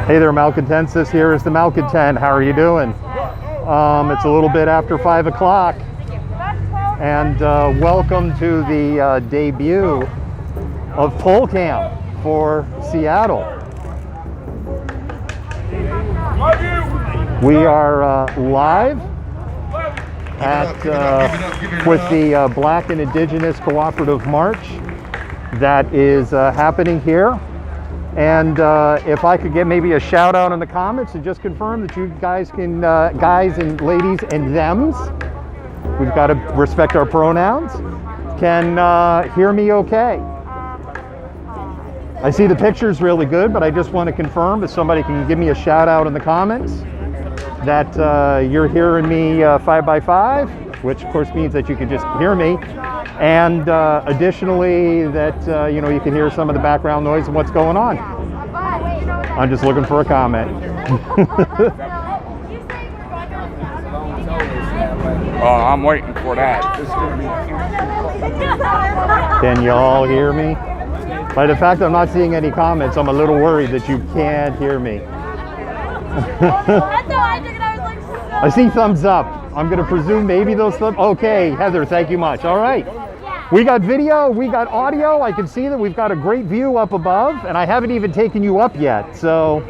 Hey there, Malcontents. This here is the Malcontent. How are you doing? It's a little bit after 5 o'clock, and welcome to the debut of PolCam for Seattle. We are live at with the Black and Indigenous Cooperative March that is happening here. And if I could get maybe a shout out in the comments and just confirm that you guys can, guys and ladies and thems, we've got to respect our pronouns, can hear me okay. I see the picture's really good, but I just want to confirm if somebody can give me a shout out in the comments that you're hearing me 5x5, which of course means that you can just hear me. And additionally, that you know, you can hear some of the background noise and what's going on. I'm just looking for a comment. I'm waiting for that. Can you all hear me? By the fact I'm not seeing any comments, I'm a little worried that you can't hear me. I see thumbs up. I'm going to presume maybe those thumbs. Okay, Heather, thank you much. All right. We got video, we got audio. I can see that we've got a great view up above, and I haven't even taken you up yet. So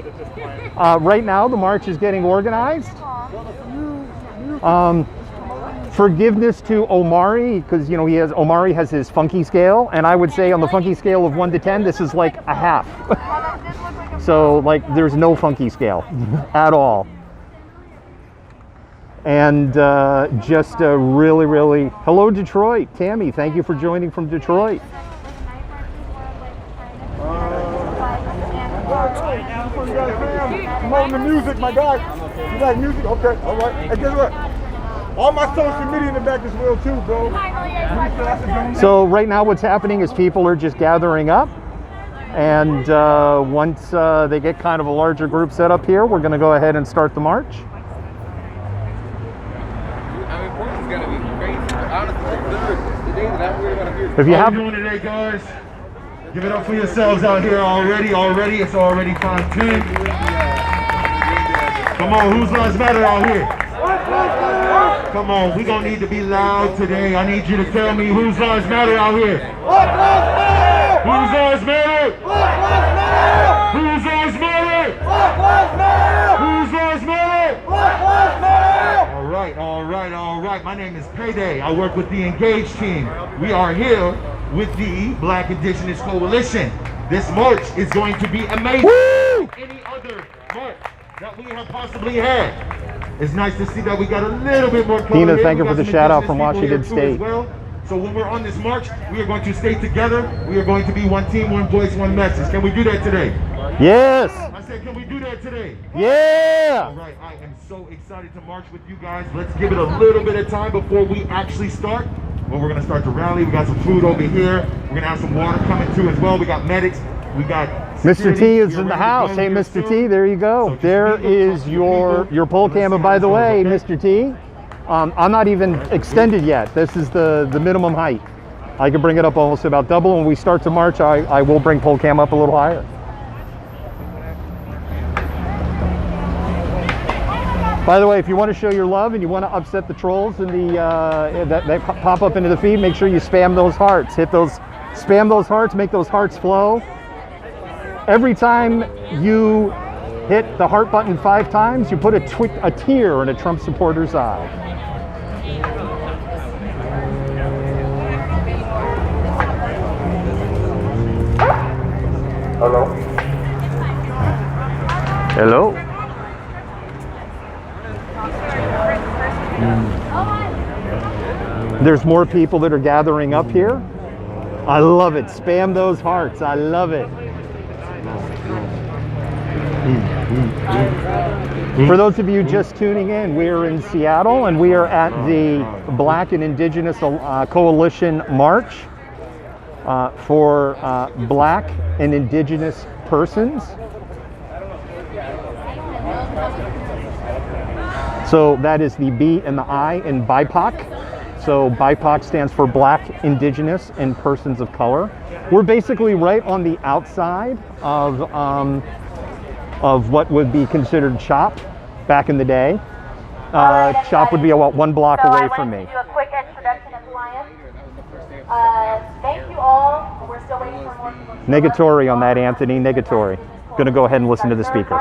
right now the march is getting organized. Forgiveness to Omari, because you know Omari has his funky scale, and I would say on the funky scale of 1 to 10, this is like a half. So like there's no funky scale at all. And just really, hello Detroit. Tammy, thank you for joining from Detroit. I'm on the music, my guy. You like music? Okay, all right. Hey, guess what? All my social media in the back as well too, bro. So right now what's happening is people are just gathering up. And once they get kind of a larger group set up here, we're going to go ahead and start the march. If you have doing today, guys, give it up for yourselves out here already. It's already 5:10. Come on, whose lives matter out here? Come on, we're gonna need to be loud today. I need you to tell me whose lives matter out here. Whose lives matter? Whose lives matter? Whose lives matter? All right. My name is Payday. I work with the Engage team. We are here with the Black Indigenous Coalition. This march is going to be amazing. Woo! Any other march that we have possibly had. It's nice to see that we got a little bit more color. Tina, thank you for the shout out from Washington State. Well. So when we're on this march, we are going to stay together. We are going to be one team, one voice, one message. Can we do that today? Yes. I said, can we do that today? Yeah. All right, I am so excited to march with you guys. Let's give it a little bit of time before we actually start. Well, we're gonna start the rally. We got some food over here. We're gonna have some water coming too as well. We got medics. We got Mr. T is in the house. Hey, Mr. T, there you go. So there is your PolCam. And by the way, Mr. T, I'm not even extended yet. This is the minimum height. I can bring it up almost about double. When we start to march, I will bring PolCam up a little higher. By the way, if you want to show your love and you want to upset the trolls in the that pop up into the feed, make sure you spam those hearts. Spam those hearts, make those hearts flow. Every time you hit the heart button 5 times, you put a tear in a Trump supporter's eye. Hello. Hello. There's more people that are gathering up here. I love it. Spam those hearts. I love it. For those of you just tuning in, we're in Seattle and we are at the Black and Indigenous Coalition March for Black and Indigenous persons. So that is the B and the I in BIPOC. So BIPOC stands for Black, Indigenous, and Persons of Color. We're basically right on the outside of of what would be considered CHOP back in the day. CHOP would be about 1 block away from me. So I wanted to do a quick introduction of who I am. Thank you all. We're still waiting for more people. Negatory on that, Anthony. Negatory. Gonna go ahead and listen to the speaker.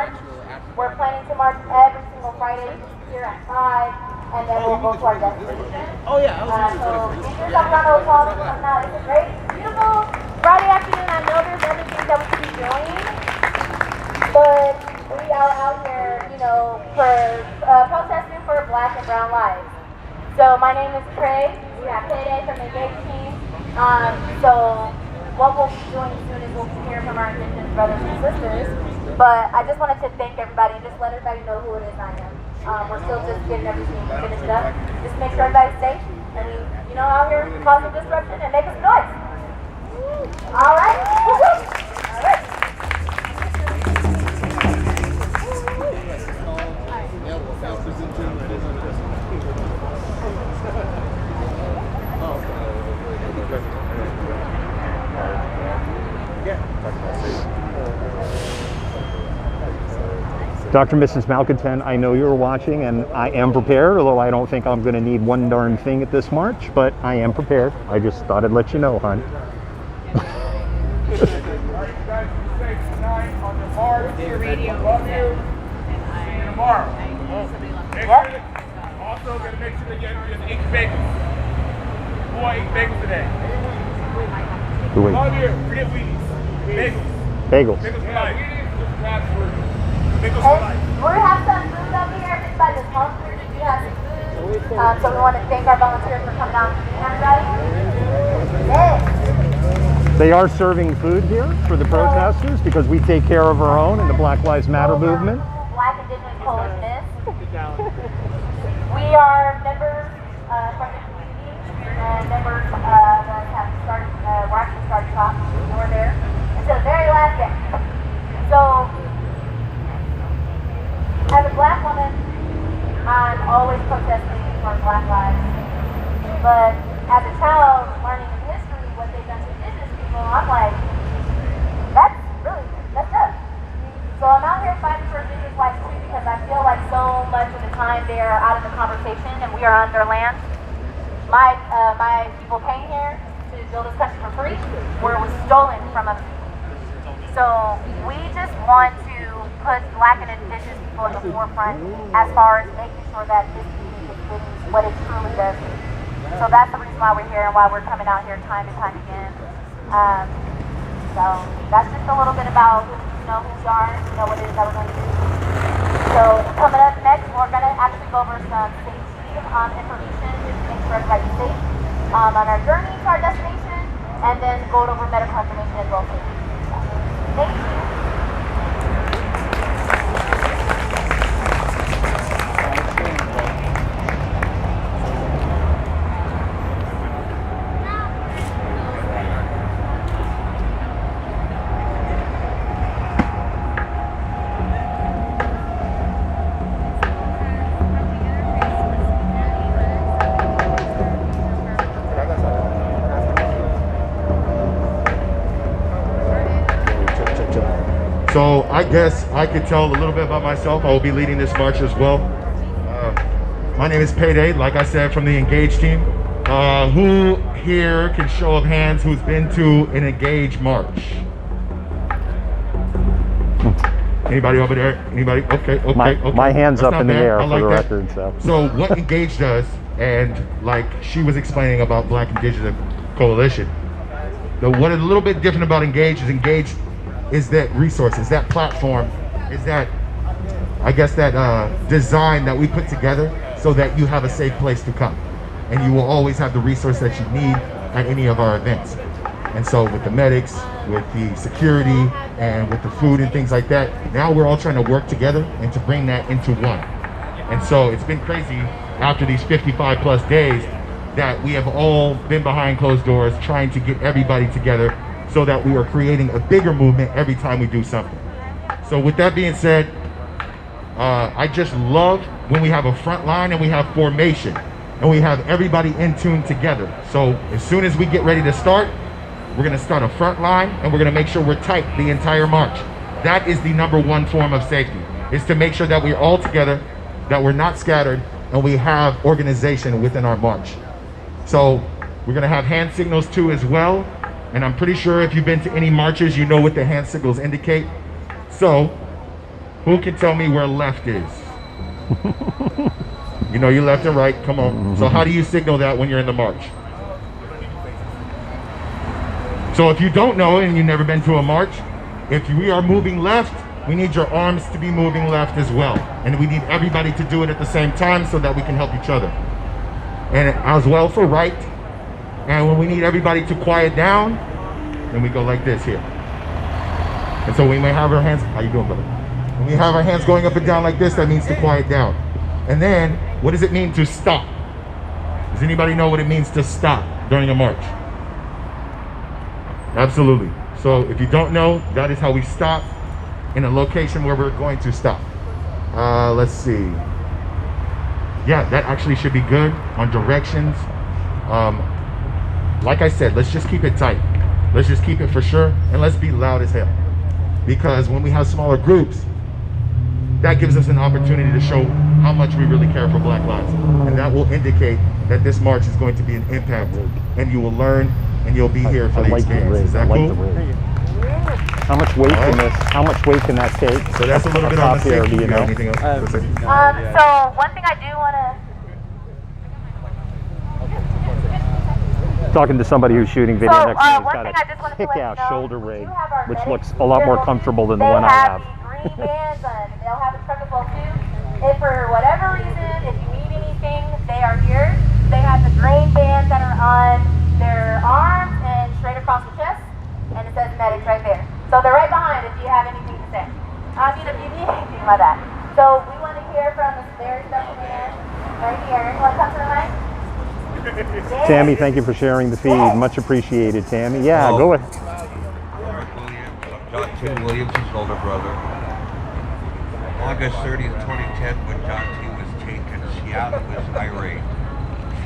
We're planning to march every single Friday here at 5, and then we'll go to our destination. Oh yeah, So get yourself around those halls and come out. It's a great, beautiful Friday afternoon. I know there's other things that we could be doing, but we are out here, you know, for protesting for Black and brown lives. So my name is Trey. We have Payday from the Engage team. So what we'll be doing soon is we'll be hearing from our Indigenous brothers and sisters. But I just wanted to thank everybody and just let everybody know who it is I am. We're still just getting everything finished up. Just make sure everybody's safe and we, you know, out here causing disruption and making some noise. All right? All right. Dr. and Mrs. Malcontent, I know you're watching and I am prepared, although I don't think I'm going to need one darn thing at this march, but I am prepared. I just thought I'd let you know, hon. Your radio. Love you. See you tomorrow. Also, gonna make sure to get 8 bagels. Who want 8 bagels today? Wait. Love you. Forget Wheaties. Bagels. Bagels. Bagels for life. Bagels for And life. we have some food over here. If anybody's hungry, we have some food. So we want to thank our volunteers for coming out and feeding everybody. Yes. They are serving food here for the protesters because we take care of our own in the Black Lives Matter movement. Black Indigenous Coalitionist. We are members from the community and members that have started, we're actually started CHOP, and we're there until the very last day. So, as a Black woman, I'm always protesting for Black lives. But as a child, learning in history what they've done to Indigenous people, I'm like, that's really messed up. So I'm out here fighting for Indigenous rights too because I feel like so much of the time they are out of the conversation and we are on their land. My people came here to build this country for free, where it was stolen from us. So we just want to put Black and Indigenous people in the forefront as far as making sure that this community is getting what it truly does. So that's the reason why we're here and why we're coming out here time and time again. So that's just a little bit about, you know, who we are, you know, what it is that we're going to do. So coming up next, we're going to actually go over some safety information, make sure everybody's safe on our journey to our destination, and then go over medical information as well. Thank you. So I guess I could tell a little bit about myself. I will be leading this march as well. My name is Payday, like I said, from the Engage team. Who here can show of hands who's been to an Engage march? Anybody over there? Anybody? Okay. My hand's That's up not in the bad. air I for the like that. record. So what Engage does, and like she was explaining about Black Indigenous Coalition, what is a little bit different about Engage is that resources, that platform, is that, I guess, that design that we put together so that you have a safe place to come. And you will always have the resource that you need at any of our events. And so with the medics, with the security, and with the food and things like that, now we're all trying to work together and to bring that into one. And so it's been crazy after these 55 plus days that we have all been behind closed doors trying to get everybody together so that we are creating a bigger movement every time we do something. So with that being said, I just love when we have a front line and we have formation and we have everybody in tune together. So as soon as we get ready to start, we're gonna start a front line and we're gonna make sure we're tight the entire march. That is the number one form of safety, is to make sure that we're all together, that we're not scattered, and we have organization within our march. So we're gonna have hand signals too as well. And I'm pretty sure if you've been to any marches, you know what the hand signals indicate. So who can tell me where left is? You know your left and right, come on. So how do you signal that when you're in the march? So if you don't know and you've never been to a march, if we are moving left, we need your arms to be moving left as well. And we need everybody to do it at the same time so that we can help each other. And as well for right. And when we need everybody to quiet down, then we go like this here. And so we may have our hands, how you doing, brother? When we have our hands going up and down like this, that means to quiet down. And then, what does it mean to stop? Does anybody know what it means to stop during a march? Absolutely. So if you don't know, that is how we stop in a location where we're going to stop. Let's see. Yeah, that actually should be good on directions. Like I said, let's just keep it tight. Let's just keep it for sure, and let's be loud as hell. Because when we have smaller groups, that gives us an opportunity to show how much we really care for Black lives. And that will indicate that this march is going to be an impact, and you will learn, and you'll be here for the experience. Is that cool? How much weight can this? How much weight can that take? So that's a little bit on the here. safety. Do you know? Anything else? So one thing I do want to. Talking to somebody who's shooting video next to me, one who's thing got I just a wanted to let you kick-out know, shoulder we rig, do have our which medics looks a lot more still. comfortable than the They one I have. the green bands on. They'll have a trucker full too. If for whatever reason, if you need anything, they are here. They have the green bands that are on their arms and straight across the chest, and it says medics right there. So they're right behind if you have anything to say. I mean, if you need anything like that. So we want to hear from this very special man right here. You want to come to the mic? Tammy, thank you for sharing the feed. Much appreciated, Tammy. Yeah, go ahead. John T. Williams' older brother. August 30th, 2010, when John T. was taken, Seattle was irate,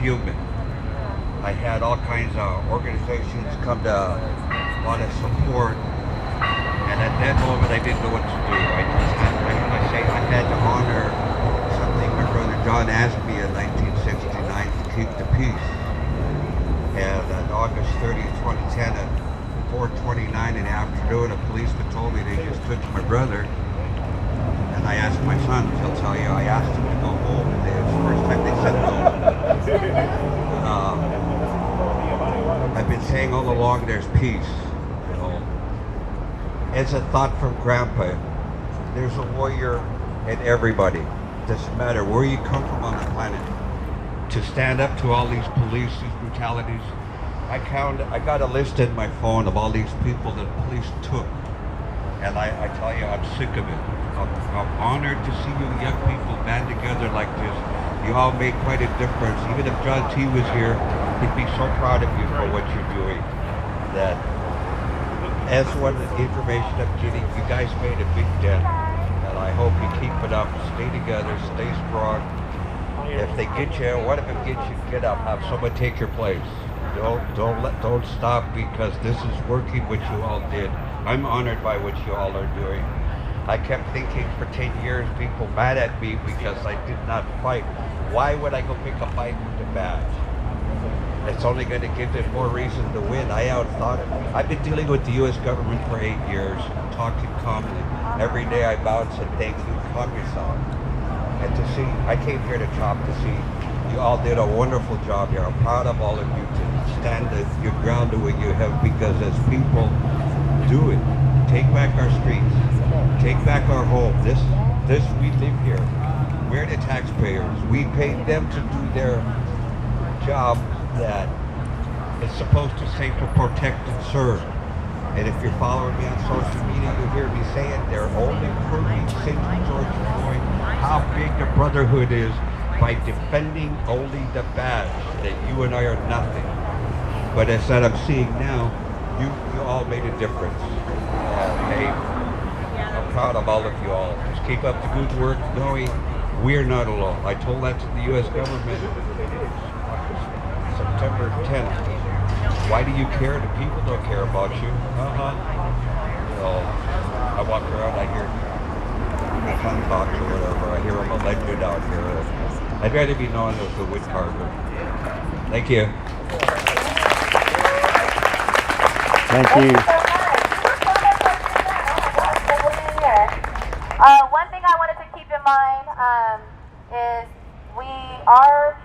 fuming. I had all kinds of organizations come to want to support, and at that moment I didn't know what to do. I had to honor something my brother John asked me in 1969 to keep the peace. And on August 30th, 2010 at 4:29 in the afternoon, a policeman told me they just took my brother. And I asked my son, he'll tell you, I asked him to go home, and it was the first time they said no. I've been saying all along there's peace. You know. It's a thought from Grandpa. There's a warrior in everybody. Doesn't matter where you come from on the planet. To stand up to all these police, these brutalities. I got a list in my phone of all these people that police took. And I tell you, I'm sick of it. I'm honored to see you young people band together like this. You all make quite a difference. Even if John T. was here, he'd be so proud of you for what you're doing. That, as one of the information I'm getting, you guys made a big dent. And I hope you keep it up. Stay together, stay strong. If they get you, what if it gets you, get up, have someone take your place. Don't stop, because this is working what you all did. I'm honored by what you all are doing. I kept thinking for 10 years, people mad at me because I did not fight. Why would I go pick a fight with the badge? It's only going to give them more reason to win. I outthought it. I've been dealing with the U.S. government for 8 years, talking calmly. Every day I bounce and thank you, calm yourself. And to see, I came here to CHOP to see you all did a wonderful job here. I'm proud of all of you to stand your ground doing you have, because as people do it, take back our streets, take back our home. This we live here. We're the taxpayers. We paid them to do their job that is supposed to say to protect and serve. And if you're following me on social media, you hear me saying they're only proving St. George Floyd how big the brotherhood is by defending only the badge, that you and I are nothing. But as that I'm seeing now, you all made a difference. I'm proud of all of you all. Just keep up the good work, knowing we're not alone. I told that to the U.S. government September 10th. Why do you care? The people don't care about you. So I walk around, I hear fun talks or whatever. I hear I'm a legend out here. I'd rather be known as the wood carver. Thank you. Thank you. One thing I wanted to keep in mind is we are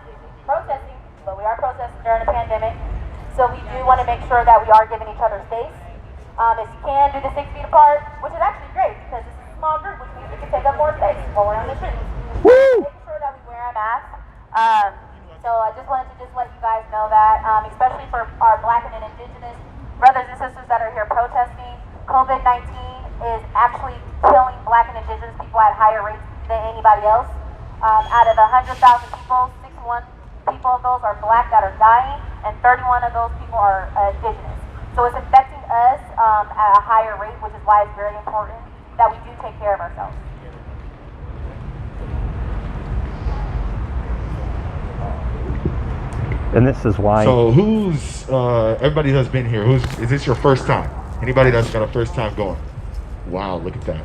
protesting, but we are protesting during a pandemic. So we do want to make sure that we are giving each other space. If you can do the 6 feet apart, which is actually great because it's a small group, which means we can take up more space while we're on the streets. Making sure that we wear a mask. So I just wanted to let you guys know that, especially for our Black and Indigenous brothers and sisters that are here protesting, COVID-19 is actually killing Black and Indigenous people at higher rates than anybody else. Out of 100,000 people, 61 people of those are Black that are dying, and 31 of those people are Indigenous. So it's affecting us at a higher rate, which is why it's very important that we do take care of ourselves. And this is why. So who's everybody that's been here? Is this your first time? Anybody that's got a first time going? Wow, look at that.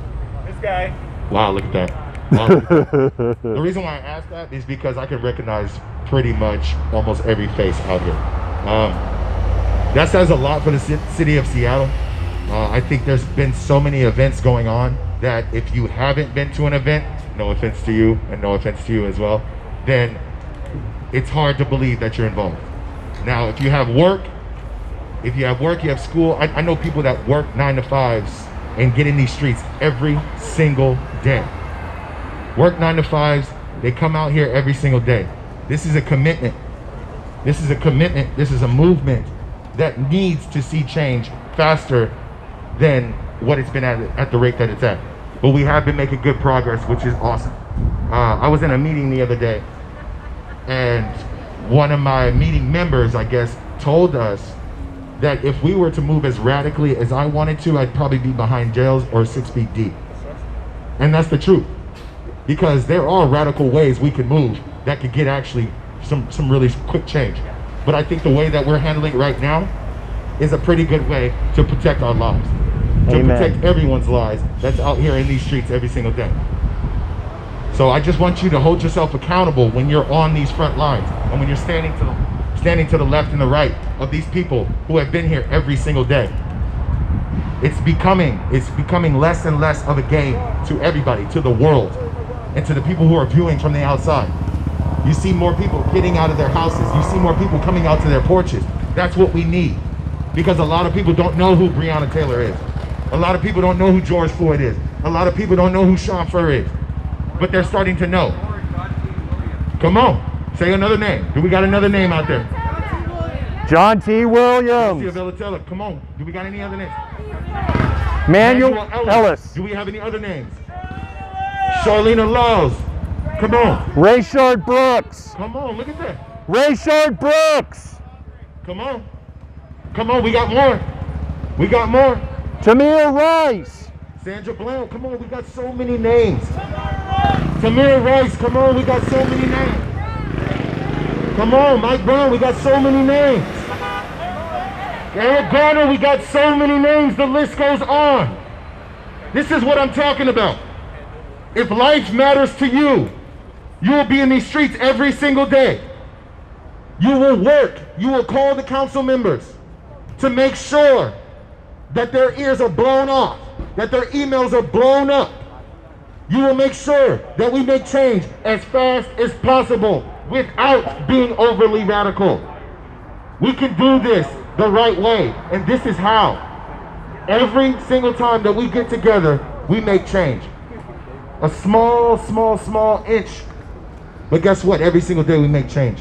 This guy. Wow, look at that. Wow, look at that. The reason why I asked that is because I can recognize pretty much almost every face out here. That says a lot for the city of Seattle. I think there's been so many events going on that if you haven't been to an event, no offense to you and no offense to you as well, then it's hard to believe that you're involved. Now, if you have work, you have school. I know people that work 9 to 5s and get in these streets every single day. Work 9 to 5s, they come out here every single day. This is a commitment. This is a commitment. This is a movement that needs to see change faster than what it's been at the rate that it's at. But we have been making good progress, which is awesome. I was in a meeting the other day, and one of my meeting members, I guess, told us that if we were to move as radically as I wanted to, I'd probably be behind jails or 6 feet deep. And that's the truth. Because there are radical ways we can move that could get actually some really quick change. But I think the way that we're handling it right now is a pretty good way to protect our lives. To Amen. protect everyone's lives that's out here in these streets every single day. So I just want you to hold yourself accountable when you're on these front lines and when you're standing to the left and the right of these people who have been here every single day. It's becoming less and less of a game to everybody, to the world, and to the people who are viewing from the outside. You see more people getting out of their houses. You see more people coming out to their porches. That's what we need. Because a lot of people don't know who Breonna Taylor is. A lot of people don't know who George Floyd is. A lot of people don't know who Sean Furr is. But they're starting to know. Come on, say another name. Do we got another name out there? John T. Williams. Come on, do we got any other names? Manuel Ellis. Do we have any other names? Charlena Laws. Come on. Rayshard Brooks. Come on, look at that. Rayshard Brooks. Come on. Come on, we got more. We got more. Tamir Rice. Sandra Blount, come on, we got so many names. Tamir Rice, come on, we got so many names. Come on, Mike Brown, we got so many names. Eric Garner, we got so many names, the list goes on. This is what I'm talking about. If life matters to you, you will be in these streets every single day. You will work, you will call the council members to make sure that their ears are blown off, that their emails are blown up. You will make sure that we make change as fast as possible without being overly radical. We can do this the right way, and this is how. Every single time that we get together, we make change. A small inch. But guess what? Every single day we make change.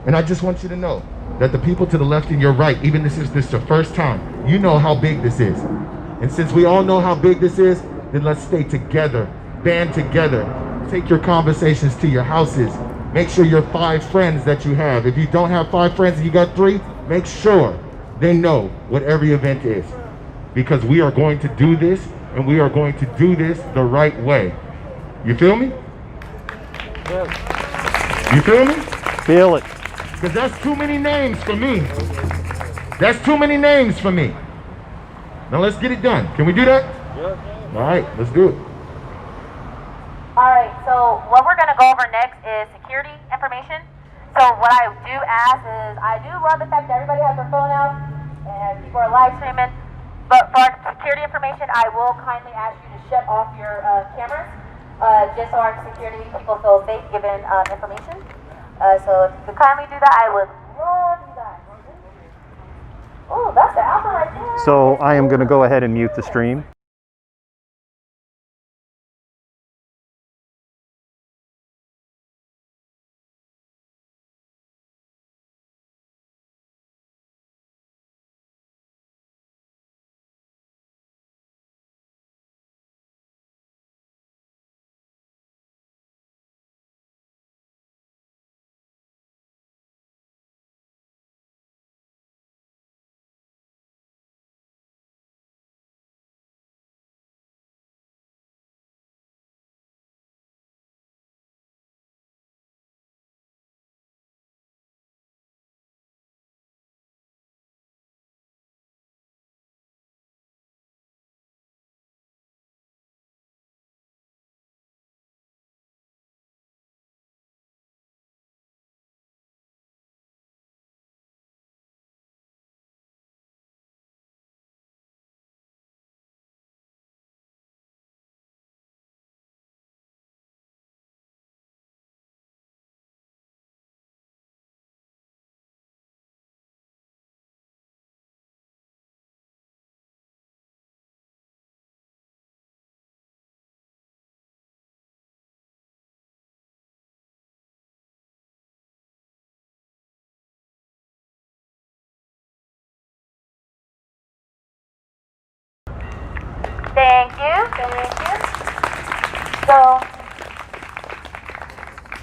And I just want you to know that the people to the left and your right, even this is the first time, you know how big this is. And since we all know how big this is, then let's stay together, band together. Take your conversations to your houses. Make sure your 5 friends that you have, if you don't have 5 friends and you got 3, make sure they know what every event is. Because we are going to do this, and we are going to do this the right way. You feel me? You feel me? Feel it. Because that's too many names for me. That's too many names for me. Now let's get it done. Can we do that? All right, let's do it. Alright, so what we're going to go over next is security information. So what I do ask is, I do love the fact that everybody has their phone out and people are live streaming, but for security information, I will kindly ask you to shut off your cameras, just so our security people feel safe given information. So if you could kindly do that, I would love you guys. Oh, that's the alpha right there. So I am going to go ahead and mute the stream. Thank you. So,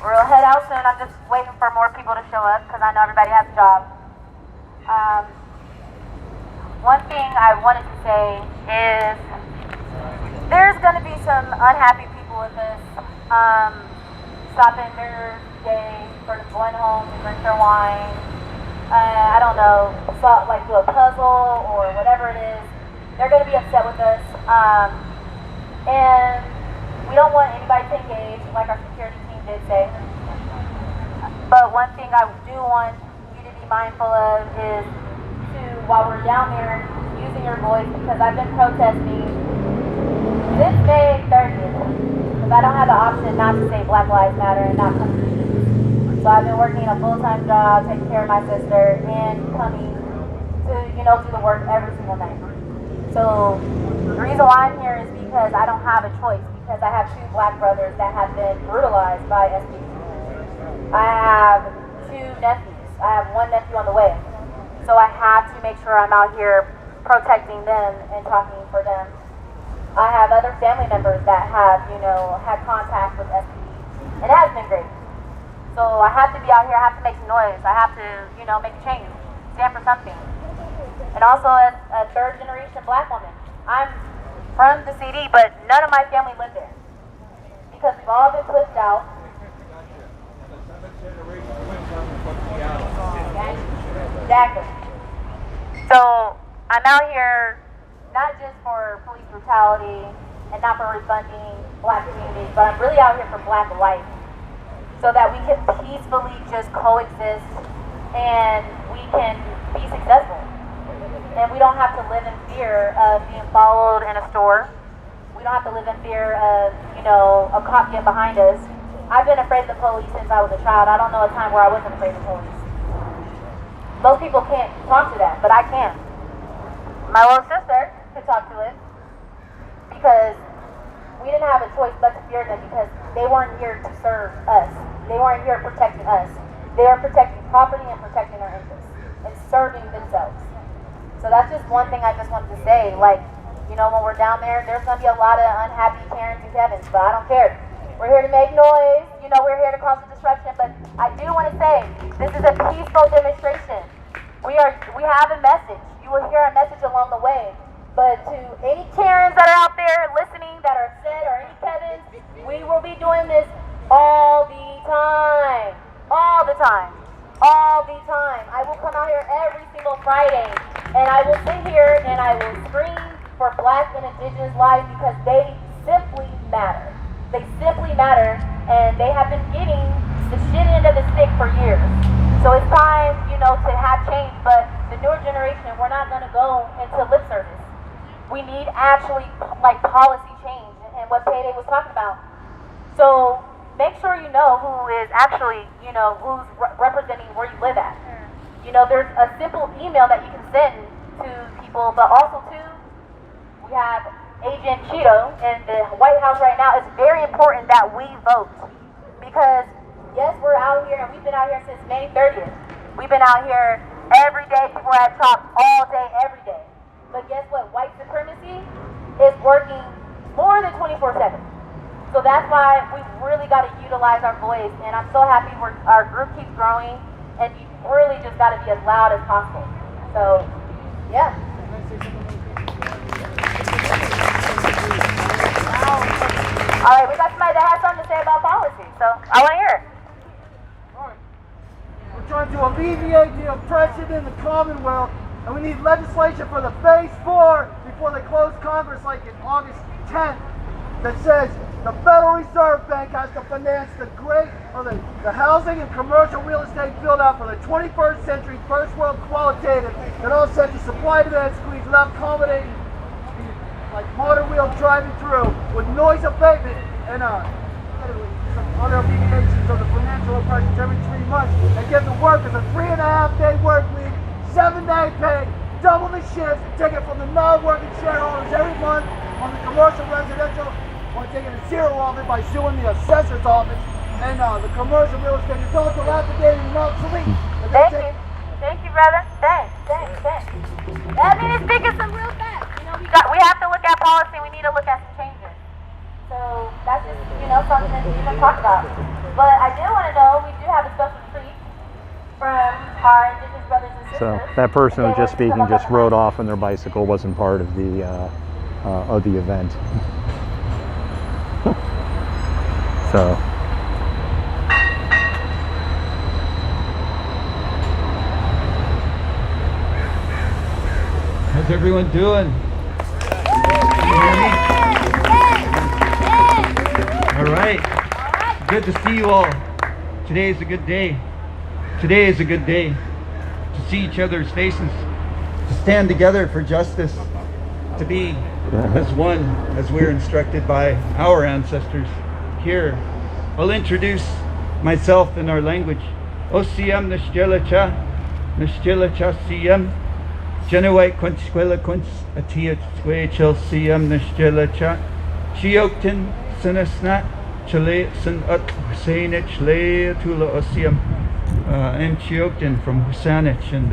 we'll head out soon. I'm just waiting for more people to show up because I know everybody has a job. One thing I wanted to say is there's going to be some unhappy people with this. Stopping their day for going home to drink their wine. I don't know, like do a puzzle or whatever it is. They're going to be upset with us. And we don't want anybody to engage, like our security team did say. But one thing I do want you to be mindful of is to, while we're down there, using your voice, because I've been protesting since May 30th, because I don't have the option not to say Black Lives Matter and not come to meetings. So I've been working a full-time job, taking care of my sister, and coming to, do the work every single night. So the reason why I'm here is because I don't have a choice, because I have two black brothers that have been brutalized by SBC. I have two nephews. I have one nephew on the way. So I have to make sure I'm out here protecting them and talking for them. I have other family members that have, had contact with SBC, and it has been great. So I have to be out here, I have to make some noise. I have to, make a change, stand for something. And also as a third generation black woman, I'm from the CD, but none of my family lived there. Because we've all been pushed out. Exactly. So I'm out here not just for police brutality and not for refunding black communities, but I'm really out here for black life. So that we can peacefully just coexist and we can be successful. And we don't have to live in fear of being followed in a store. We don't have to live in fear of, a cop getting behind us. I've been afraid of the police since I was a child. I don't know a time where I wasn't afraid of the police. Most people can't talk to that, but I can. My little sister could talk to it because we didn't have a choice but to fear them because they weren't here to serve us. They weren't here protecting us. They were protecting property and protecting our interests and serving themselves. So that's just one thing I just wanted to say. When we're down there, there's going to be a lot of unhappy Karens and Kevins, but I don't care. We're here to make noise. We're here to cause a disruption, but I do want to say this is a peaceful demonstration. We have a message. You will hear a message along the way. But to any Karens that are out there listening that are upset or any Kevins, we will be doing this all the time. All the time. All the time. I will come out here every single Friday and I will sit here and I will scream for Black and Indigenous lives because they simply matter. They simply matter, and they have been getting the shit end of the stick for years. So it's time, to have change, but the newer generation, we're not going to go into lip service. We need actually, policy change, and what Payday was talking about. So make sure you know who is actually, who's representing where you live at. There's a simple email that you can send to people, but also too, we have Agent Cheeto in the White House right now. It's very important that we vote because yes, we're out here and we've been out here since May 30th. We've been out here every day. People have talked all day, every day. But guess what? White supremacy is working more than 24/7. So that's why we've really got to utilize our voice. And I'm so happy our group keeps growing, and you really just got to be as loud as possible. So, yeah. All right, we got somebody that has something to say about policy, so I want to hear it. All right. We're trying to alleviate the oppression in the Commonwealth, and we need legislation for the Phase 4 before they close Congress, like in August 10th, that says the Federal Reserve Bank has to finance the housing and commercial real estate build-out for the 21st century first world qualitative that offsets the supply-demand squeeze without accommodating motor wheel driving through with noise abatement and some other alleviations of the financial oppressions every 3 months, and give the workers a 3.5-day work week, 7-day pay, double the shifts, take it from the non-working shareholders every month on the commercial residential, or taking a zero of it by suing the assessor's office and the commercial real estate. It's all dilapidated and obsolete. Thank you, brother. Thanks. I mean, it's speaking some real facts. We have to look at policy. We need to look at some changes. So that's just, something that you can talk about. But I do want to know, we do have a special treat from our Indigenous brothers and sisters. So that person who was just speaking just rode off on their bicycle, wasn't part of the event. So. How's everyone doing? Can you hear me? All right. Good to see you all. Today is a good day. Today is a good day to see each other's faces, to stand together for justice, to be as one as we're instructed by our ancestors here. I'll introduce myself in our language. Osiyam nishtelacha siyam. Janawai Quensquilla Quens Atia Squay Chelsea Nishtelacha Chioktin Sinasnat Chile Sin Ut Husainich Lea Tula Osium. I'm Chioktin from Husanich, and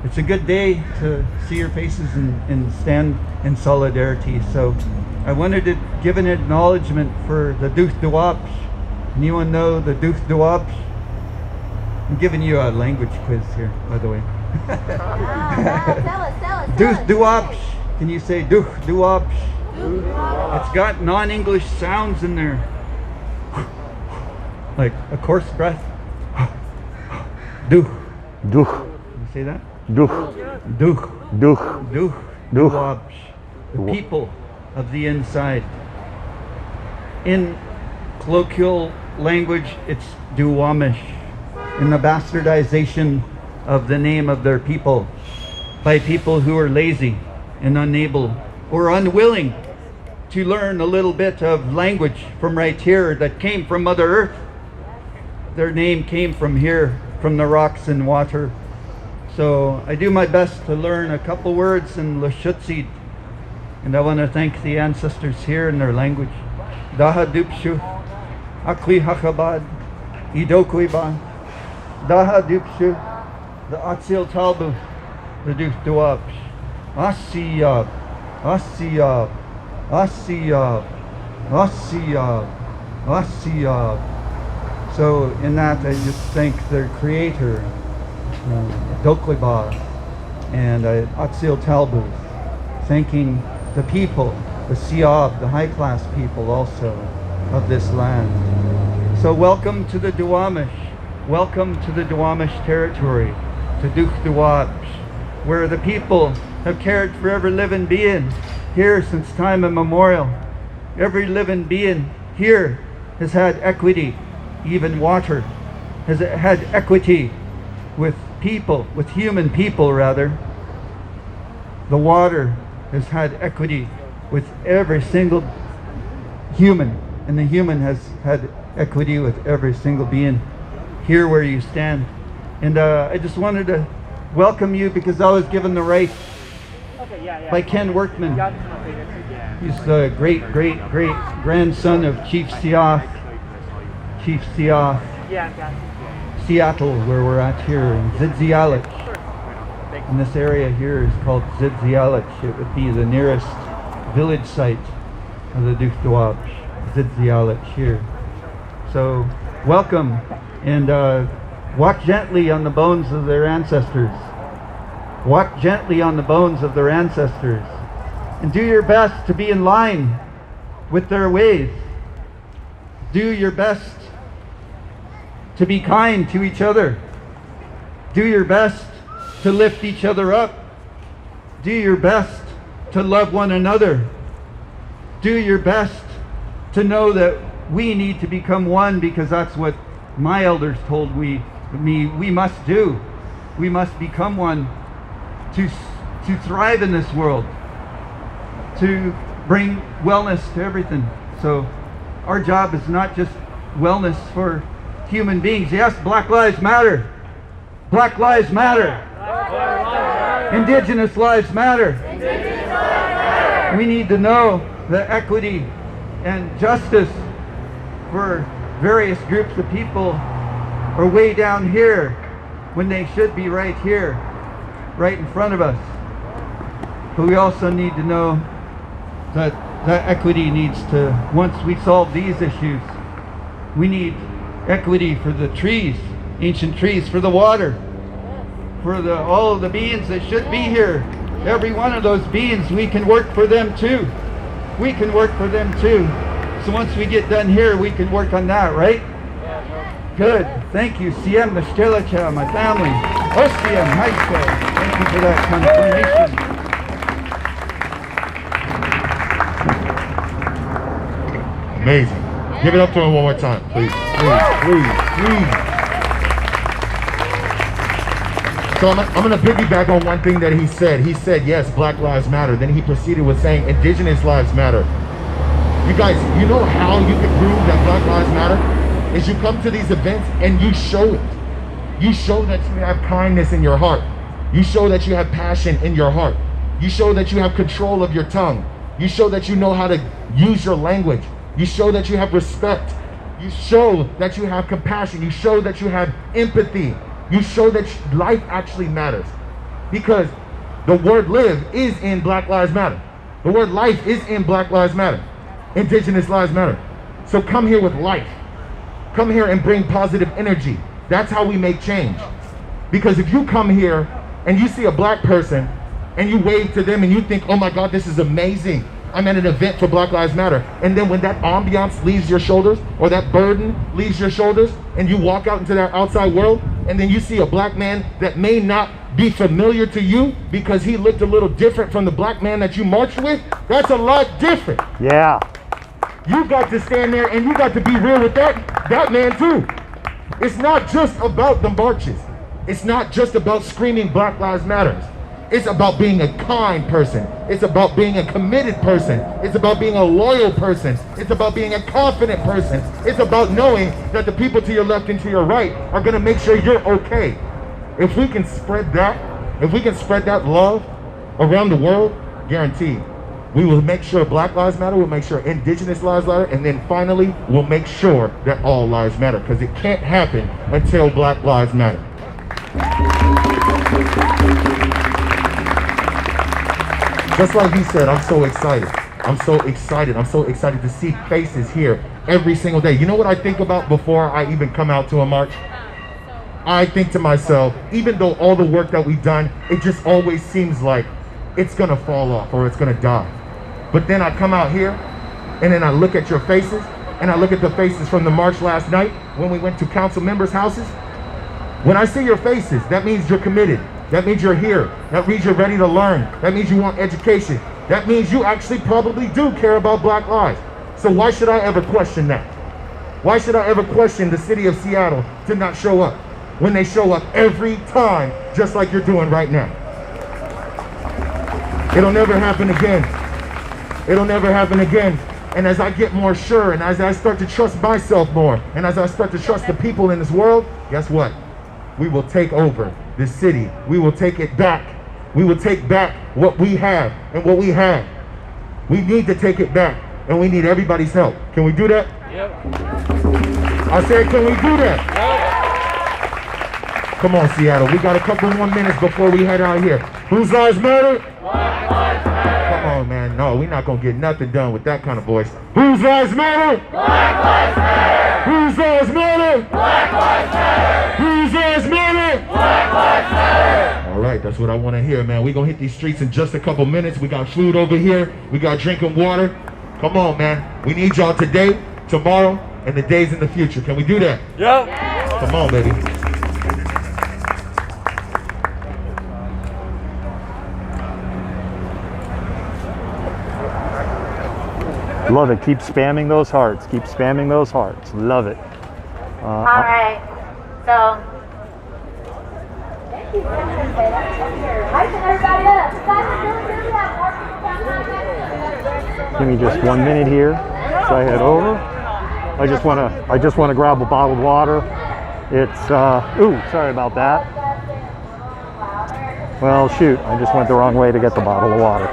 it's a good day to see your faces and stand in solidarity. So I wanted to give an acknowledgement for the Duth Duwapsh. Anyone know the Duth Duwapsh? I'm giving you a language quiz here, by the way. Tell us. Duth Duwapsh. Can you say Duth Duwapsh? It's got non-English sounds in there. Like a coarse breath. Duh. Duh. You say that? Duh. Duh. Duh. Duh. Duwapsh. The people of the inside. In colloquial language, it's Duwamish. In the bastardization of the name of their people by people who are lazy and unable or unwilling to learn a little bit of language from right here that came from Mother Earth. Their name came from here, from the rocks and water. So I do my best to learn a couple words in Lashutsid, and I want to thank the ancestors here in their language. Daha Dupshu, Akli Hakabad, Idokuiba, Daha Dupshu, the Atsil Talbu, the Duth Duwapsh, Asiyab, Asiyab, Asiyab, Asiyab, Asiyab. So in that I just thank their creator, Dokliba, and Atsil Talbu, thanking the people, the Siab, the high class people also of this land. So welcome to the Duwamish, welcome to the Duwamish territory, to Duth Duwapsh, where the people have cared for every living being, here since time immemorial. Every living being here has had equity. Even water has had equity with people, with human people rather. The water has had equity with every single human, and the human has had equity with every single being here where you stand. And I just wanted to welcome you because I was given the right by Ken Workman. He's the great grandson of Chief Seattle, where we're at here in Zidzialich. And this area here is called Zidzialich. It would be the nearest village site of the Duchtawapsh, Zidzialich here. So welcome, and walk gently on the bones of their ancestors. Walk gently on the bones of their ancestors, and do your best to be in line with their ways. Do your best to be kind to each other. Do your best to lift each other up. Do your best to love one another. Do your best to know that we need to become one, because that's what my elders told me we must do. We must become one to thrive in this world, to bring wellness to everything. So our job is not just wellness for human beings. Yes, Black Lives Matter. Black Lives Matter. Indigenous lives matter. We need to know that equity and justice for various groups of people are way down here when they should be right here, right in front of us. But we also need to know that equity needs to, once we solve these issues, we need equity for the trees, ancient trees, for the water, for all of the beings that should be here. Every one of those beings, we can work for them too. We can work for them too. So once we get done here, we can work on that, right? Good. Thank you. Siem Nashkelacha, my family. Osiem Haishka. Thank you for that confirmation. Amazing. Give it up to him one more time, please. Please. So I'm going to piggyback on one thing that he said. He said, yes, Black Lives Matter. Then he proceeded with saying, Indigenous lives matter. You guys, you know how you can prove that Black Lives Matter? Is you come to these events and you show it. You show that you have kindness in your heart. You show that you have passion in your heart. You show that you have control of your tongue. You show that you know how to use your language. You show that you have respect. You show that you have compassion. You show that you have empathy. You show that life actually matters. Because the word live is in Black Lives Matter. The word life is in Black Lives Matter. Indigenous lives matter. So come here with life. Come here and bring positive energy. That's how we make change. Because if you come here and you see a black person and you wave to them and you think, oh my God, this is amazing. I'm at an event for Black Lives Matter. And then when that ambiance leaves your shoulders, or that burden leaves your shoulders, and you walk out into that outside world, and then you see a black man that may not be familiar to you because he looked a little different from the black man that you marched with, that's a lot different. Yeah. You got to stand there and you got to be real with that man too. It's not just about the marches. It's not just about screaming Black Lives Matter. It's about being a kind person. It's about being a committed person. It's about being a loyal person. It's about being a confident person. It's about knowing that the people to your left and to your right are going to make sure you're okay. If we can spread that love around the world, guaranteed, we will make sure Black Lives Matter, we'll make sure Indigenous lives matter, and then finally, we'll make sure that all lives matter, because it can't happen until Black Lives Matter. Just like he said, I'm so excited. I'm so excited. I'm so excited to see faces here every single day. You know what I think about before I even come out to a march? I think to myself, even though all the work that we've done, it just always seems like it's gonna fall off or it's gonna die. But then I come out here and then I look at your faces and I look at the faces from the march last night when we went to council members' houses. When I see your faces, that means you're committed. That means you're here. That means you're ready to learn. That means you want education. That means you actually probably do care about black lives. So why should I ever question that? Why should I ever question the city of Seattle to not show up when they show up every time, just like you're doing right now? It'll never happen again. It'll never happen again. And as I get more sure, and as I start to trust myself more, and as I start to trust the people in this world, guess what? We will take over this city. We will take it back. We will take back what we have and what we have. We need to take it back, and we need everybody's help. Can we do that? Yep. I said, can we do that? Yep. Come on, Seattle. We got a couple more minutes before we head out here. Whose lives matter? Black lives matter. Come on, man. No, we're not going to get nothing done with that kind of voice. Whose lives matter? Black lives matter. Whose lives matter? Black lives matter. Whose lives matter? Black lives matter. All right, that's what I want to hear, man. We're going to hit these streets in just a couple minutes. We got food over here. We got drinking water. Come on, man. We need y'all today, tomorrow, and the days in the future. Can we do that? Yep. Come on, baby. Love it. Keep spamming those hearts. Keep spamming those hearts. Love it. All right. So, thank you. Hyping everybody up. You guys are doing good. We have more people coming on. Give me just 1 minute here as I head over. I just want to grab a bottle of water. It's ooh, sorry about that. Well, shoot, I just went the wrong way to get the bottle of water.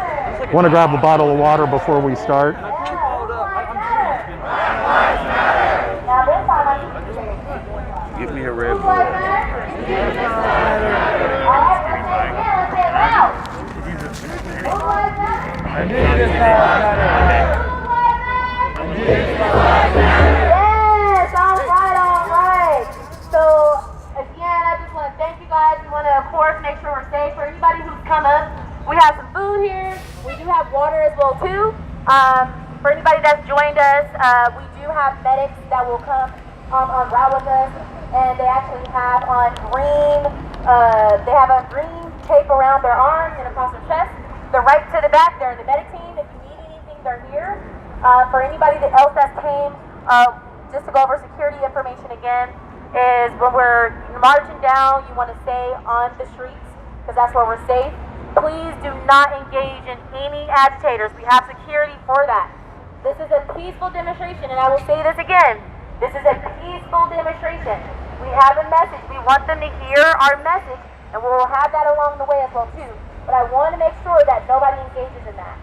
Want to grab a bottle of water before we start. Give me a Red Bull. Yes, all right. So, again, I just want to thank you guys. We want to, of course, make sure we're safe. For anybody who's come up, we have some food here. We do have water as well, too. For anybody that's joined us, we do have medics that will come on route with us. And they actually have on green tape around their arms and across their chest. They're right to the back. They're in the medic team. If you need anything, they're here. For anybody else that came, just to go over security information again, is when we're marching down, you want to stay on the streets because that's where we're safe. Please do not engage in any agitators. We have security for that. This is a peaceful demonstration, and I will say this again. This is a peaceful demonstration. We have a message. We want them to hear our message, and we'll have that along the way as well too. But I want to make sure that nobody engages in that.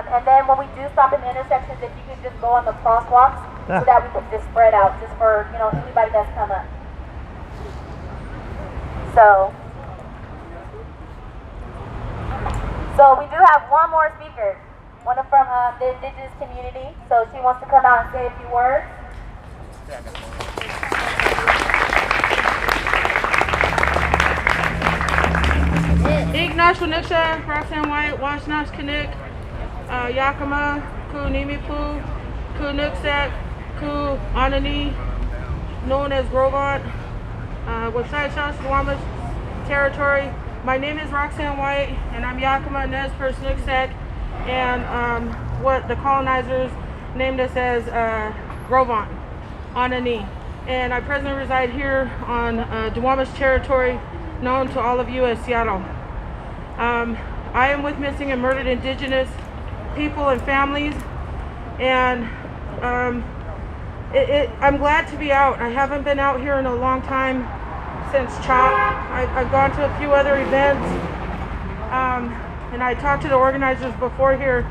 And then when we do stop in intersections, if you can just go on the crosswalks so that we can just spread out, just for anybody that's come up. So we do have one more speaker, one from the indigenous community. So she wants to come out and say a few words. Ignash Waniksha, Roxanne White, Washnash Kanik, Yakima, Ku Nimipu, Ku Nuksak, Ku Anani, known as Grovant, Wasai Shashawamas territory. My name is Roxanne White, and I'm Yakima Nez First Nuksak, and what the colonizers named us as Grovant, Anani. And I presently reside here on Duwamish territory, known to all of you as Seattle. I am with missing and murdered indigenous people and families, and I'm glad to be out. I haven't been out here in a long time since CHOP. I've gone to a few other events, and I talked to the organizers before here,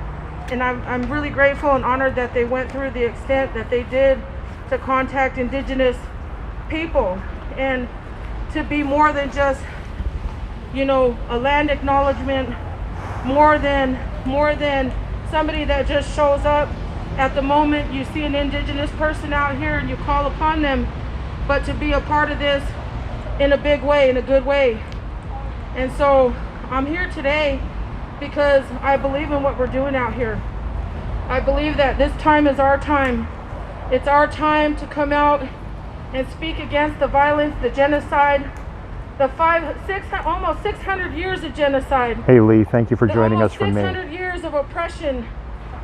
and I'm really grateful and honored that they went through the extent that they did to contact indigenous people, and to be more than just a land acknowledgement, more than somebody that just shows up at the moment you see an indigenous person out here and you call upon them, but to be a part of this in a big way, in a good way. And so I'm here today because I believe in what we're doing out here. I believe that this time is our time. It's our time to come out and speak against the violence, the genocide, the almost 600 years of genocide. Hey Lee, thank you for joining us from Maine. 600 years of of oppression,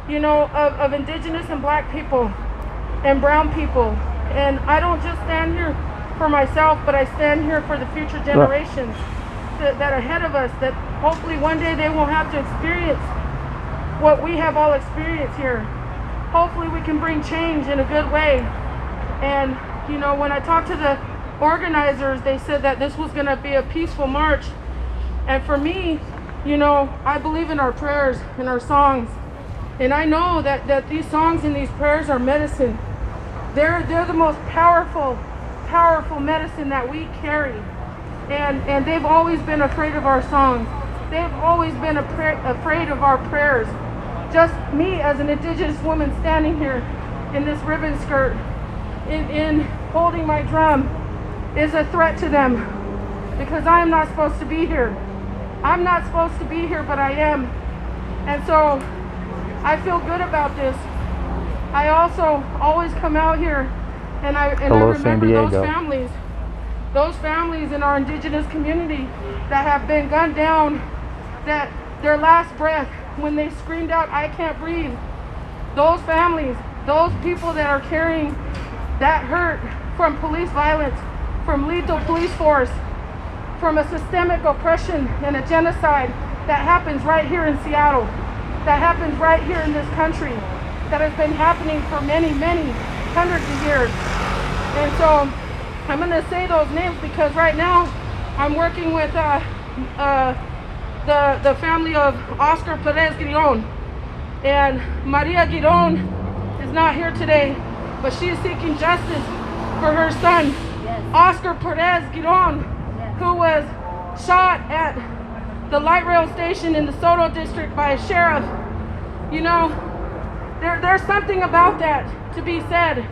you know, of indigenous and black people and brown people. And I don't just stand here for myself, but I stand here for the future generations that are ahead of us, that hopefully one day they won't have to experience what we have all experienced here. Hopefully we can bring change in a good way. And you know, when I talked to the organizers, they said that this was going to be a peaceful march. And for me, you know, I believe in our prayers and our songs. And I know that these songs and these prayers are medicine. They're the most powerful medicine that we carry. And they've always been afraid of our songs. They've always been afraid of our prayers. Just me as an indigenous woman standing here in this ribbon skirt, in holding my drum, is a threat to them, because I am not supposed to be here. I'm not supposed to be here, but I am. And so I feel good about this. I also always come out here and I remember those families in our indigenous community that have been gunned down, that their last breath when they screamed out, "I can't breathe." Those families, those people that are carrying that hurt from police violence, from lethal police force, from a systemic oppression and a genocide that happens right here in Seattle, that happens right here in this country, that has been happening for many, many hundreds of years. And so I'm going to say those names because right now I'm working with the family of Oscar Perez Giron. And Maria Giron is not here today, but she is seeking justice for her son, Oscar Perez Giron, who was shot at the light rail station in the Soto district by a sheriff. You know, there's something about that to be said,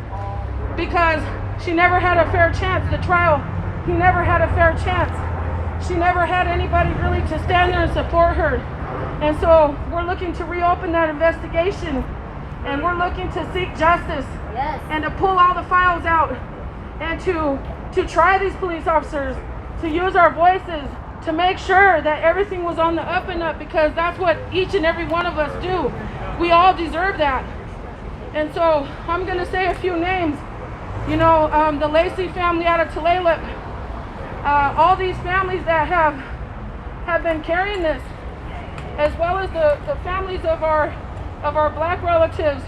because she never had a fair chance. The trial, he never had a fair chance. She never had anybody really to stand there and support her. And so we're looking to reopen that investigation, and we're looking to seek justice, and to pull all the files out, and to try these police officers, to use our voices, to make sure that everything was on the up and up, because that's what each and every one of us do. We all deserve that. And so I'm going to say a few names. You know, the Lacey family out of Tulalip, all these families that have been carrying this, as well as the families of our black relatives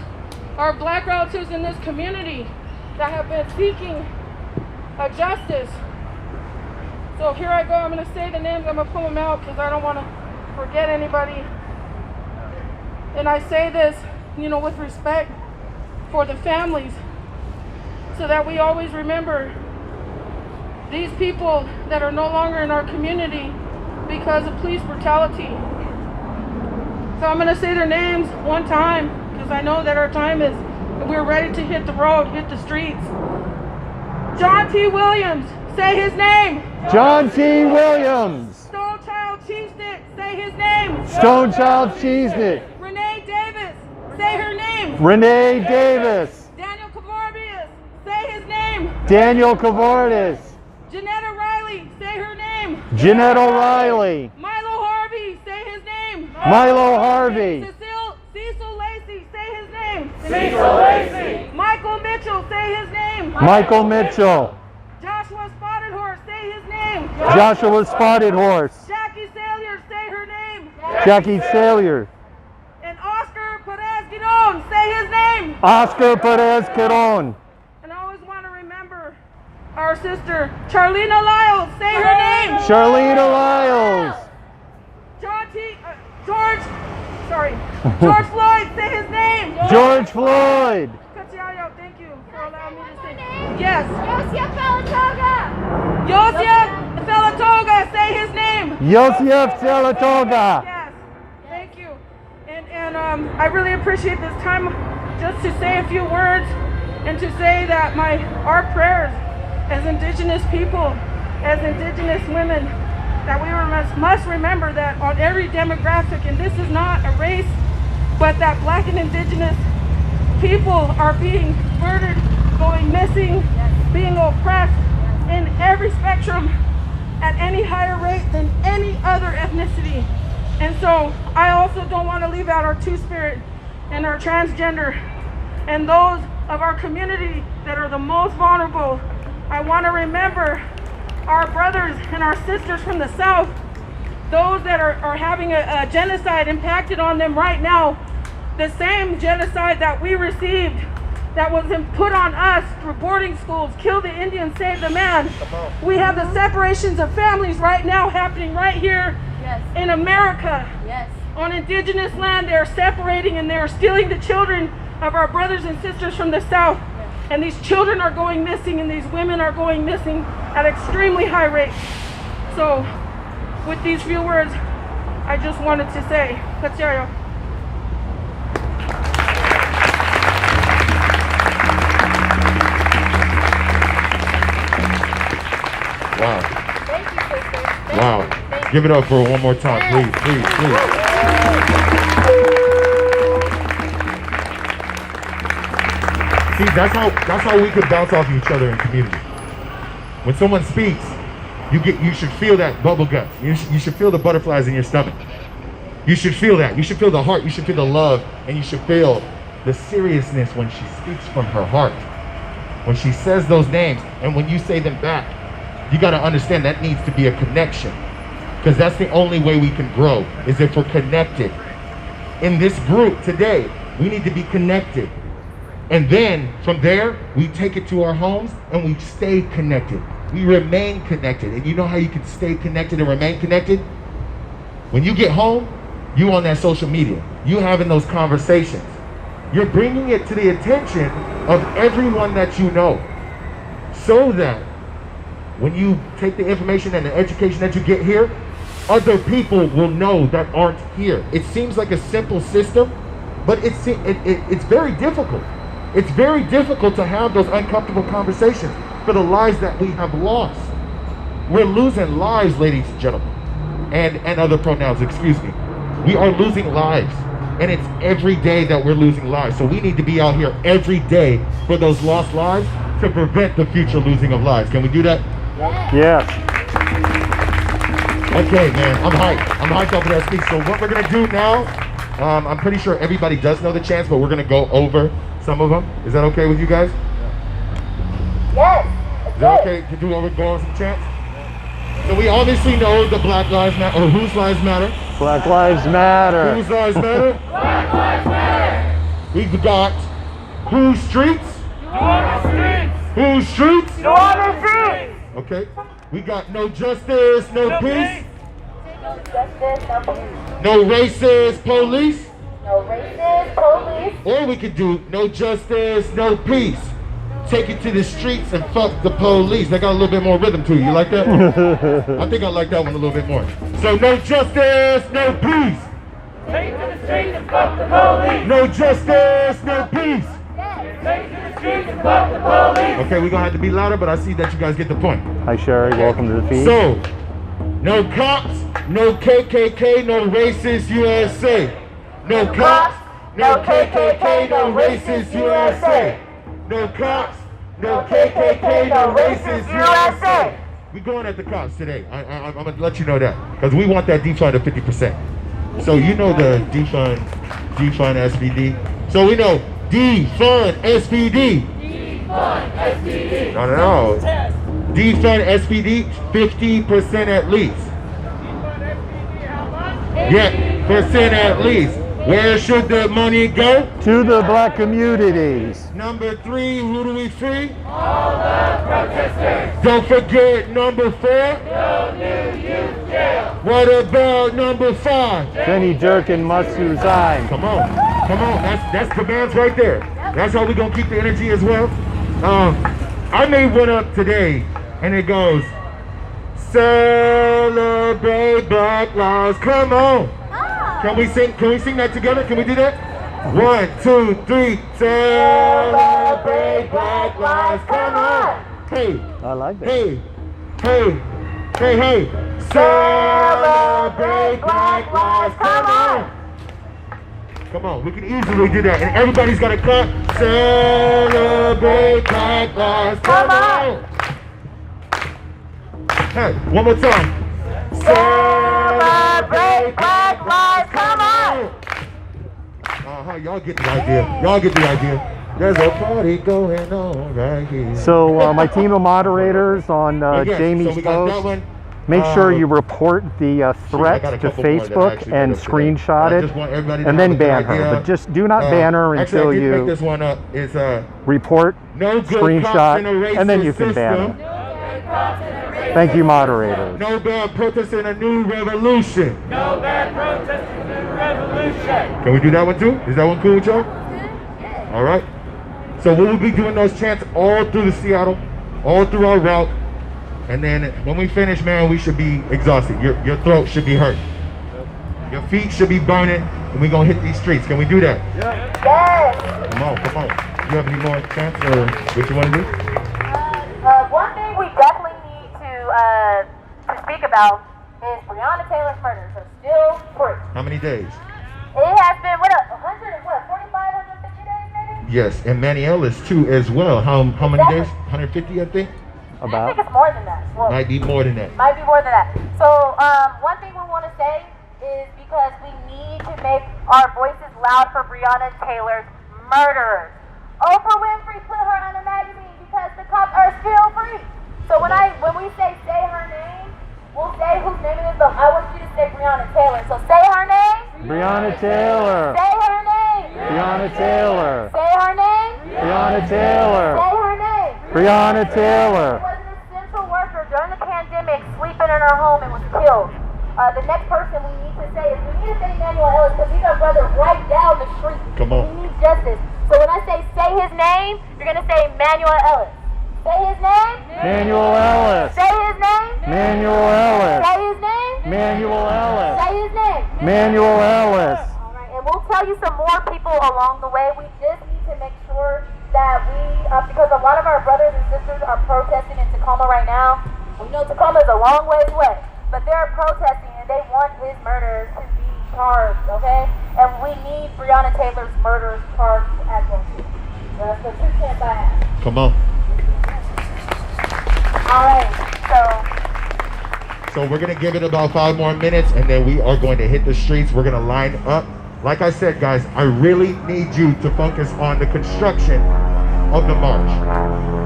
in this community that have been seeking justice. So here I go. I'm going to say the names. I'm going to pull them out because I don't want to forget anybody. And I say this, you know, with respect for the families, so that we always remember these people that are no longer in our community because of police brutality. So I'm going to say their names one time, because I know that our time is, we're ready to hit the road, hit the streets. John T. Williams, say his name. John T. Williams. Stonechild Cheesnick, say his name. Stonechild Cheesnick. Renee Davis, say her name. Renee Davis. Daniel Cavarbius, say his name. Daniel Cavardis. Janetta Riley, say her name. Jeanette O'Reilly. Milo Harvey, say his name. Milo Harvey. Cecil Lacey, say his name. Cecil Lacey. Michael Mitchell, say his name. Michael Mitchell. Joshua Spotted Horse, say his name. Joshua Spotted Horse. Jackie Salyers, say her name. Jackie Salyers. And Oscar Perez Giron, say his name. Oscar Perez Giron. And I always want to remember our sister Charlena Lyles, say her name. Charlena Lyles. George Floyd, say his name. George Floyd. Kachiayo, thank you for allowing me to say. Yes. Yosef Falatoga. Yosef Falatoga, say his name. Yosef Falatoga. Yes. Thank you. And I really appreciate this time just to say a few words, and to say that our prayers as indigenous people, as indigenous women, that we must remember that on every demographic, and this is not a race, but that black and indigenous people are being murdered, going missing, being oppressed in every spectrum at any higher rate than any other ethnicity. And so I also don't want to leave out our two-spirit and our transgender and those of our community that are the most vulnerable. I want to remember our brothers and our sisters from the South, those that are having a genocide impacted on them right now, the same genocide that we received that was put on us through boarding schools, kill the Indian, save the man. We have the separations of families right now happening right here in America. On indigenous land, they're separating and they're stealing the children of our brothers and sisters from the South. And these children are going missing and these women are going missing at extremely high rates. So with these few words, I just wanted to say, Kachayo. Wow. Thank you, sister. Wow. Give it up for one more time, please, please, please. See, that's how we could bounce off each other in community. When someone speaks, you should feel that bubble guts. You should feel the butterflies in your stomach. You should feel that. You should feel the heart. You should feel the love, and you should feel the seriousness when she speaks from her heart. When she says those names, and when you say them back, you got to understand that needs to be a connection, because that's the only way we can grow, is if we're connected. In this group today, we need to be connected. And then from there, we take it to our homes and we stay connected. We remain connected. And you know how you can stay connected and remain connected? When you get home, you on that social media, you having those conversations. You're bringing it to the attention of everyone that you know, so that when you take the information and the education that you get here, other people will know that aren't here. It seems like a simple system, but it's very difficult. It's very difficult to have those uncomfortable conversations for the lives that we have lost. We're losing lives, ladies and gentlemen, and other pronouns, excuse me. We are losing lives, and it's every day that we're losing lives. So we need to be out here every day for those lost lives to prevent the future losing of lives. Can we do that? Yes. Okay, man, I'm hyped off of that speech. So what we're gonna do now, I'm pretty sure everybody does know the chants, but we're gonna go over some of them. Is that okay with you guys? Yes. Is that okay to go over some chants? So we obviously know the Black Lives Matter, or Whose Lives Matter? Black Lives Matter. Whose Lives Matter? Black Lives Matter. We've got Whose Streets? Your streets. Whose Streets? Your streets. Okay. We got No Justice, No Peace. No justice, no police. No Racist Police. No racist police. Or we could do No Justice, No Peace. Take it to the streets and fuck the police. That got a little bit more rhythm to it. You like that? I think I like that one a little bit more. So no justice, no peace. Take to the streets and fuck the police. No justice, no peace. Take to the streets and fuck the police. Okay, we're gonna have to be louder, but I see that you guys get the point. Hi Sherry, welcome to the feed. So, no cops, no KKK, no racist USA. No cops, no KKK, no racist USA. No cops, no KKK, no racist USA. We're going at the cops today. I'm gonna let you know that, because we want that defund of 50%. So you know the defund SPD. So we know defund SPD. Defund SPD. No. Defund SPD 50% at least. Defund SPD, how much? Yeah, percent at least. Where should the money go? To the black communities. Number 3, who do we free? All the protesters. Don't forget number 4. No new youth jail. What about number 5? Jenny Durkin must resign. Come on. That's demands right there. That's how we gonna keep the energy as well. I made one up today, and it goes, celebrate Black Lives. Come on. Can we sing that together? Can we do that? 1, 2, 3. Celebrate Black Lives. Come on. Hey. I like that. Hey. Celebrate Black Lives. Come on. Come on, we can easily do that. And everybody's got to cut. Celebrate Black Lives. Come on. Hey, one more time. Celebrate Black Lives. Y'all get the idea. Y'all get the idea. There's a party going on right here. So my team of moderators on Yes, Jamie's so we got that post, one. make sure you report the threat got a to couple more that I Facebook actually and did up today. screenshot I just want it, everybody to and have then a good ban her. idea. But just do not ban her Actually, until I did make you this one up. It's report, no good cops in a screenshot, and then you racist can ban system. her. Thank you, moderators. No bad protest in a new revolution. No bad protest in the revolution. Can we do that one too? Is that one cool with y'all? All right. So we'll be doing those chants all through the Seattle, all through our route. And then when we finish, man, we should be exhausted. Your throat should be hurt. Your feet should be burning, and we're going to hit these streets. Can we do that? Yes. Come on, come on. You have any more chants or what you want to do? One thing we definitely need to speak about is Breonna Taylor's murders are still free. How many days? It has been, 45, 150 days maybe? Yes, and Manny Ellis too as well. How many days? 150, I think? I think it's more than that. Well, Might be more than that. might be more than that. So, one thing we want to say is because we need to make our voices loud for Breonna Taylor's murderers. Oprah Winfrey put her on a magazine because the cops are still free. So when we say her name, we'll say whose name it is, but I want you to say Breonna Taylor. So say her name. Breonna Taylor. Say her name. Breonna Taylor. Say her name. Breonna Taylor. Say her name. Breonna Taylor. She was an essential worker during the pandemic, sleeping in her home and was killed. The next person we need to say is Manuel Ellis, because he's our brother right down the street. Come on. He needs justice. So when I say his name, you're going to say Manuel Ellis. Say his name. Manuel Ellis. Say his name. Manuel Ellis. Say his name. Manuel Ellis. Say his name. Manuel Ellis. All right, and we'll tell you some more people along the way. We just need to make sure that we, because a lot of our brothers and sisters are protesting in Tacoma right now. We know Tacoma is a long ways away, but they're protesting and they want his murderers to be charged, okay? And we need Breonna Taylor's murderers charged as well. That's the two chants I have. Come on. All right, So we're going to give it about 5 more minutes, and then we are going to hit the streets. We're going to line up. Like I said, guys, I really need you to focus on the construction of the march.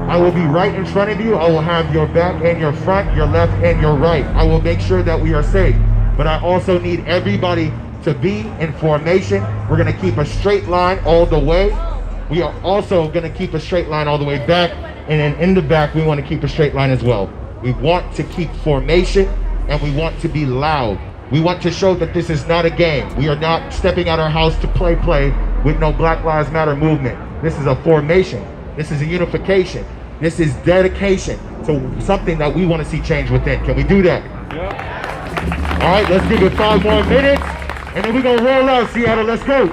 I will be right in front of you. I will have your back and your front, your left and your right. I will make sure that we are safe. But I also need everybody to be in formation. We're going to keep a straight line all the way. We are also going to keep a straight line all the way back. And then in the back, we want to keep a straight line as well. We want to keep formation, and we want to be loud. We want to show that this is not a game. We are not stepping out our house to play with no Black Lives Matter movement. This is a formation. This is a unification. This is dedication to something that we want to see change within. Can we do that? Yeah. All right, let's give it 5 more minutes, and then we're going to roll out, Seattle. Let's go.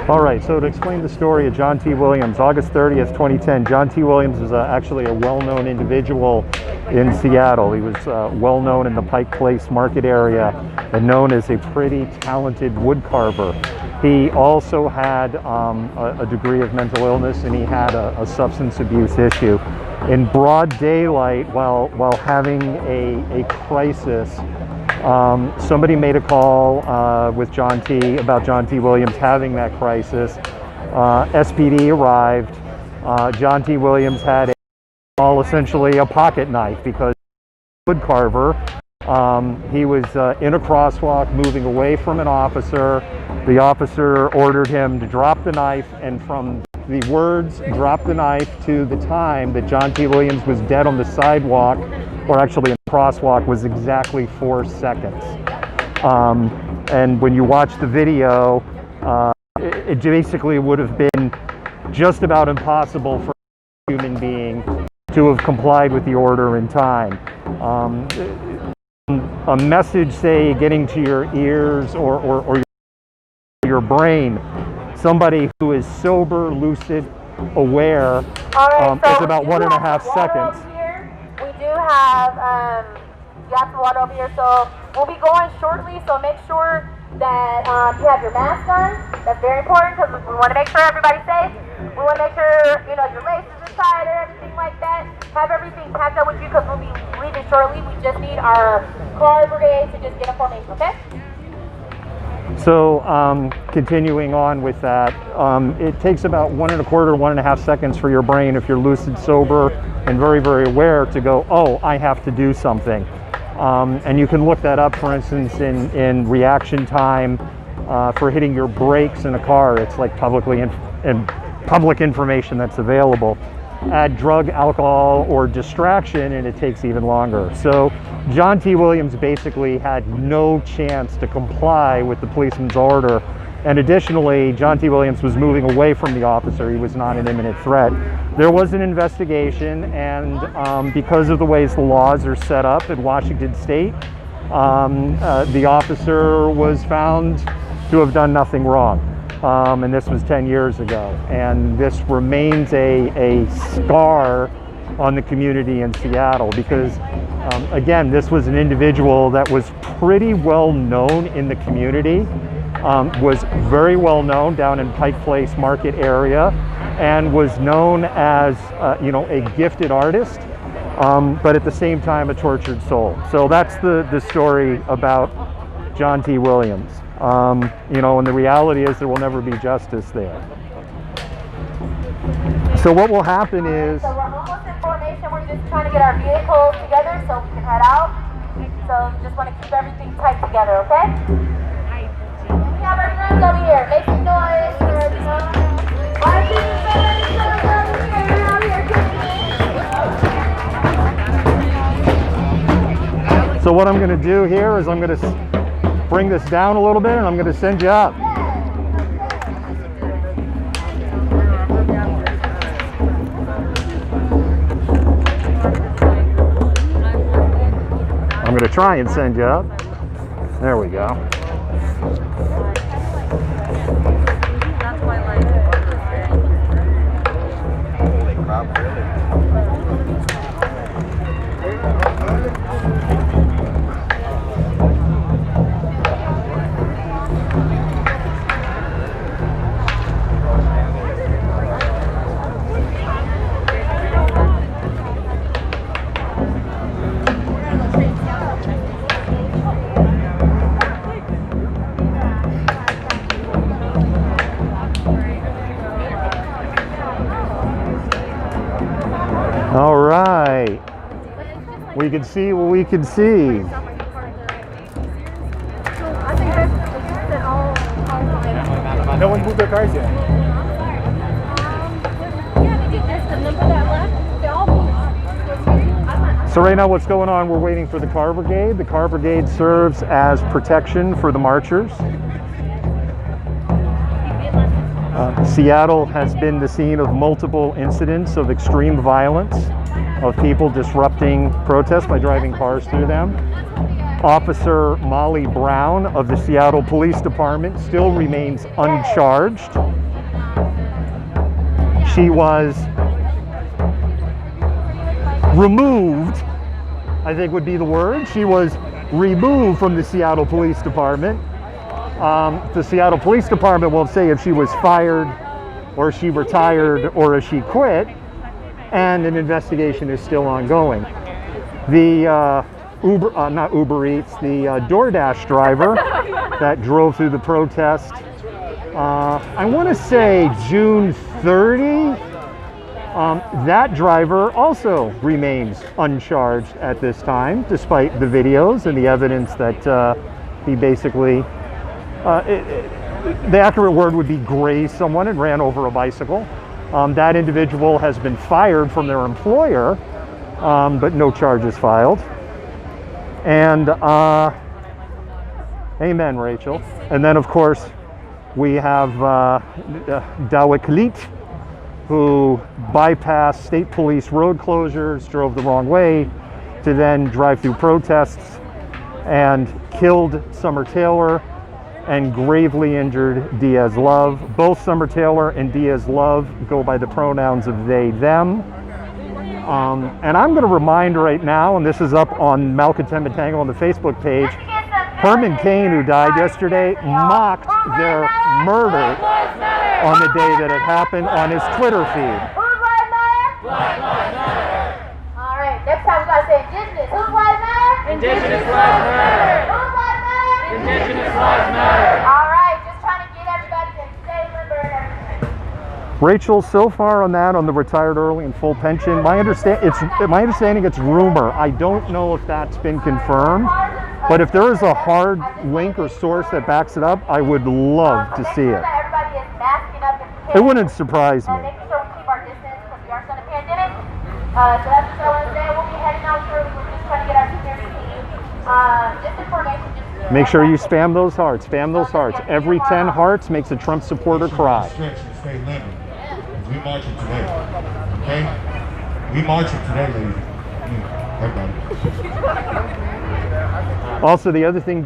All right, so to explain the story of John T. Williams, August 30th, 2010, John T. Williams was actually a well-known individual in Seattle. He was well-known in the Pike Place market area and known as a pretty talented wood carver. He also had a degree of mental illness, and he had a substance abuse issue. In broad daylight, while having a crisis, somebody made a call with John T. about John T. Williams having that crisis. SPD arrived. John T. Williams had essentially a pocket knife because wood carver. He was in a crosswalk moving away from an officer. The officer ordered him to drop the knife, and from the words "drop the knife" to the time that John T. Williams was dead on the sidewalk, or actually in the crosswalk, was exactly 4 seconds. And when you watch the video, it basically would have been just about impossible for a human being to have complied with the order in time. A message, say, getting to your ears or your brain, somebody who is sober, lucid, aware, is about 1.5 seconds. we do have gas and water over here, so we'll be going shortly, so make sure that you have your mask on. That's very important because we want to make sure everybody's safe. We want to make sure, your laces are tied or everything like that. Have everything packed up with you because we'll be leaving shortly. We just need our car brigade to just get a formation, okay? So continuing on with that, it takes about 1 1/4 to 1.5 seconds for your brain, if you're lucid, sober, and very, very aware, to go, oh, I have to do something. And you can look that up, for instance, in reaction time for hitting your brakes in a car. It's like public information that's available. Add drug, alcohol, or distraction, and it takes even longer. So John T. Williams basically had no chance to comply with the policeman's order. And additionally, John T. Williams was moving away from the officer. He was not an imminent threat. There was an investigation, and because of the ways the laws are set up in Washington State, the officer was found to have done nothing wrong. And this was 10 years ago. And this remains a scar on the community in Seattle because, again, this was an individual that was pretty well known in the community, was very well known down in Pike Place Market area, and was known as, a gifted artist, but at the same time a tortured soul. So that's the story about John T. Williams. And the reality is there will never be justice there. So what will happen is... So we're almost in formation. We're just trying to get our vehicles together so we can head out. So just want to keep everything tight together, okay? We have our drums over here. Make some noise. Why do you say drums over here? Out here, So what I'm going to do here is I'm going to bring this down a little bit, and I'm going to send you up. I'm going to try and send you up. There we go. All right. We can see what we can see. No one moved their cars yet. So right now what's going on, we're waiting for the car brigade. The car brigade serves as protection for the marchers. Seattle has been the scene of multiple incidents of extreme violence, of people disrupting protests by driving cars through them. Officer Molly Brown of the Seattle Police Department still remains uncharged. She was removed, I think would be the word. She was removed from the Seattle Police Department. The Seattle Police Department won't say if she was fired or she retired or if she quit, and an investigation is still ongoing. The Uber Eats, the DoorDash driver that drove through the protest, I want to say June 30, that driver also remains uncharged at this time, despite the videos and the evidence that he basically, the accurate word would be grazed someone and ran over a bicycle. That individual has been fired from their employer, but no charges filed. And amen, Rachel. And then, of course, we have Dawaklit, who bypassed state police road closures, drove the wrong way to then drive through protests and killed Summer Taylor and gravely injured Diaz Love. Both Summer Taylor and Diaz Love go by the pronouns of they, them. And I'm going to remind right now, and this is up on Malcontent Tangle on the Facebook page, Herman Cain, who died yesterday, mocked their murder on the day that it happened on his Twitter feed. Who's Black Matter? Black Lives Matter. All right, next time we got to say indigenous. Who's Black Matter? Indigenous lives matter. Whose lives matter? Indigenous lives matter. All right, just trying to get everybody to stay limber and everything. Rachel, so far on that, on the retired early and full pension, my understanding it's rumor. I don't know if that's been confirmed, but if there is a hard link or source that backs it up, I would love to see it. Everybody is masking up and It wouldn't surprise me. making sure we keep our distance because we are still in a pandemic. So that's what I want to say. We'll be heading out shortly. We're just trying to get our security team. Just information. Just Make sure you spam those hearts. Spam those hearts. Every 10 hearts makes a Trump supporter cry. Stretch and stay limber. We marching today. Okay? We marching today, ladies. Everybody. Also, the other thing,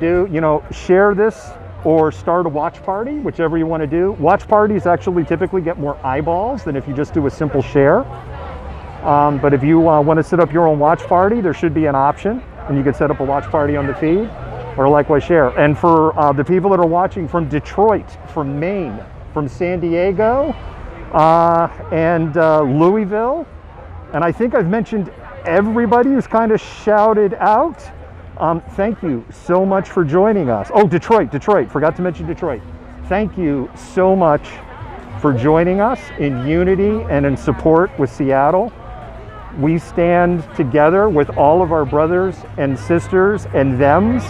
share this or start a watch party, whichever you want to do. Watch parties actually typically get more eyeballs than if you just do a simple share. But if you want to set up your own watch party, there should be an option, and you can set up a watch party on the feed, or likewise share. And for the people that are watching from Detroit, from Maine, from San Diego, and Louisville, and I think I've mentioned everybody who's kind of shouted out. Thank you so much for joining us. Oh, Detroit, forgot to mention Detroit. Thank you so much for joining us in unity and in support with Seattle. We stand together with all of our brothers and sisters and thems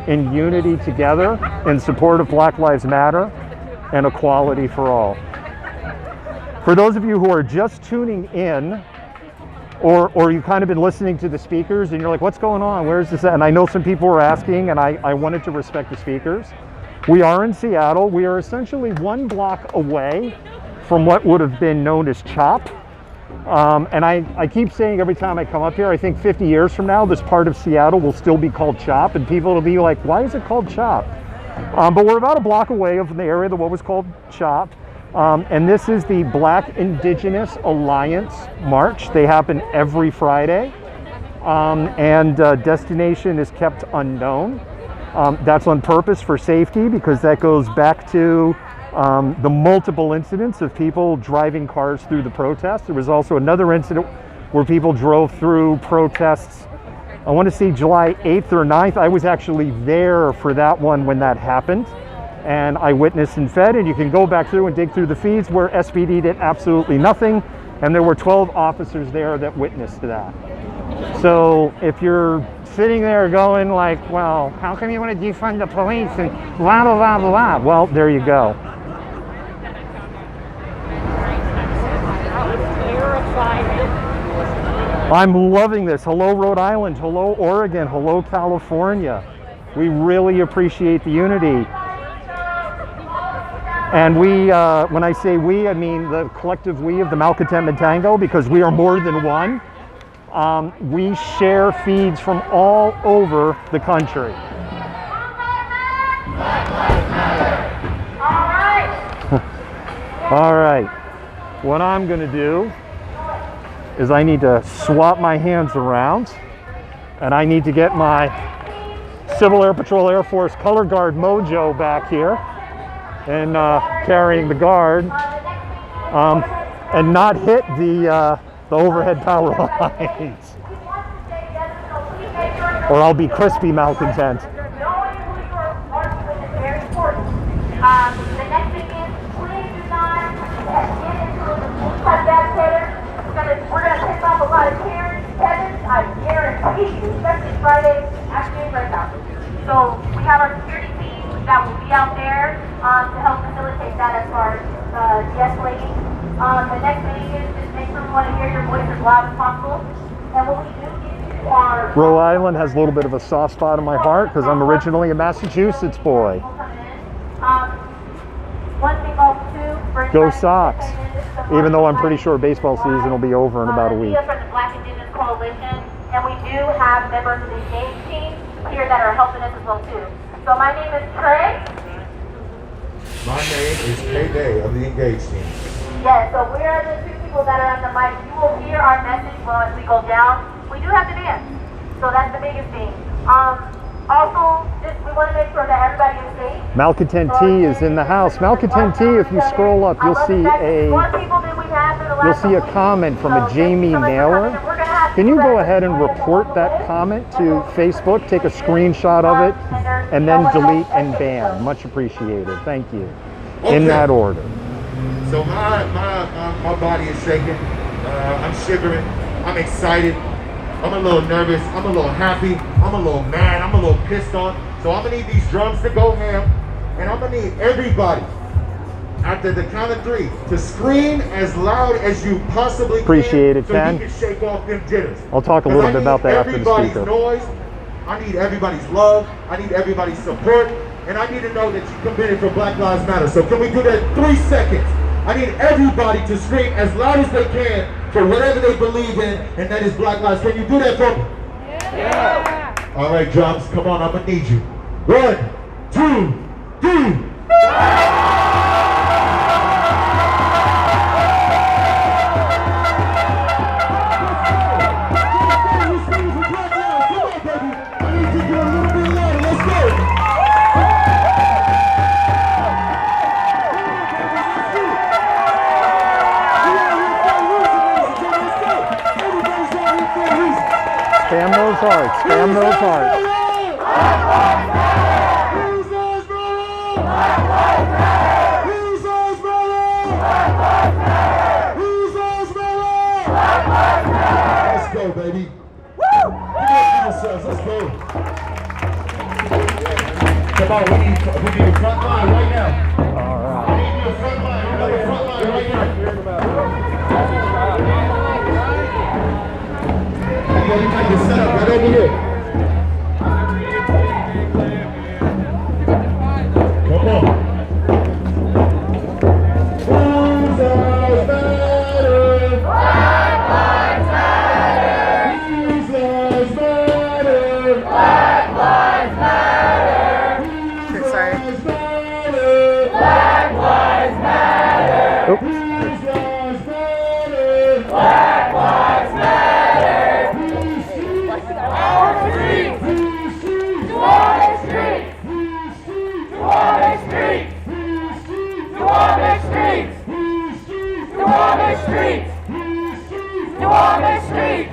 in unity together in support of Black Lives Matter and equality for all. For those of you who are just tuning in, or you've kind of been listening to the speakers and you're like, what's going on? Where's this at? And I know some people were asking, and I wanted to respect the speakers. We are in Seattle. We are essentially 1 block away from what would have been known as CHOP. And I keep saying every time I come up here, I think 50 years from now, this part of Seattle will still be called CHOP, and people will be like, why is it called CHOP? But we're about a block away from the area that what was called CHOP. And this is the Black Indigenous Alliance March. They happen every Friday, and destination is kept unknown. That's on purpose for safety, because that goes back to the multiple incidents of people driving cars through the protest. There was also another incident where people drove through protests, I want to say July 8th or 9th. I was actually there for that one when that happened, and I witnessed and fed, and you can go back through and dig through the feeds where SPD did absolutely nothing, and there were 12 officers there that witnessed that. So if you're sitting there going like, well, how come you want to defund the police and blah, blah, blah, blah, well, there you go. I'm loving this. Hello, Rhode Island. Hello, Oregon. Hello, California. We really appreciate the unity. And we, when I say we, I mean the collective we of the Malcontentment Tango, because we are more than one. We share feeds from all over the country. All right. What I'm going to do is I need to swap my hands around, and I need to get my Civil Air Patrol Air Force Color Guard mojo back here and carrying the guard, and not hit the overhead power lines, or I'll be crispy malcontent. The next thing is, please do not get into the type of agitator. We're going to piss off a lot of Karen, Kevin, I guarantee you, especially Friday afternoon breakout. So we have our security team that will be out there to help facilitate that as far as de-escalating. The next thing is just make sure we want to hear your voice as loud as possible. And when we do get to our... Rhode Island has a little bit of a soft spot in my heart because I'm originally a Massachusetts boy. One thing also, Go Sox. Even though I'm pretty sure baseball season will be over in about a week. We are from the Black Indigenous Coalition, and we do have members of the Engage team here that are helping us as well too. So my name is Trey. My name is K-Day of the Engage team. Yeah, so we are the two people that are on the mic. You will hear our message as we go down. We do have to dance, so that's the biggest thing. Also, just we want to make sure that everybody is safe. Malcontent T is in the house. Malcontent T, if you scroll up, you'll see a comment from a Jamie Naylor. Can you go ahead and report that comment to Facebook? Take a screenshot of it and then delete and ban. Much appreciated. Thank you. Okay. In that order. So my body is shaking. I'm shivering. I'm excited. I'm a little nervous. I'm a little happy. I'm a little mad. I'm a little pissed on. So I'm gonna need these drums to go ham, and I'm gonna need everybody after the count of 3 to scream as loud as you possibly Appreciate it, so Ken. you can shake off them jitters. I'll talk a little bit about that after the everybody's speaker. noise. I need everybody's love. I need everybody's support. And I need to know that you committed for Black Lives Matter. So can we do that 3 seconds? I need everybody to scream as loud as they can for whatever they believe in, and that is Black Lives. Can you do that for me? Yeah. All right, drums, come on, I'm gonna need you. 1, 2, 3. Spam those hearts. Spam those hearts. Let's go, baby. Let's go. Come on, we need the front line right now. All right. We need the front line. We need the front line right now. You got your setup right over here. Come on. Whose lives matter? Black lives matter. Whose lives matter? Black lives matter. Whose lives matter? Black lives matter. Oops. Whose lives matter? Black lives matter.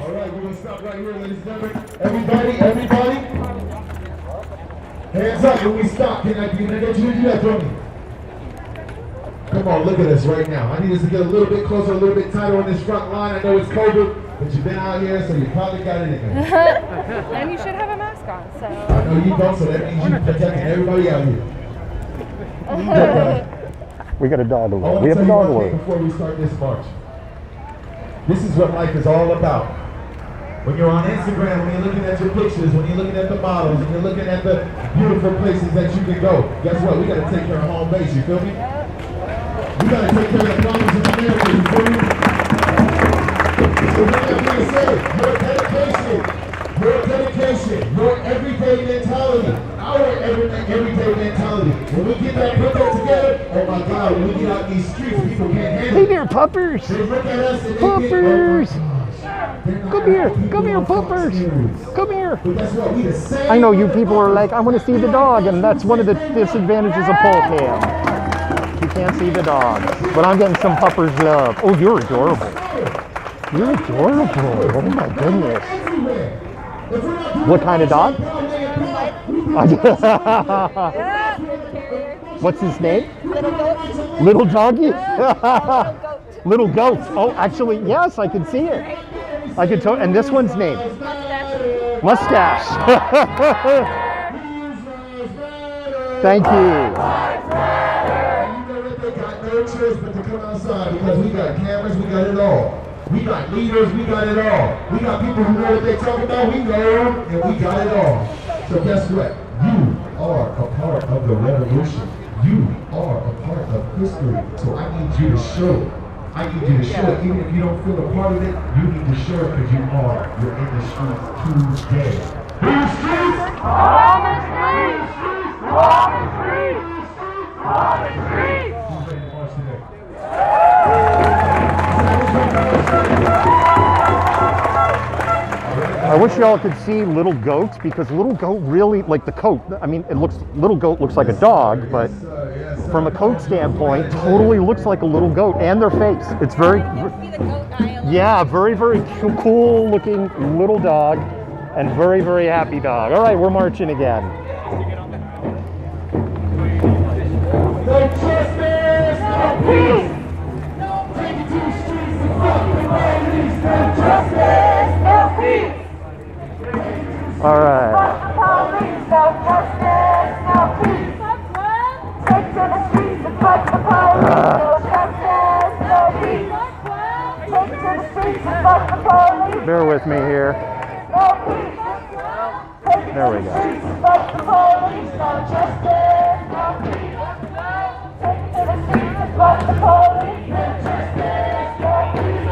Alright, we're gonna stop right here, ladies and gentlemen. Everybody, hands up when we stop. Can I get you to do that for me? Come on, look at us right now. I need us to get a little bit closer, a little bit tighter on this front line. I know it's COVID, but you've been out here, so you probably got it in there. And you should have a mask on, so. I know you don't, so that means you're protecting everybody out here. We got a dog I alert. want We to have a tell you dog one thing alert. before we start this march. This is what life is all about. When you're on Instagram, when you're looking at your pictures, when you're looking at the models, when you're looking at the beautiful places that you can go, guess what? We got to take care of home base, you feel me? We got to take care of the problems in America, you feel me? So with that being said, your dedication, your everyday mentality, our everyday mentality. When we get that put that together, oh my God, when we get out these streets, people can't handle Hey it. there, puppers. They look at us and they Puppers. think, oh my gosh. Come here, puppers. Come here. But that's what we the same. I know you people are like, I want to see the dog, and that's one of the disadvantages of pole cam. You can't see the dog. But I'm getting some puppers love. Oh, you're adorable. You're adorable. Oh my goodness. What kind of dog? What's his name? Little doggy? Little goats. Oh, actually, yes, I can see it. I could tell. And this one's name? Mustache. Thank you. You know what? They got no choice but to come outside because we got cameras, we got it all. We got leaders, we got it all. We got people who know what they're talking about, we know, and we got it all. So guess what? You are a part of the revolution. You are a part of history. So I need you to show it. I need you to show it. Even if you don't feel a part of it, you need to show it because you're in the streets today. In the streets! On the streets! On the streets! On the streets! Who's ready to march today? I wish y'all could see Little Goats because Little Goat really, like the coat, I mean, little goat looks like a dog, but Yes, sir. from a coat standpoint, totally looks like a little goat, and their face. It's very, yeah, very, very cool looking little dog, and very, very happy dog. All right, we're marching again. No justice, no peace. Take it to the streets and fuck the police. No justice, no peace. All right. Fuck the police, no justice, no peace. Take to the streets and fuck the police. No justice, no peace. Take to the streets and fuck the police. Bear with me here. No peace. Take to There we the go. streets and fuck the police. No justice, no peace. Take to the streets and fuck the police. No justice, no peace.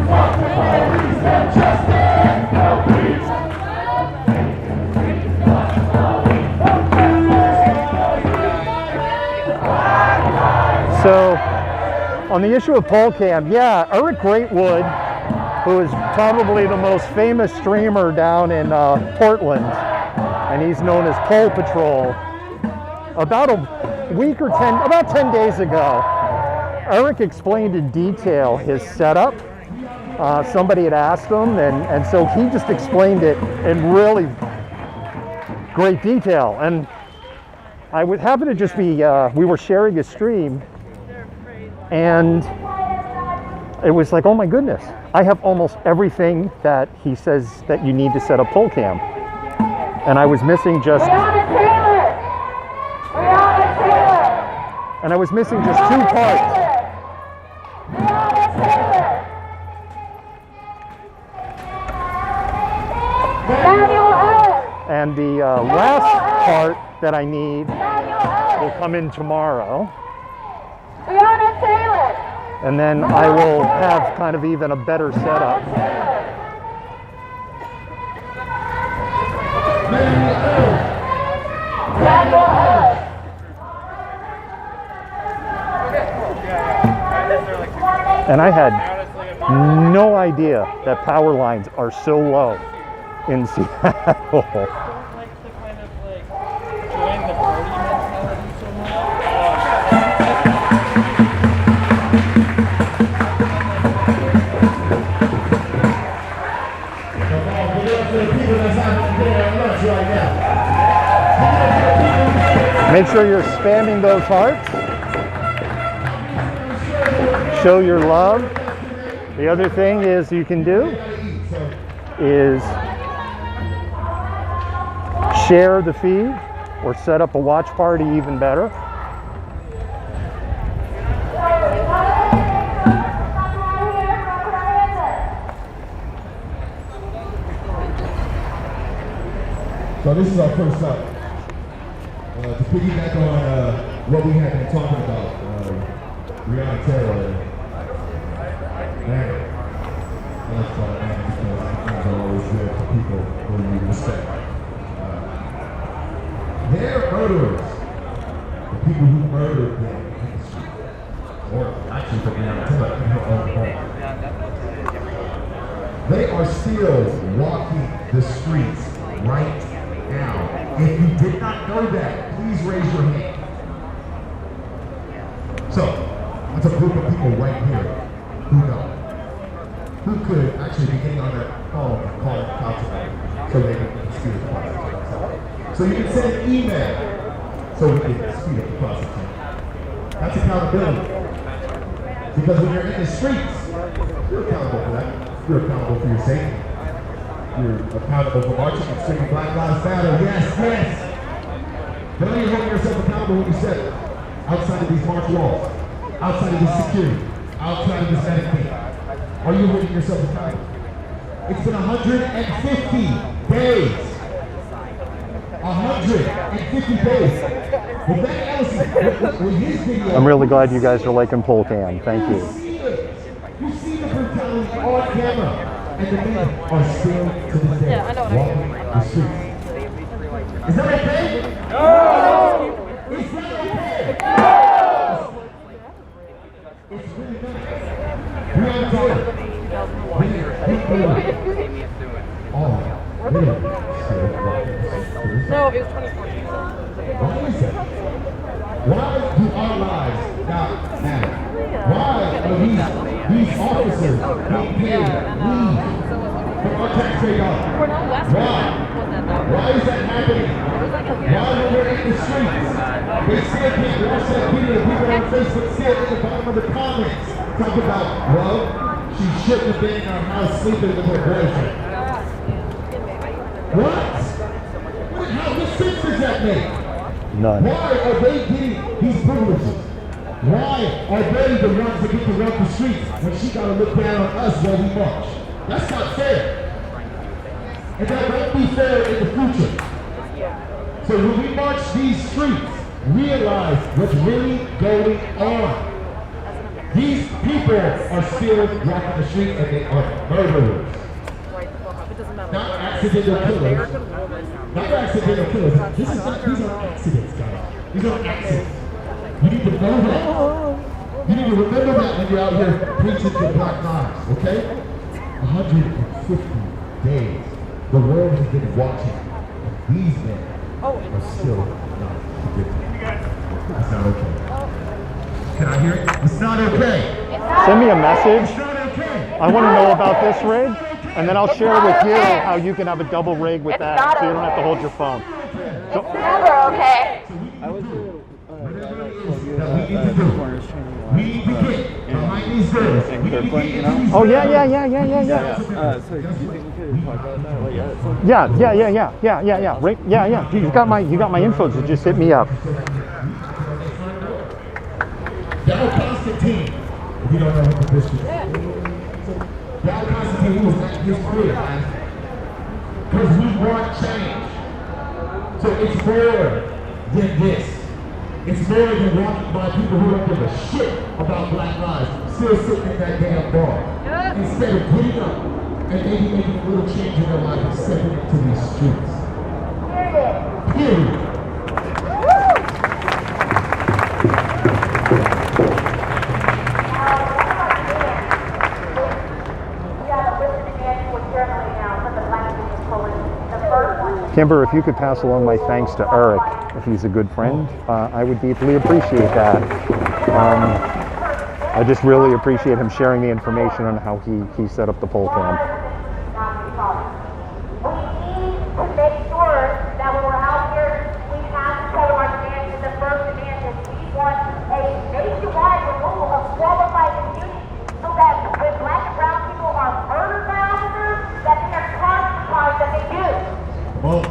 Fuck the police. No justice, no peace. So, on the issue of pole cam, yeah, Eric Greatwood, who is probably the most famous streamer down in Portland, and he's known as Pole Patrol. About a week or about 10 days ago, Eric explained in detail his setup. Somebody had asked him, and so he just explained it in really great detail. And I would happen to just be, we were sharing a stream, and it was like, oh my goodness, I have almost everything that he says that you need to set up pole cam. And I was missing just, and I was missing just 2 parts. And the last part that I need will come in tomorrow. And then I will have kind of even a better setup. And I had no idea that power lines are so low in Seattle. Make sure you're spamming those hearts. Show your love. The other thing is you can do is share the feed or set up a watch party, even better. So this is our first up. To piggyback on what we have been talking about, Breonna Taylor, man, that's because things are always good for people who you respect. They're murderers. The people who murdered them in the street, or actually for Breonna Taylor in her own home. They are still walking the streets right now. If you did not know that, please raise your hand. So, that's a group of people right here who know. Who could actually be getting on their phone and calling council so they can speed up the process. So you can send an email so we can speed up the process. That's accountability. Because when you're in the streets, you're accountable for that. You're accountable for your safety. You're accountable for marching and screaming Black Lives Matter. Yes, yes. But are you holding yourself accountable when you step outside of these march walls, outside of this security, outside of this Medicaid? Are you holding yourself accountable? It's been 150 days. 150 days. Well, Ben Ellison, with his video, I'm really glad you guys are liking pole cam. Thank you. You see the brutality on camera. And the men are still to this day walking the streets. Is that okay? No! It's not okay! No! It's really not. Breonna Taylor. All literally still walking to the No, it was 2014. Why is that? Why do our lives not matter? Why are these officers being paid leave from our taxpayer dollars? Why? Why is that happening? Why when we're in the streets, they see people, I said people on Facebook sit at the bottom of the comments talk about, well, she shouldn't have been in our house sleeping with her boyfriend. What? What sense does that make? None. Why are they getting these privileges? Why are they the ones that get to run the streets when she got to look down on us while we march? That's not fair. And that won't be fair in the future. So when we march these streets, realize what's really going on. These people are still walking the street and they are murderers. Not accidental killers. Not accidental killers. These are accidents, guys. These are accidents. You need to know that. You need to remember that when you're out here preaching to Black lives, okay? 150 days. The world has been watching. And these men are still not forgiving. That's not okay. Can I hear it? It's not okay. Send me a message. It's not okay. I want to know about this rig, and then I'll share with you how you can have a double rig with that, so you don't have to hold your phone. So, Never okay. I was we need to get behind these girls. oh yeah. So do you think we could talk about that? Yeah. Right? Yeah. You got my info, so just hit me up. Constantine. If you don't know what the bishop is. Constantine was not his career, man. Because we want change. So it's more than this. It's more than walking by people who don't give a shit about Black lives, still sitting in that damn bar. Instead of getting up and maybe making a little change in their life and stepping into these streets. Period. Kimber, if you could pass along my thanks to Eric, if he's a good friend, I would deeply appreciate that. I just really appreciate him sharing the information on how he set up the pole cam. We need to make sure that when we're out here, we have to tell our demand. The first demand is we want a nationwide removal of qualified immunity so that when Black and brown people are murdered by officers, that they are charged for crimes that they do. Well,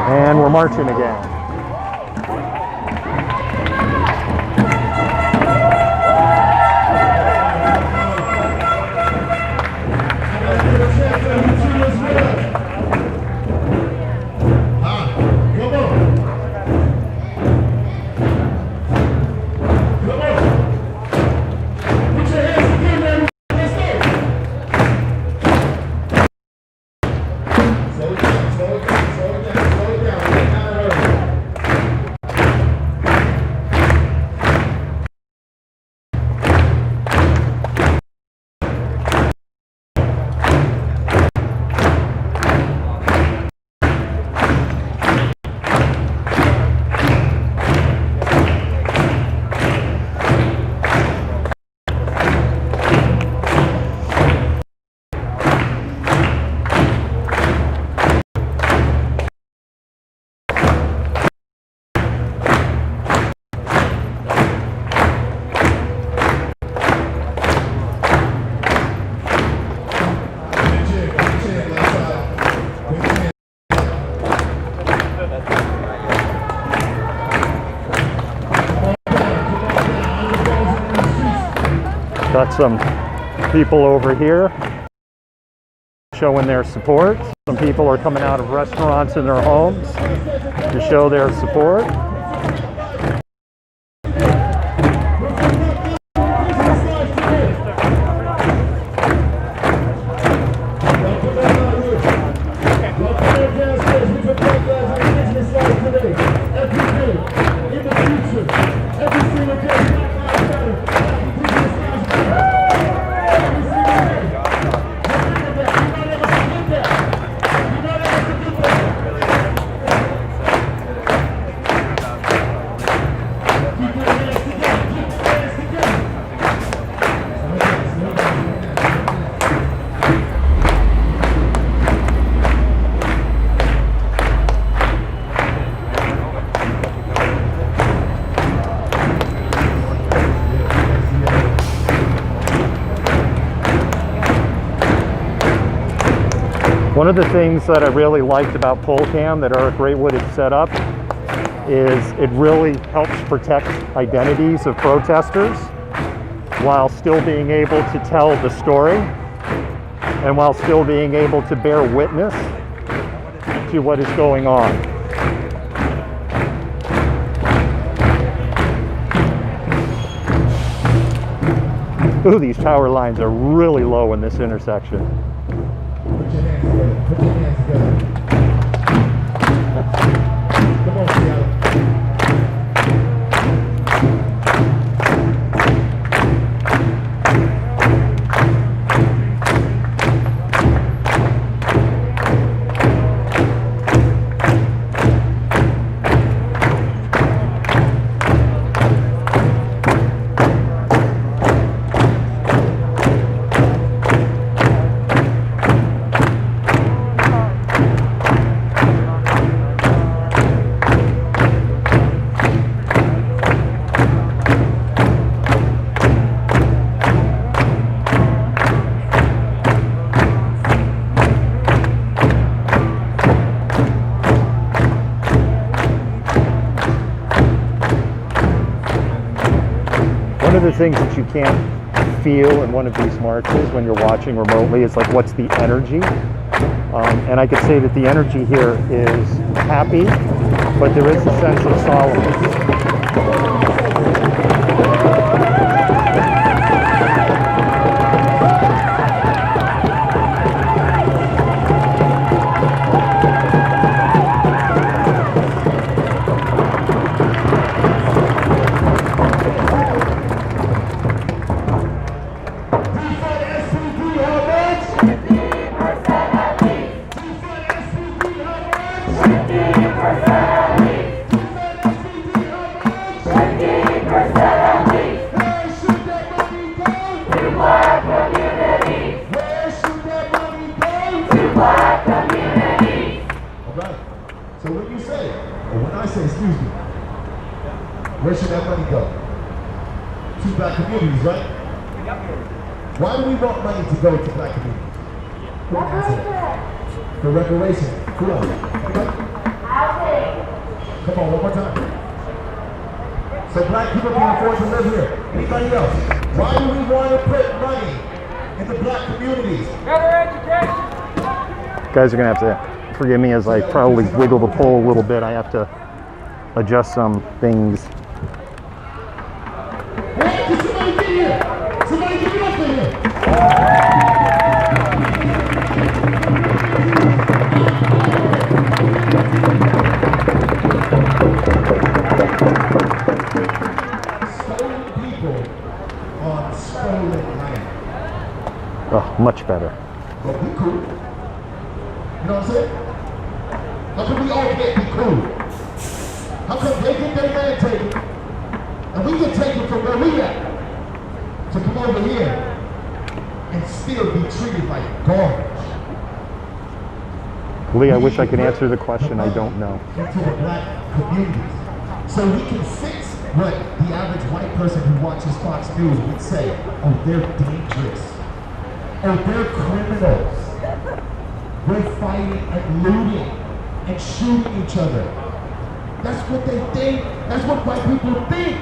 And we're marching again. Got some people over here showing their support. Some people are coming out of restaurants in their homes to show their support. One of the things that I really liked about PolCam that Eric Raywood had set up is it really helps protect identities of protesters while still being able to tell the story and while still being able to bear witness to what is going on. Ooh, these power lines are really low in this intersection. Put your hands together. Put your hands together. Come on, Seattle. One of the things that you can't feel in one of these marches when you're watching remotely is like, what's the energy? And I could say that the energy here is happy, but there is a sense of solemnity. Where should that money go? To black communities, right? Why do we want money to go to black communities? For reparation. Who else? Come on, one more time. So black people can afford to live here. Anybody else? Why do we want to put money in the black communities? Better education. Guys are gonna have to forgive me as I probably wiggle the pole a little bit. I have to adjust some things. Hey, somebody get here! Somebody get up in here! Stolen people on stolen land. Oh, much better. But we cool. You know what I'm saying? How come we all can't be cool? How come they get their land taken and we get taken from where we at to come over here and still be treated like garbage? Lee, I wish I could answer the question. I don't know. Into the black communities. So we can fix what the average white person who watches Fox News would say. Oh, they're dangerous. Oh, they're criminals. They're fighting and looting and shooting each other. That's what they think. That's what white people think.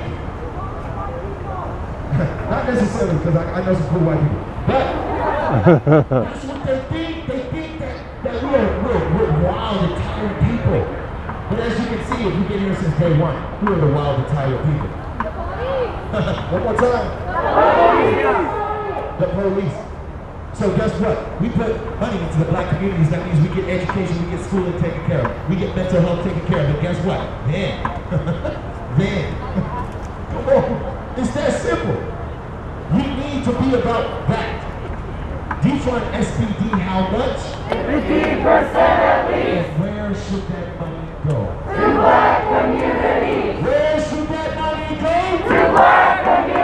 Not necessarily, because I know some cool white people. But that's what they think. They think that we're wild and tired people. But as you can see, if you've been here since day one, who are the wild and tired people? One more time. The police. So guess what? We put money into the black communities. That means we get education, we get schooling taken care of, we get mental health taken care of. But guess what? Then, come on, it's that simple. We need to be about that. Defund SPD how much? 50% at least. And where should that money go? To black communities. Where should that money go? To black communities.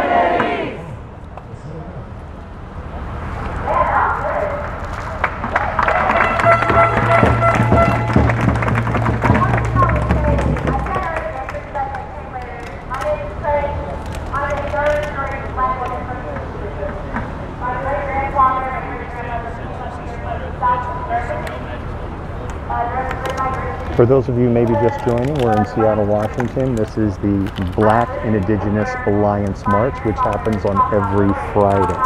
For those of you maybe just joining, we're in Seattle, Washington. This is the Black and Indigenous Alliance March, which happens on every Friday.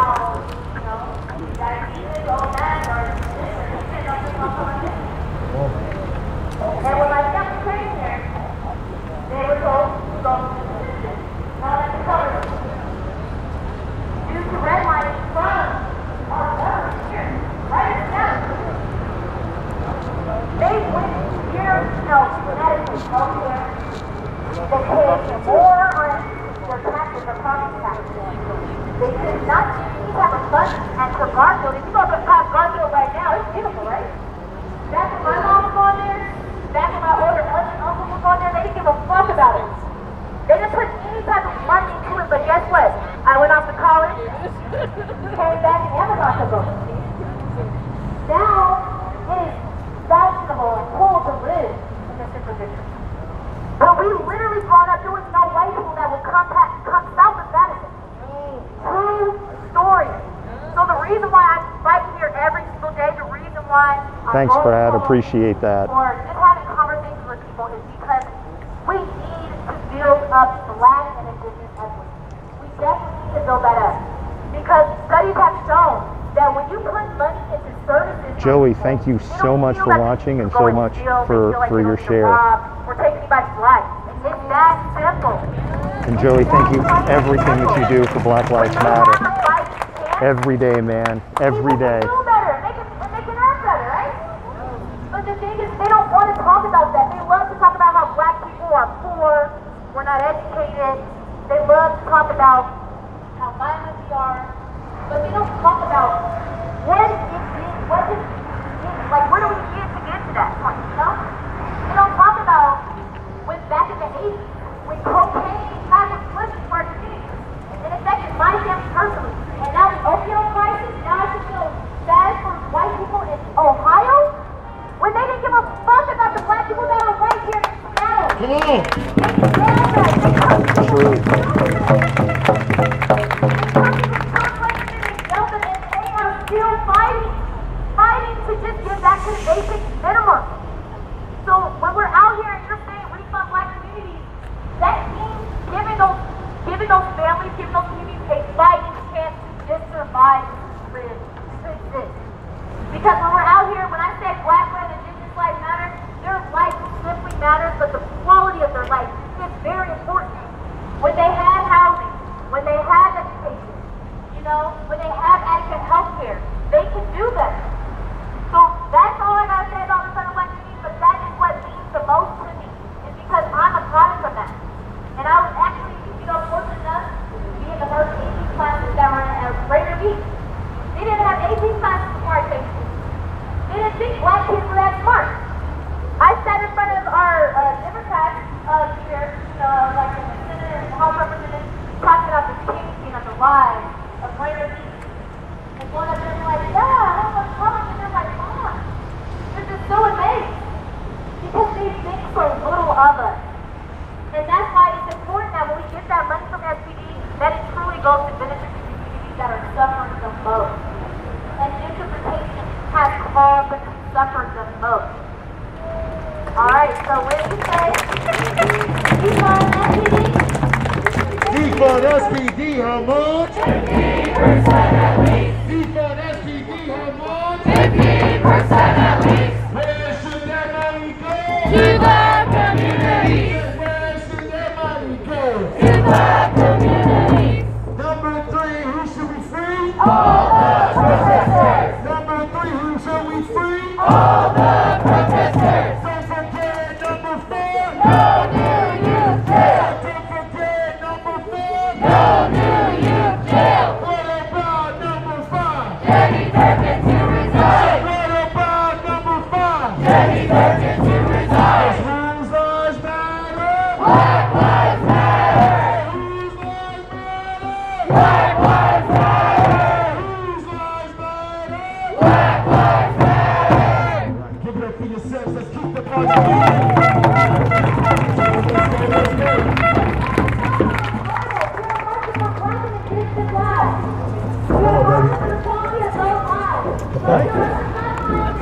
Thanks, Brad. Appreciate that. Or just having conversations with people is because we need to build up black and indigenous equity. We definitely need to build that up. Because studies have shown that when you put money into services... Joey, thank you so much for watching and so much for your share. Or take anybody's life. It's that simple. And Joey, thank you everything that you do for Black Lives Matter. Every day, man. Every day. They don't want to talk about that. They love to talk about how black people are poor, we're not educated. They love to talk about how violent we are, but they don't talk about where do we get to that point, you know? They don't talk about when back in the 80s, when cocaine had a push for our communities. It affected my family personally. And now the opioid crisis, now I just feel bad for white people in Ohio. When they didn't give a fuck about the black people that are right here in Seattle. Come on. True. They are still fighting to just get back to the basic minimum. So when we're out here and you're saying refund black communities, that means giving those families, giving those communities a fighting chance to just survive, to exist. Because when we're out here, when I say black and indigenous lives matter, their life simply matters, but the quality of their life is very important. When they have housing, when they have education, you know, when they have adequate health care, they can do better. So that's all I gotta say about the federal black community, but that is what means the most to me, is because I'm a product of that. And I was actually, fortunate enough to be in the first 18 classes that were at Greater Beach. They didn't have 18 classes before I came to school. They didn't think black kids were that smart. I sat in front of our Democrats here, like the senator and the House representative, talking about the changing of the lives of Greater Beach. And one of them like, yeah, how much color? And they're like, Mom, this is so amazing. Because they think so little of us. And that's why it's important that when we get that money from SPD, that it truly goes to benefit the communities that are suffering the most. And gentrification has caused them to suffer the most. Alright, so when we say defund SPD, Defund SPD, how much? 50% at least. Defund SPD, how much? 50% at least. Where should that money go? To the communities. Where should that money go? To the communities. Number 3, who should we free? All the protesters. Number 3, who should we free? All the protesters. Don't forget number 4. No new youth jail. Don't forget number 4. No new youth jail. What about number 5? Jenny Durkin to resign. What about number 5? Jenny Durkin to resign. Whose lives matter? Black lives matter. Whose lives matter? Black lives matter. Whose lives matter? Black lives matter. Give it up for yourselves. Let's keep the party moving. Let's go.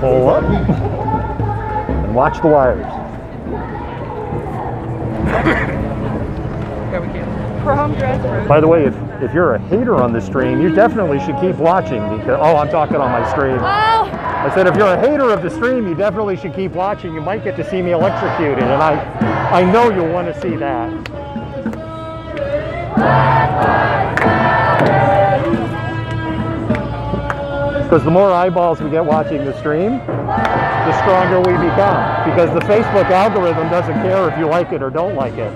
Pull up and watch the wires. Prom dress room. By the way, if you're a hater on the stream, you definitely should keep watching because, oh, I'm talking on my stream. Oh! I said if you're a hater of the stream, you definitely should keep watching. You might get to see me electrocuted, and I know you'll want to see that. Because the more eyeballs we get watching the stream, the stronger we become. Because the Facebook algorithm doesn't care if you like it or don't like it.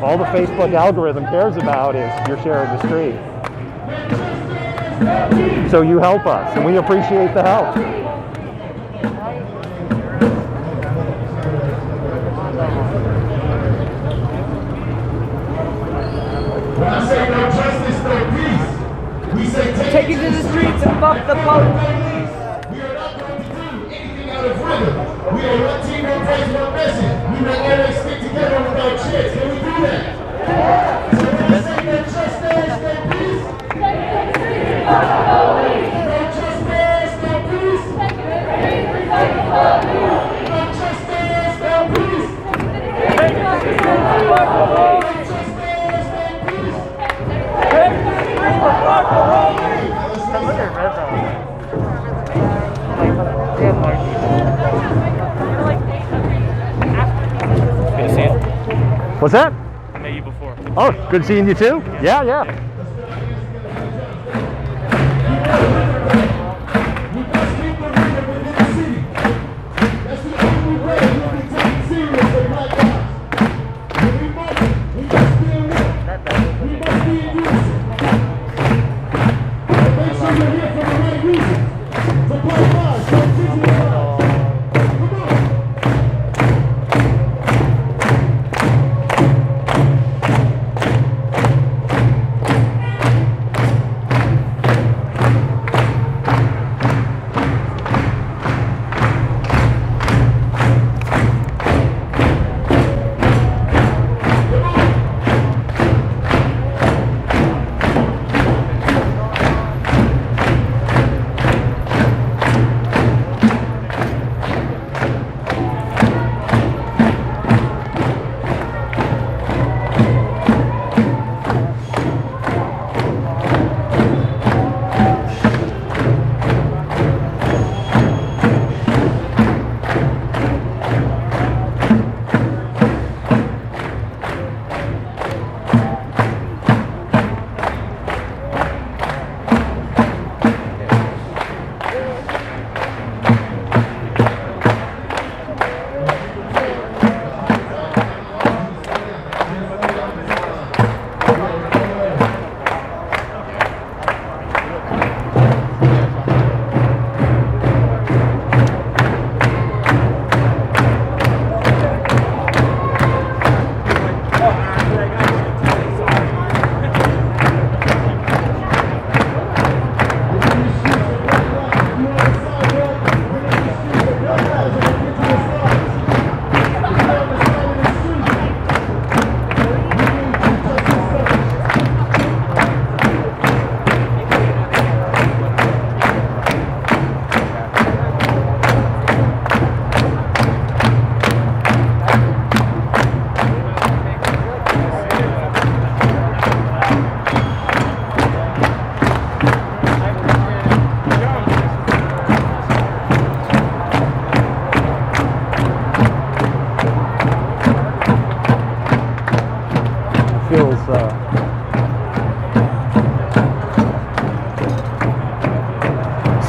All the Facebook algorithm cares about is you're sharing the stream. So you help us, and we appreciate the help. When I say no justice, no peace, we say Take it to the streets and fuck the police. We are not going to do anything out of rhythm. We are one team, one voice, one message. We will always stick together without chance. Can we do that? So when I say no justice, no peace, Take it to the streets and fuck the police. no justice, no peace, Take it to the streets and fuck the police. no justice, no peace, Take it to the streets and fuck the police. no justice, no peace. Good to see you. What's that? I met you before. Oh, good seeing you too? Yeah, yeah. We must keep the rhythm within the city. That's the only way we'll be taken serious as black lives. When we march, we must be in one. We must be in unison. But make sure you're here for the right reason. For black lives, for indigenous lives. Come on.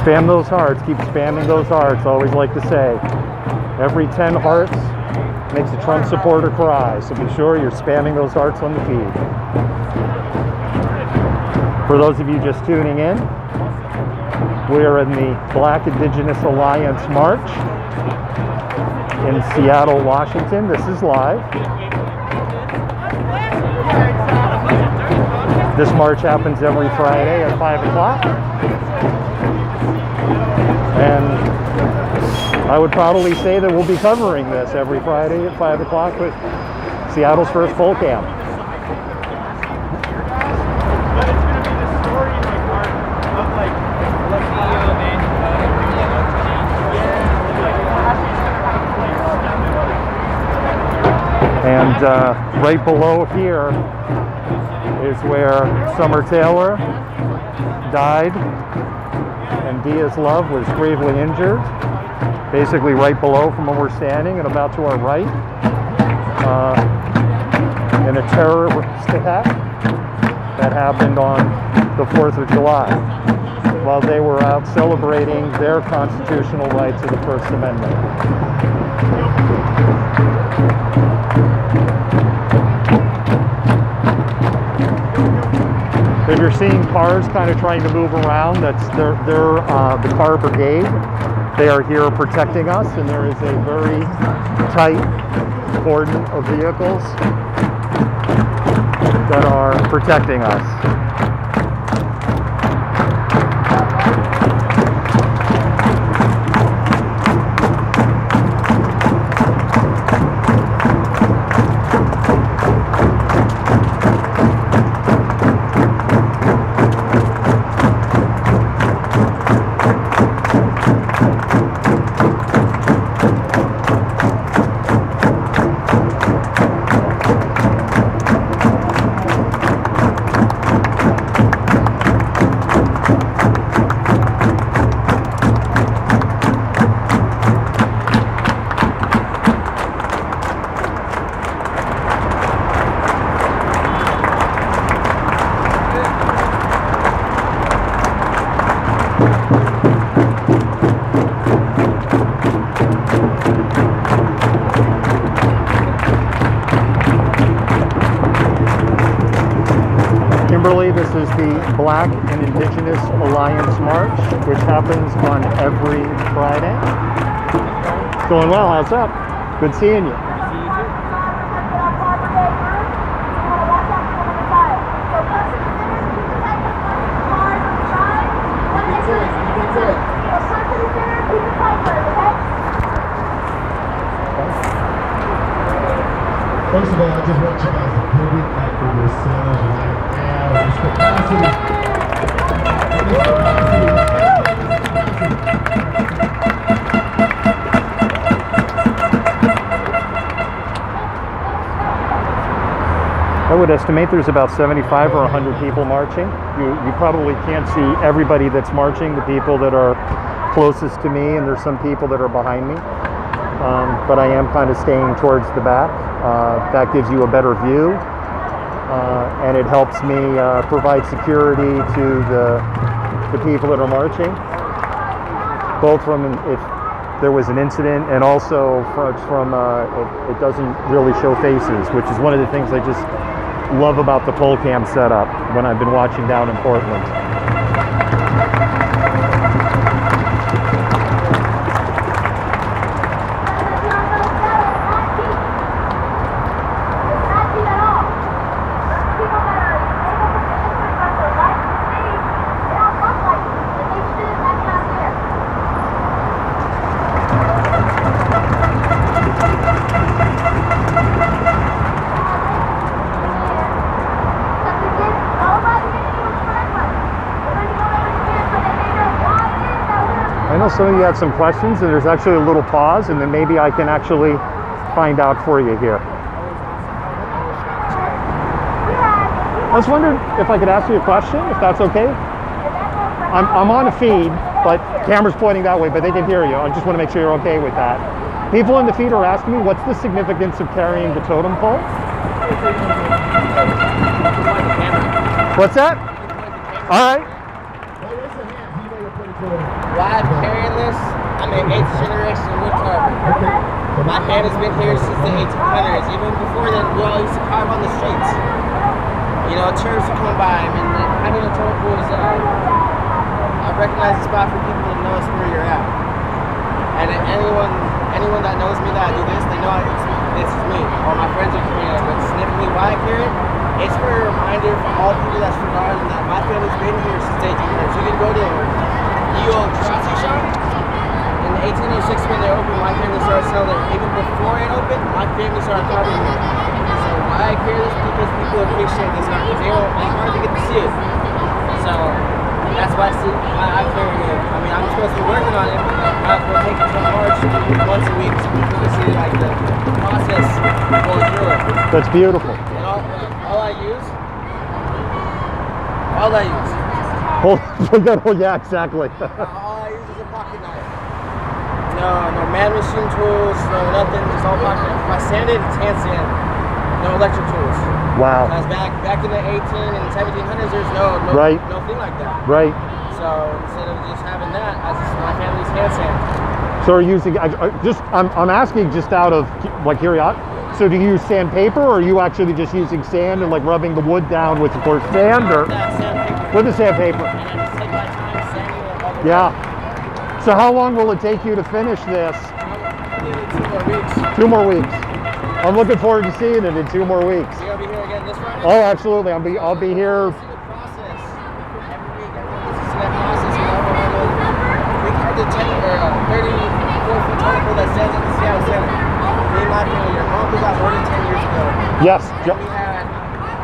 Spam those hearts. Keep spamming those hearts. Always like to say, every 10 hearts makes a Trump supporter cry. So be sure you're spamming those hearts on the feed. For those of you just tuning in, we are in the Black Indigenous Alliance March in Seattle, Washington. This is live. This march happens every Friday at 5 o'clock. And I would probably say that we'll be covering this every Friday at 5 o'clock with Seattle's first poll cam. But it's going to be the story in my heart of like and right below here is where Summer Taylor died and Dia's Love was gravely injured. Basically right below from where we're standing and about to our right in a terrorist attack that happened on the 4th of July while they were out celebrating their constitutional right to the First Amendment. If you're seeing cars kind of trying to move around, that's they're the car brigade. They are here protecting us, and there is a very tight cordon of vehicles that are protecting us. This is the Black and Indigenous Alliance March, which happens on every Friday. It's going well, how's up? Good seeing you. First of all, I just want you guys to put it up for yourselves right now. This capacity. I would estimate there's about 75 or 100 people marching. You probably can't see everybody that's marching, the people that are closest to me, and there's some people that are behind me. But I am kind of staying towards the back. That gives you a better view, and it helps me provide security to the people that are marching, both from if there was an incident and also from it doesn't really show faces, which is one of the things I just love about the poll cam setup when I've been watching down in Portland. I know some of you had some questions, and there's actually a little pause, and then maybe I can actually find out for you here. I was wondering if I could ask you a question, if that's okay. I'm on a feed, but camera's pointing that way, but they can hear you. I just want to make sure you're okay with that. People in the feed are asking me, what's the significance of carrying the totem pole? What's that? All right. Why I'm carrying this? I'm an 8th generation wood carver. My family's been here since the 1800s. Even before then, we all used to carve on the streets. You know, tourists would come by. I mean, having a total pool is, I recognize the spot for people to know us where you're at. And anyone that knows me that I do this, they know this is me. All my friends are Korean, but significantly why I carry it, it's for a reminder for all people that's forgotten that my family's been here since 1800s. You can go to the old Trotty shop. In 1806 when they opened, my family started selling it. Even before it opened, my family started carving it. So why I carry this? Because people appreciate this art. It's hard to get to see it. So that's why I carry it. I mean, I'm supposed to be working on it. I will take it to March once a week so people can see like the process going through it. That's beautiful. And all I use. Oh, yeah, exactly. All I use is a pocket knife. No man machine tools, no nothing, just all pocket knife. If I sand it, it's hand sand. No electric tools. Wow. Because back in the 18 and 1700s, there's no thing like that. Right. So instead of just having that, my family's hand sand. So are you using, I'm asking just out of like curiosity. So do you use sandpaper, or are you actually just using sand and like rubbing the wood down with, of course, sand, or Sandpaper. with the sandpaper? And I just take my time sanding it all the way. Yeah. So how long will it take you to finish this? Maybe 2 more weeks. 2 more weeks. I'm looking forward to seeing it in 2 more weeks. You're gonna be here again this Friday? Oh, absolutely. I'll be here. See the process. Every week, everyone gets to see that process. You know, we carved a 34-foot tentacle that stands at the Seattle Center. Me and my family, your mom was out more than 10 years ago. Yes. And we had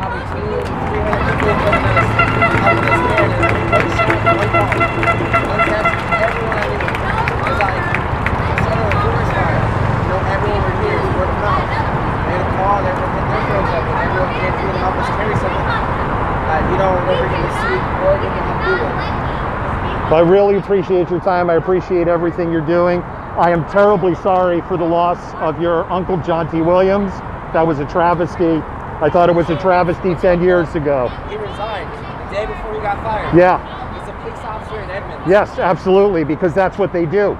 probably 200-300 people helping us stand. And one shot, one call, one text, everyone I knew. It was like, instead of a forest fire, you know, everyone were here, word of mouth. Made a call, and everyone hit their phones up, and everyone came through to help us carry something that you don't ever get to see or get to do with. I really appreciate your time. I appreciate everything you're doing. I am terribly sorry for the loss of your uncle, John T. Williams. That was a travesty. I thought it was a travesty 10 years ago. He resigned the day before he got fired. Yeah. He's a police officer in Edmonds. Yes, absolutely, because that's what they do.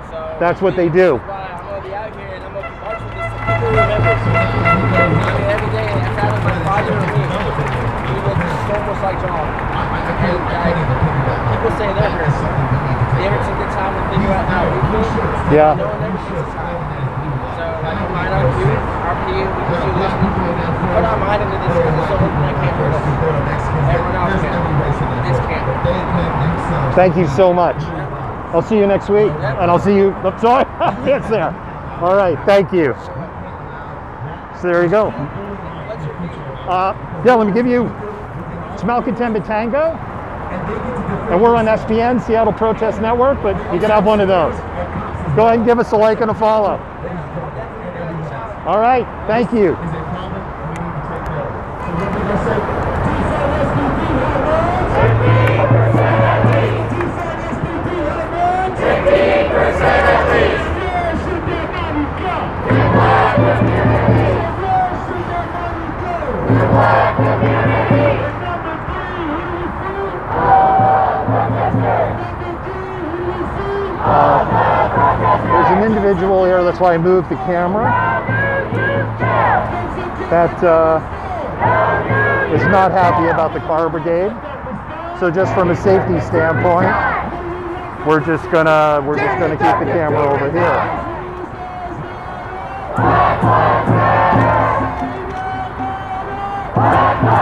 So That's what they do. That's why I'm going to be out here and I'm going to march with this so people remember. I mean, every day, if that was my father or me, he looks so much like John. And people say they're hurt. They ever took the time to figure out how we feel? Yeah. No one ever takes the time. So I put mine on you, RP, we can do this. Put our mind into this because it's the only thing that can't hurt us. Everyone else can. This can't. Thank you so much. I'll see you next week. And I'll see you, I'm sorry, it's there. All right, thank you. So there you go. Yeah, let me give you, it's Malcontent Tango. And we're on SPN, Seattle Protest Network, but you can have one of those. Go ahead and give us a like and a follow. All right, thank you. There's an individual here, that's why I moved the camera, that is not happy about the car brigade. So just from a safety standpoint, we're just gonna keep the camera over here.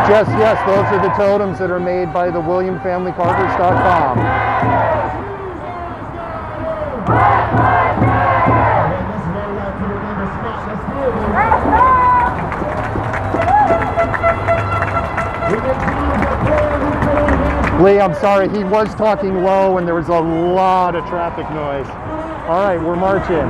Yes, those are the totems that are made by the WilliamFamilyCarvers.com. Lee, I'm sorry, he was talking low and there was a lot of traffic noise. All right, we're marching.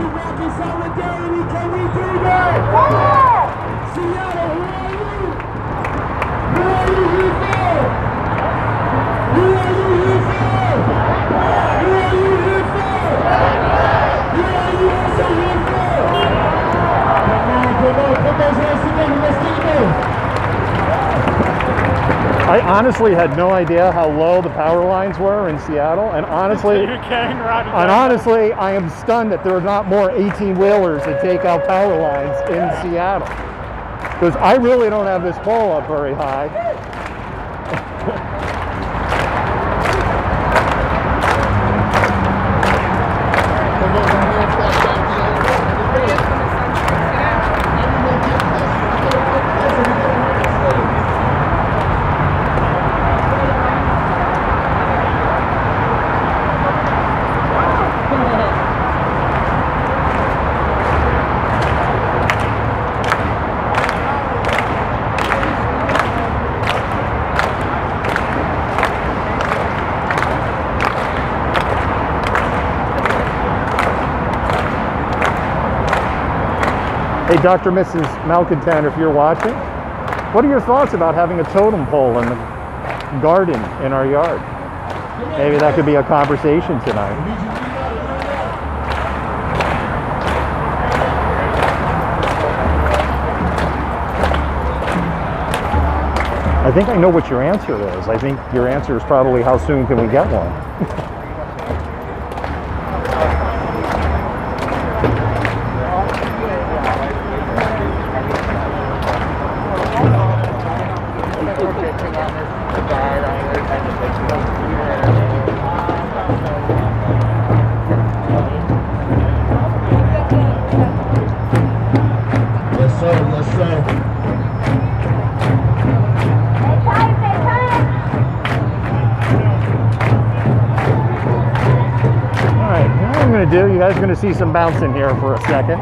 I honestly had no idea how low the power lines were in Seattle, and honestly, I am stunned that there are not more 18-wheelers that take out power lines in Seattle, because I really don't have this pole up very high. Hey, Dr. Mrs. Malcontent, if you're watching, what are your thoughts about having a totem pole in the garden in our yard? Maybe that could be a conversation tonight. I think I know what your answer is. I think your answer is probably, how soon can we get one? You guys are going to see some bouncing here for a second.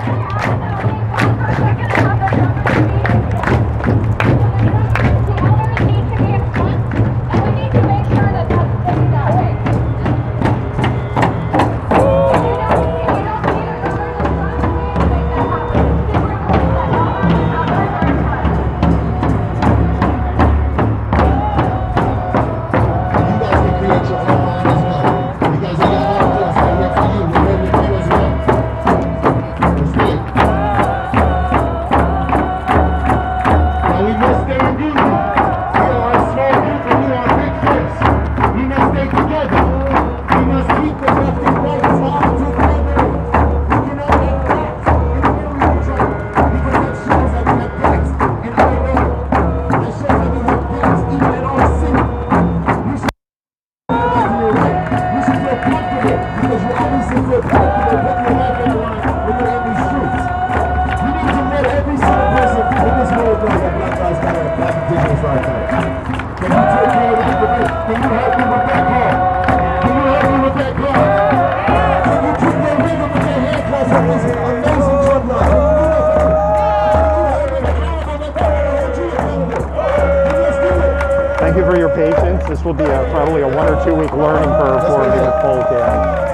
Thank you for your patience. This will be probably a 1 or 2 week learning curve for the pole cam.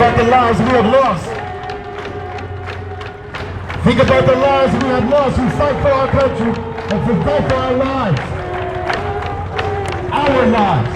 about the lives we have lost. Think about the lives we have lost who fight for our country and who fight for our lives. Our lives.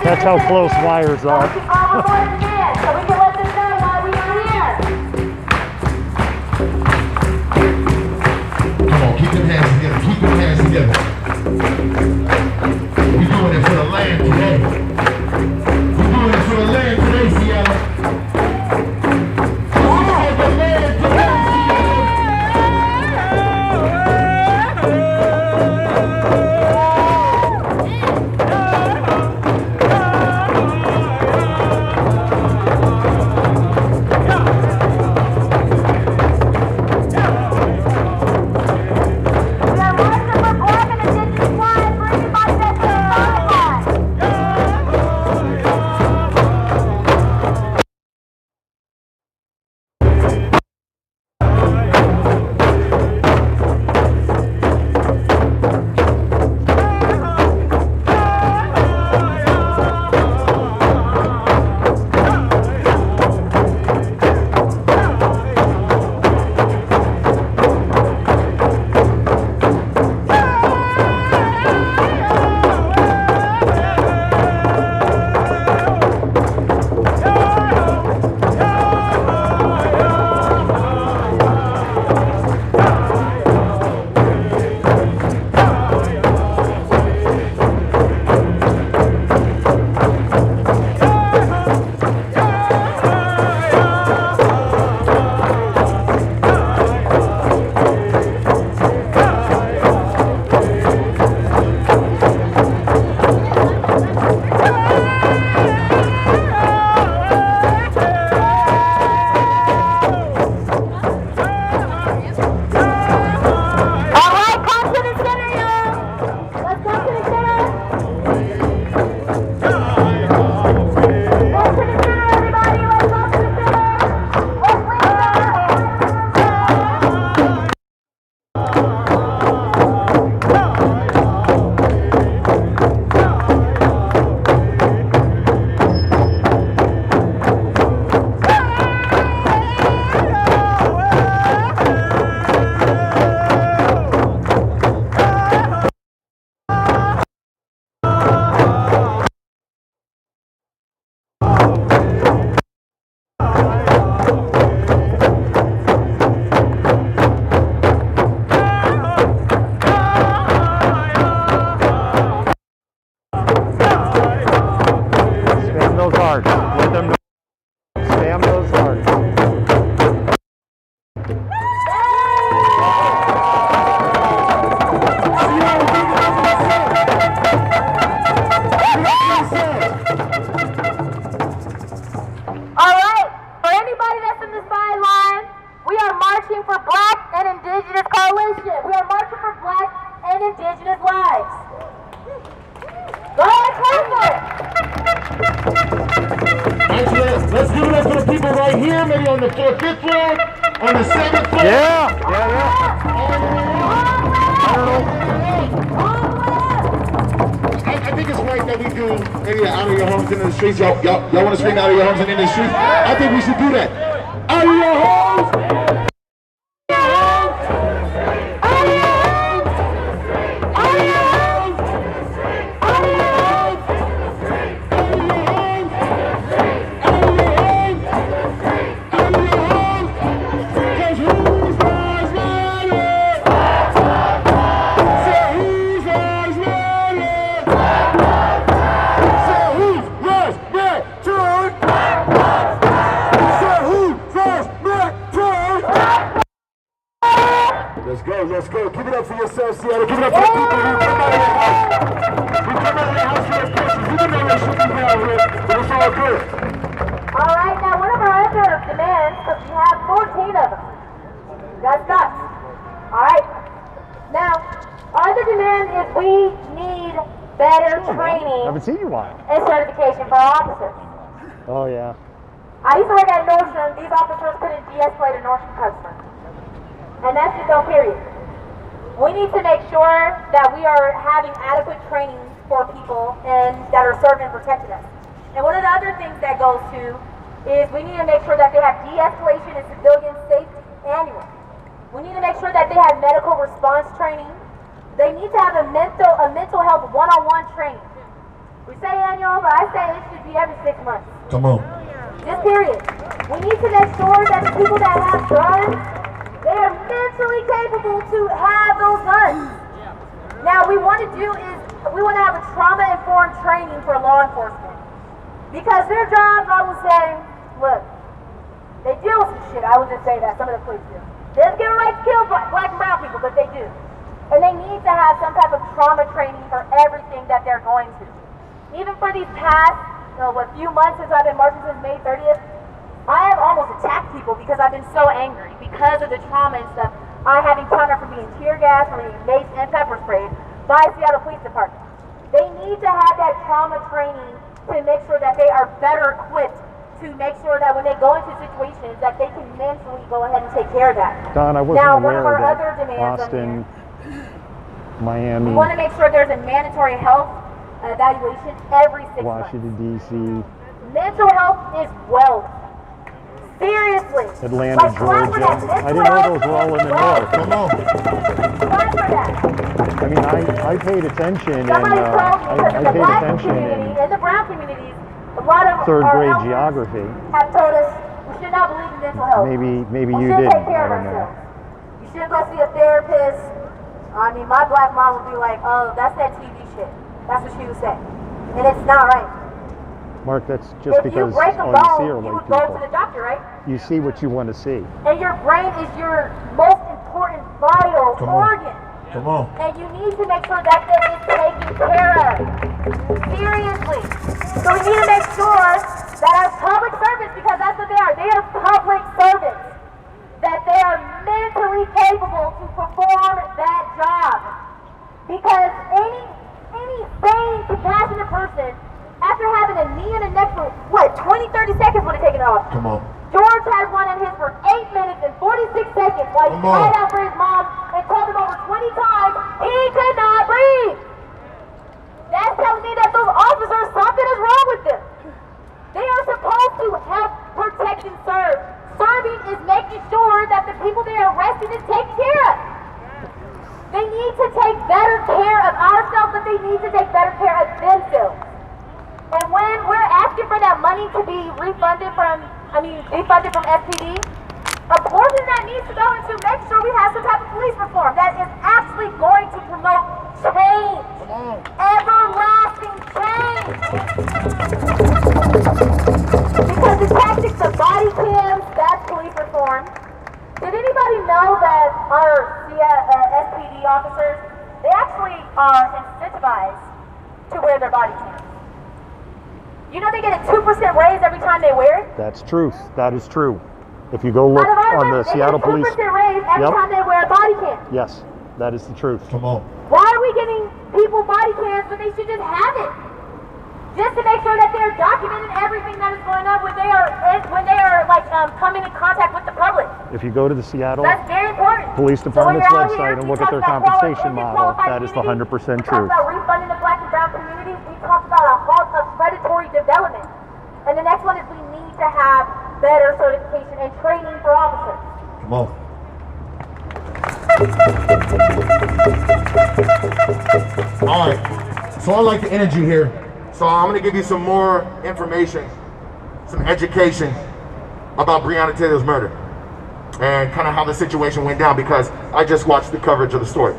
That's how close wires are. So we can let them know why we are here. Come on, keep your hands together. Keep your hands together. We're doing it for the land today. We're doing it for the land today, Seattle. We're doing it for the land today, Let's give it up for the people right here, maybe on the 4th, 5th floor, on the 7th floor. Yeah. I think it's right that we do maybe out of your homes into the streets. Y'all want to scream out of your homes and into the streets? I think we should do that. Out of your homes! out here, but it's all good. All right, now one of our other demands, because we have 14 of them. That's nuts. All right. Now, our other demand is we need better training Haven't seen you in a while. and certification for our officers. Oh yeah. I used to work at Nordstrom. These officers couldn't de-escalate a Nordstrom customer. And that's just no period. We need to make sure that we are having adequate training for people and that are serving and protecting us. And one of the other things that goes to is we need to make sure that they have de-escalation and civilian safety annual. We need to make sure that they have medical response training. They need to have a mental health one-on-one training. We say annual, but I say it should be every 6 months. Come on. Just period. We need to make sure that the people that have guns, they are mentally capable to have those guns. Now, we want to have a trauma-informed training for law enforcement. Because their jobs, I will say, look, they deal with some shit. I would just say that. Some of the police do. They don't get a right to kill black and brown people, but they do. And they need to have some type of trauma training for everything that they're going to. Even for these past, few months since I've been marching since May 30th, I have almost attacked people because I've been so angry because of the trauma and stuff I have encountered from being tear gas, from being mace and pepper sprayed by Seattle Police Department. They need to have that trauma training to make sure that they are better equipped to make sure that when they go into situations that they can mentally go ahead and take care of that. Don, I wasn't now, one of aware our that other demands Austin, we Miami, want to make sure there's a mandatory health evaluation every 6 months. Washington, D.C., Mental health is wealth. Seriously. Atlanta, Georgia. I didn't know those were all in the north. Come on. Clap for that. I mean, I paid attention, and Somebody told me because in I the paid black attention community in and the brown communities, a lot of third our grade elders geography. have told us we should not believe in mental health. Maybe we you should didn't. take care I of don't know. ourselves. You shouldn't go see a therapist. I mean, my black mom would be like, "Oh, that's that TV shit." That's what she would say, and it's not right. Mark, that's just If because you break a all bone, you see are you white would go to people. the doctor, right? You see what you want to see. And your brain is your most important vital Come on. organ. Come on. And you need to make sure that that is taken care of. Seriously. So we need to make sure that our public servants, because that's what they are public servants, that they are mentally capable to perform that job. Because any sane, compassionate person, after having a knee and a neck for, 20-30 seconds would have taken off. Come on. George had one in his for 8 minutes and 46 seconds while he Come on. cried out for his mom and told him over 20 times he could not breathe. That's telling me that those officers, something is wrong with them. They are supposed to help, protect, and serve. Serving is making sure that the people they are arresting is taken care of. They need to take better care of ourselves, but they need to take better care of themselves. And when we're asking for that money to be refunded from SPD, a portion that needs to go into make sure we have some type of police reform that is actually going to promote change. Everlasting change. Because the tactics of body cams, that's police reform. Did anybody know that our SPD officers, they actually are incentivized to wear their body cams? You know they get a 2% raise every time they wear it? That's truth. That is true. If you go look on the Seattle Police. They get a 2% raise every time they wear a body cam. Yes, that is the truth. Come on. Why are we getting people body cams when they should just have it? Just to make sure that they're documenting everything that is going on when they are coming in contact with the public. If you go to the Seattle That's very important. Police So when Department's you're out website here, and we look at talk their about compensation model, qualified that is the communities. 100% We talk truth. about refunding the black and brown communities. We talk about a halt of predatory development. And the next one is we need to have better certification and training for officers. Come on. All right. So I like the energy here. So I'm going to give you some more information, some education about Breonna Taylor's murder and kind of how the situation went down, because I just watched the coverage of the story.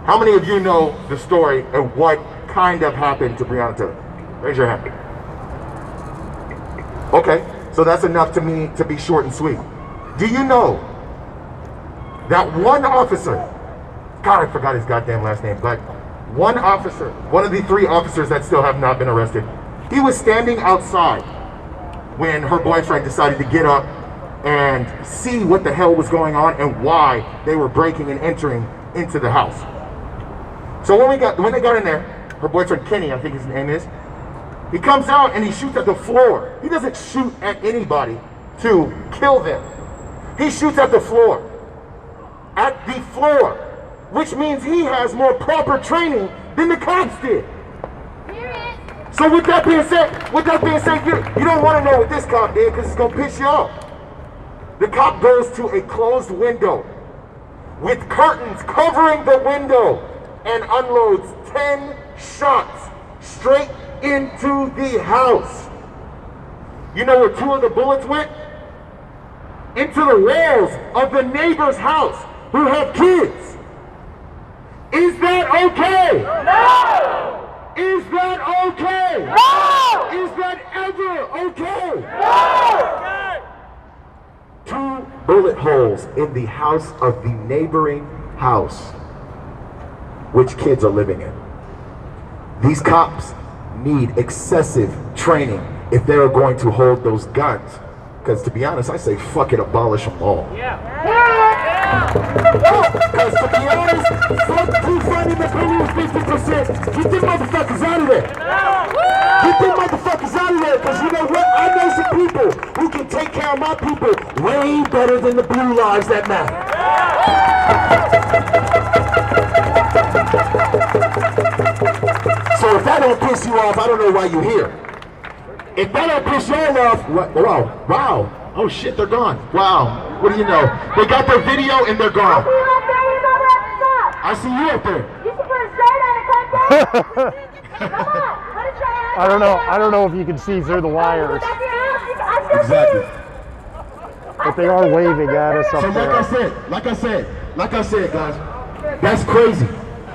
How many of you know the story and what kind of happened to Breonna Taylor? Raise your hand. Okay, so that's enough to me to be short and sweet. Do you know that one officer, God, I forgot his goddamn last name, but one officer, one of the 3 officers that still have not been arrested, He was standing outside when her boyfriend decided to get up and see what the hell was going on and why they were breaking and entering into the house. So when they got in there, her boyfriend Kenny, I think his name is, he comes out and he shoots at the floor. He doesn't shoot at anybody to kill them. He shoots at the floor. At the floor, which means he has more proper training than the cops did. So with that being said, you don't want to know what this cop did because it's going to piss you off. The cop goes to a closed window with curtains covering the window and unloads 10 shots straight into the house. You know where 2 of the bullets went? Into the walls of the neighbor's house who have kids. Is that okay? No! Is that okay? No! Is that ever okay? No! 2 bullet holes in the house of the neighboring house, which kids are living in. These cops need excessive training if they are going to hold those guns. Because to be honest, I say fuck it, abolish them all. Yeah. Because to be honest, fuck defunding the police 50%. Get them motherfuckers out of there. Get them motherfuckers out of there. Because you know what? I know some people who can take care of my people way better than the blue lives that matter. So if that don't piss you off, I don't know why you're here. If that don't piss y'all off, wow. Oh shit, they're gone. Wow. What do you know? They got their video and they're gone. I see you up there. You should put a shirt on and come down. Come on, put a shirt on. I don't know if you can see through the wires, Exactly. but they are waving at us up So there. like I said, guys, that's crazy.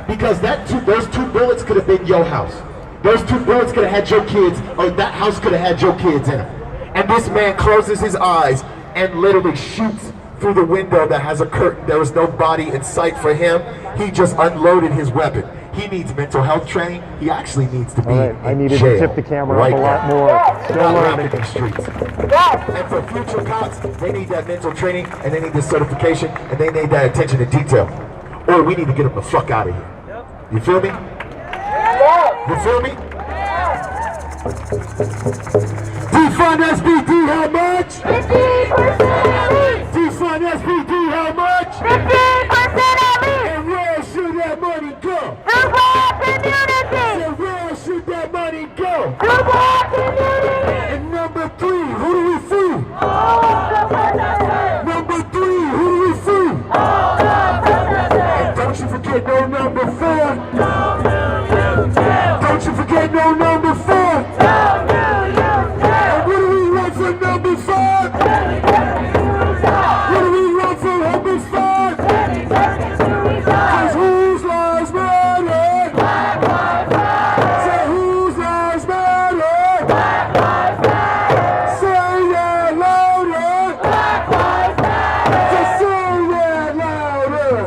Because those 2 bullets could have been your house. Those 2 bullets could have had your kids, or that house could have had your kids in it. And this man closes his eyes and literally shoots through the window that has a curtain. There was no body in sight for him. He just unloaded his weapon. He needs mental health training. He actually needs to be I in needed jail to tip the camera right up a lot now. more. Still Not learning. around the streets. And for future cops, they need that mental training, and they need this certification, and they need that attention to detail. Or we need to get them the fuck out of here. You feel me? You feel me? Defund SBD, how much? 50%! Defund SBD, how much? 50% And where should that money go? The black community! And where should that money go? The black community! And number 3, who do we free? Number 3, who do we free? And don't you forget no number 4. Don't you forget no number 4. And what do we want for number 5? What do we want for number 5? Cause whose lives matter? Say whose lives matter? Say that louder. Just say that louder.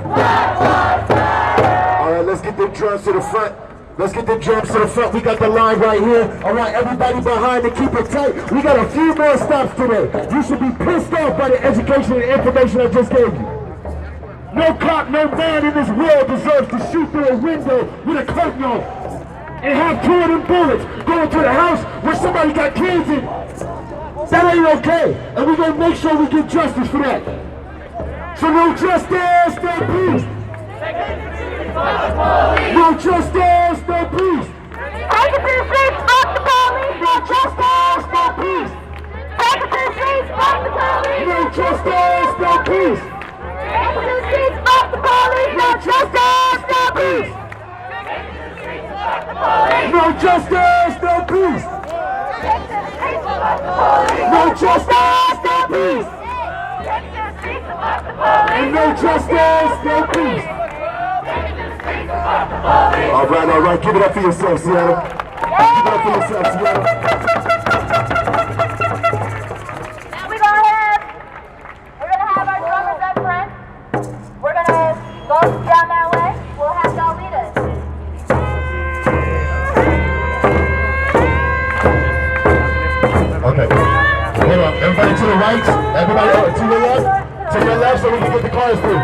Alright, let's get the drums to the front. Let's get the drums to the front. We got the line right here. All right, everybody behind to keep it tight. We got a few more stops today. You should be pissed off by the education and information I just gave you. No cop, no man in this world deserves to shoot through a window with a curtain on and have 2 of them bullets go into the house where somebody got kids in. That ain't okay. And we're going to make sure we get justice for that. So no justice, no peace. No justice, no peace. Take it to the streets, fuck the police! No justice, no peace. Take it to the streets, fuck the police! No justice, no peace. Take it to the streets, fuck the police! No justice, no peace. No justice, no peace. No justice, no peace. And no justice, no peace. All right, give it up for yourself, Seattle. Give it up for yourself, Seattle. Now we go ahead. We're gonna have our drummers up front. We're gonna go down that way. We'll have y'all lead us. Okay. Hold on. Everybody to the right. Everybody to your left. To your left so we can get the cars through.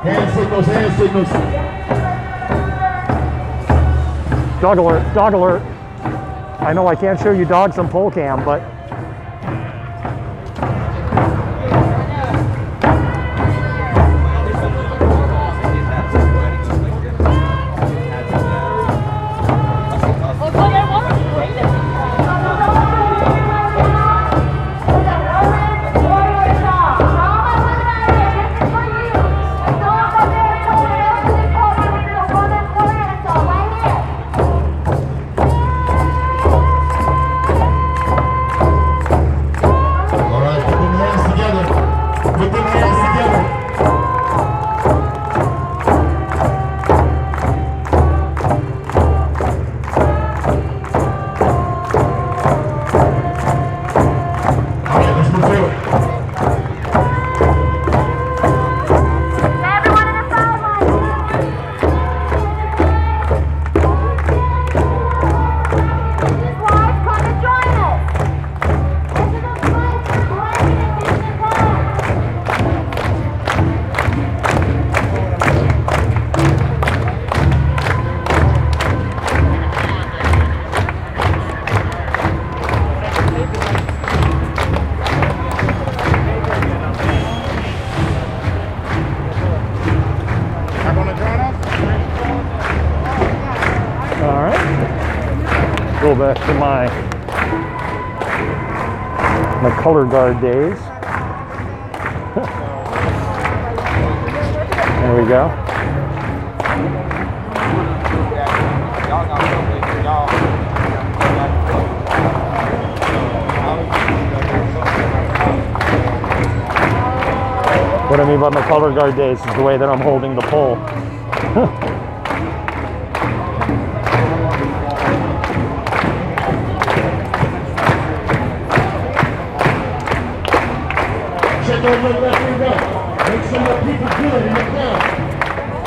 Hand signals, hand signals. Dog alert, dog alert. I know I can't show you dogs on pole cam, but go back to my color guard days. There we go. What I mean by my color guard days is the way that I'm holding the pole. Check on your left and right. Make sure your people good in the crowd.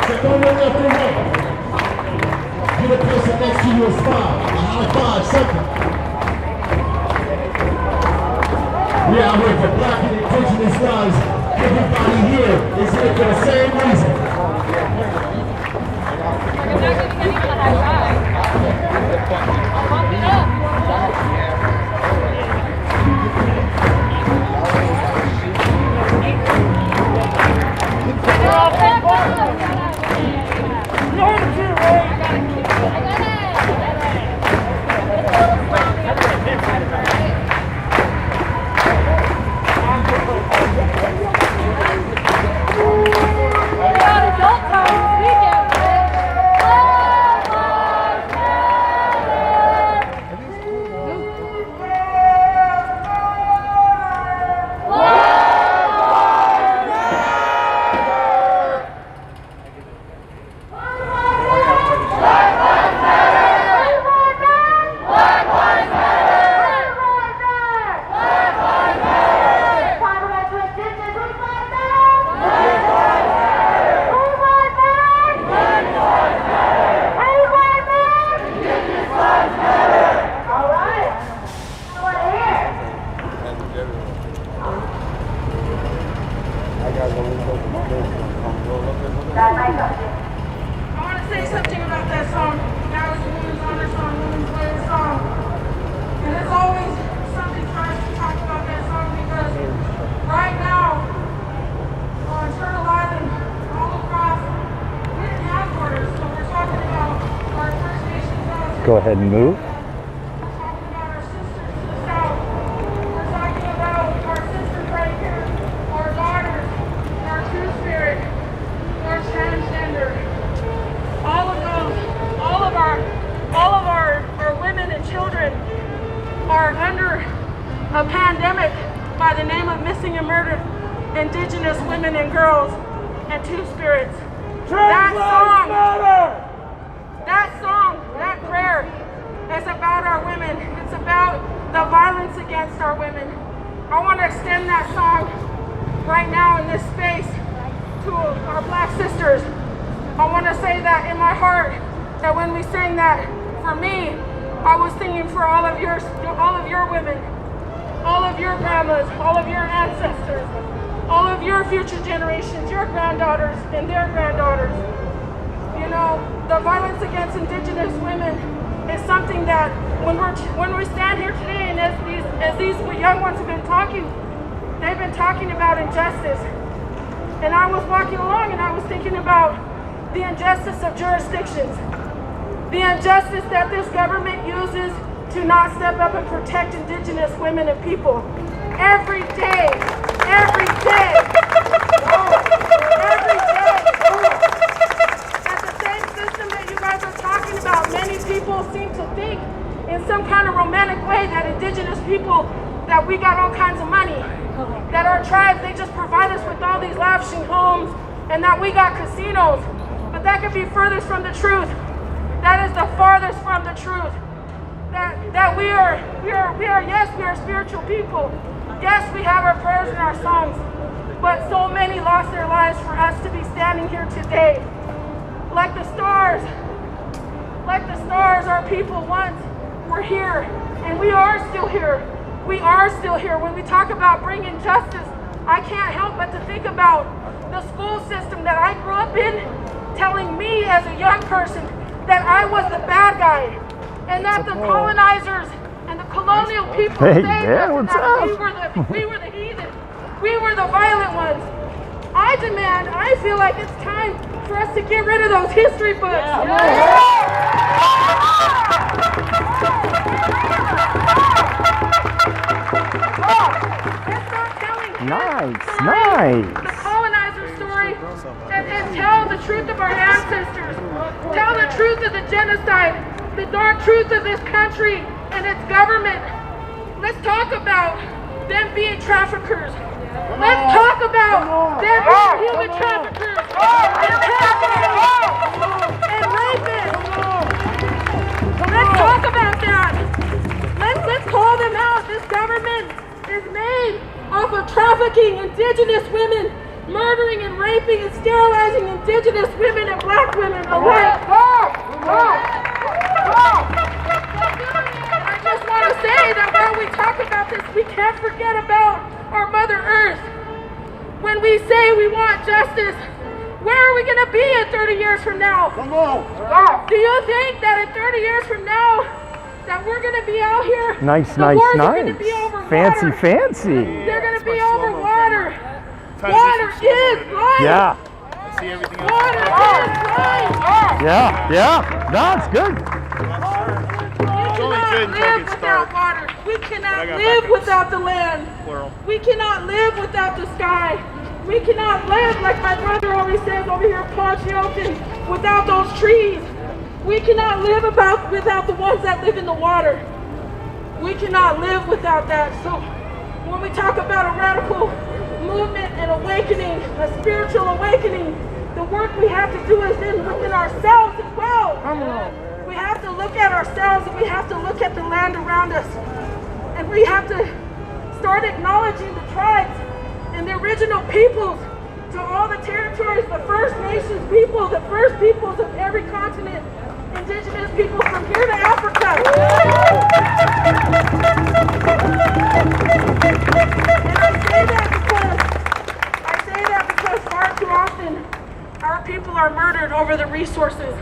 Check on your left and right. Get a person next to you a smile, a high five, something. We're out here for black and indigenous lives. Everybody here is here for the same reason. Go ahead and move. We're talking about our sisters right here, our daughters, our two-spirit, our transgender. All of our women and children are under a pandemic by the name of missing and murdered indigenous women and girls and two-spirits. That song, that prayer is about our women. It's about the violence against our women. I want to extend that song right now in this space to our black sisters. I want to say that in my heart, that when we sing that, for me, I was singing for all of your women, all of your grandmas, all of your ancestors, all of your future generations, your granddaughters and their granddaughters. You know, the violence against indigenous women is something that when we stand here today, and as these young ones have been talking, they've been talking about injustice. And I was walking along and I was thinking about the injustice of jurisdictions, the injustice that this government uses to not step up and protect indigenous women and people. Every day, every day, every day. And the same system that you guys are talking about, many people seem to think in some kind of romantic way that indigenous people, that we got all kinds of money, that our tribes, they just provide us with all these lavishing homes, and that we got casinos. But that could be furthest from the truth. That is the farthest from the truth. That we are, yes, we are spiritual people. Yes, we have our prayers and our songs. But so many lost their lives for us to be standing here today. Like the stars, our people once were here, and we are still here. We are still here. When we talk about bringing justice, I can't help but to think about the school system that I grew up in, telling me as a young person that I was the bad guy, and that the colonizers and the colonial people saved us, and that we were the heathen, we were the violent ones. I feel like it's time for us to get rid of those history books. Nice. The colonizer story, and tell the truth of our ancestors. Tell the truth of the genocide, the dark truth of this country and its government. Let's talk about them being traffickers. Let's talk about them being human traffickers and terrorists and rapists. Let's talk about that. Let's call them out. This government is made off of trafficking indigenous women, murdering and raping and sterilizing indigenous women and black women alike. I just want to say that while we talk about this, we can't forget about our Mother Earth. When we say we want justice, where are we going to be in 30 years from now? Do you think that in 30 years from now, that we're going to be out here? Nice. Fancy. They're going to be over water. Water is life. Yeah. Water is life. Yeah. No, it's good. We cannot live without water. We cannot live without the land. We cannot live without the sky. We cannot live, like my brother always says over here, Ponchiotin, without those trees. We cannot live without the ones that live in the water. We cannot live without that. So when we talk about a radical movement and awakening, a spiritual awakening, the work we have to do is within ourselves as well. We have to look at ourselves, and we have to look at the land around us. And we have to start acknowledging the tribes and the original peoples, to all the territories, the First Nations people, the first peoples of every continent, indigenous people from here to Africa. And I say that because far too often our people are murdered over the resources.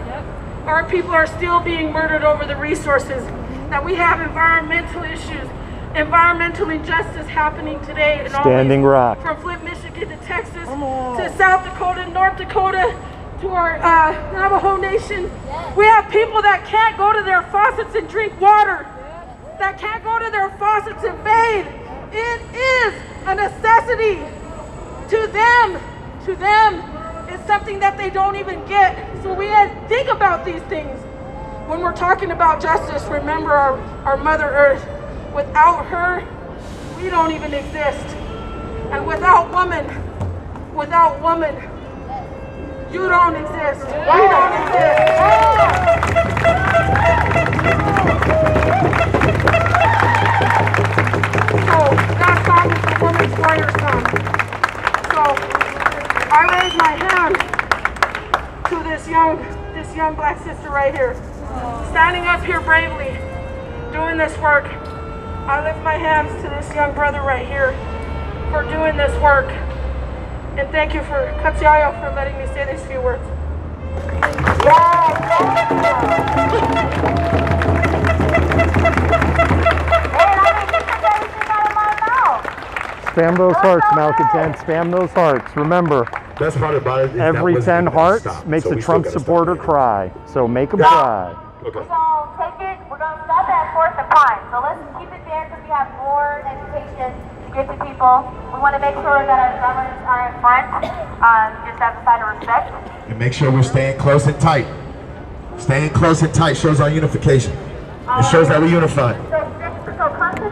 Our people are still being murdered over the resources. That we have environmental issues, environmental injustice happening today in Standing Rock. From Flint, Michigan to Texas to South Dakota, North Dakota, to our Navajo Nation. We have people that can't go to their faucets and drink water, that can't go to their faucets and bathe. It is a necessity to them. To them, it's something that they don't even get. So we have to think about these things. When we're talking about justice, remember our Mother Earth. Without her, we don't even exist. And without woman, you don't exist. We don't exist. So that song is the Woman's Warrior song. So I raise my hand to this young black sister right here, standing up here bravely, doing this work. I lift my hands to this young brother right here for doing this work. And thank you for Katsiayo for letting me say these few words. Spam those hearts, Malcontent. Spam those hearts. Remember, Best part about it is every that 10 wasn't hearts gonna stop, makes so a we still Trump gotta supporter stop. cry. So make them cry. Okay. We're gonna take it, we're gonna stop at 4th and Pine. So let's keep it there because we have more education to give to people. We want to make sure that our drummers are in front, just as a sign of respect. And make sure we're staying close and tight. Staying close and tight shows our unification. It shows that we're unified. So come to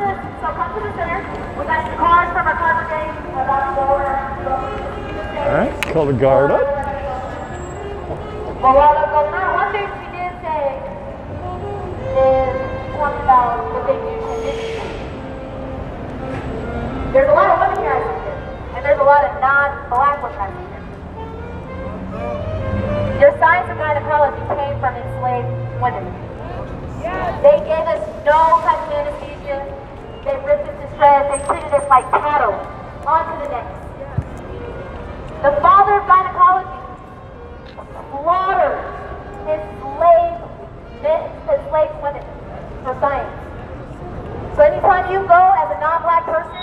the center. We got the cars from our congregation about to go around. All right, call the guard up. Well, while I go through, one thing we did say is talk about the big new transition. There's a lot of women here I see here, and there's a lot of non-black women I see here. Your science of gynecology came from enslaved women. They gave us no type of anesthesia. They ripped us to shreds. They treated us like cattle. On to the next. The father of gynecology slaughtered enslaved women for science. So anytime you go as a non-black person,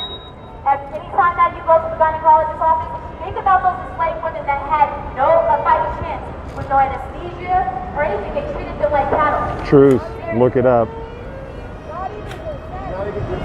anytime that you go to the gynecologist's office, think about those enslaved women that had no fighting chance with no anesthesia or anything. They treated them like cattle. Truth. Look it up.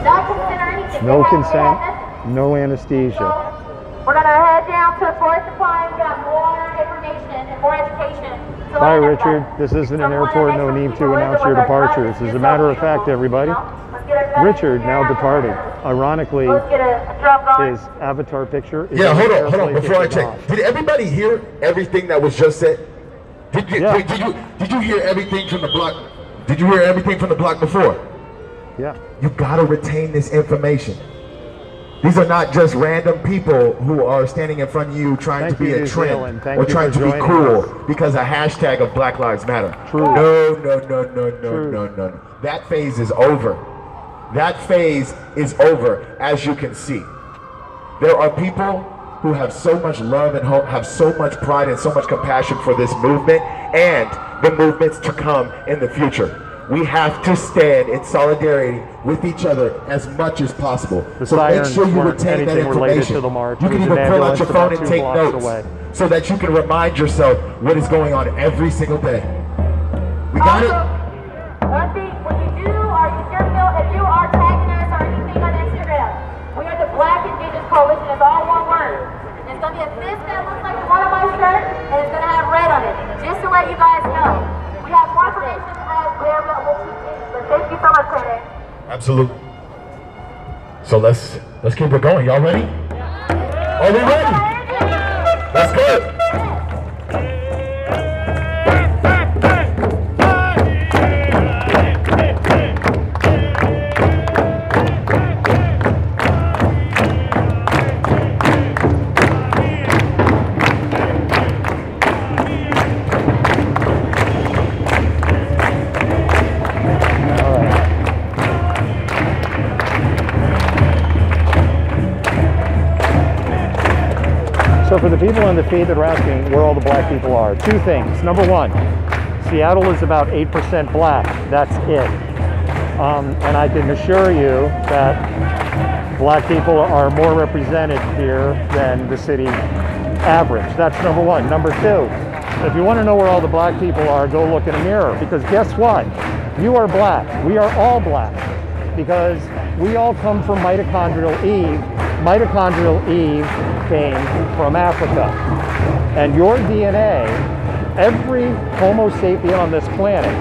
Not consent or anything. No They had consent, nothing. no anesthesia. So we're gonna head down to 4th and Pine. We got more information and more education. to Hi, learn Richard. about. This isn't So an we wanna airport. make No sure need people to live announce with your their departures. guns. As a It's matter so of fact, beautiful, everybody, you know? Let's get our guns Richard in now there. departing. Ironically, Let's get a drum going. his avatar picture is Yeah, hold on, carefully before I taken check. off. Did everybody hear everything that was just said? Did you, Yeah. did you hear everything from the block? Did you hear everything from the block before? Yeah. You gotta retain this information. These are not just random people who are standing in front of you trying Thank to be you, a New trend Zealand. Thank or you trying for to be joining cool us. because a hashtag of Black Lives Matter. True. No. True. That phase is over. That phase is over, as you can see. There are people who have so much love and hope, have so much pride and so much compassion for this movement and the movements to come in the future. We have to stand in solidarity with each other as much as possible. The So make sirens sure you weren't retain that anything related information. to the march. You It can was even an pull out ambulance your about phone and 2 take blocks notes away. so that you can remind yourself what is going on every single day. We got it? One thing, when you do, if you are tagging us or anything on Instagram, we are the Black Indigenous Coalition. It's all one word. It's gonna be a fist that looks like the one on my shirt, and it's gonna have red on it. Just to let you guys know, we have more information there, but we'll keep it. But thank you so much, Kodak. Absolutely. So let's keep it going. Y'all ready? Are we ready? Let's go. So for the people on the feed that are asking where all the black people are, two things. Number one, Seattle is about 8% black. That's it. And I can assure you that black people are more represented here than the city average. That's number one. Number two, if you want to know where all the black people are, go look in a mirror. Because guess what? You are black. We are all black. Because we all come from mitochondrial Eve. Mitochondrial Eve came from Africa. And your DNA, every Homo sapien on this planet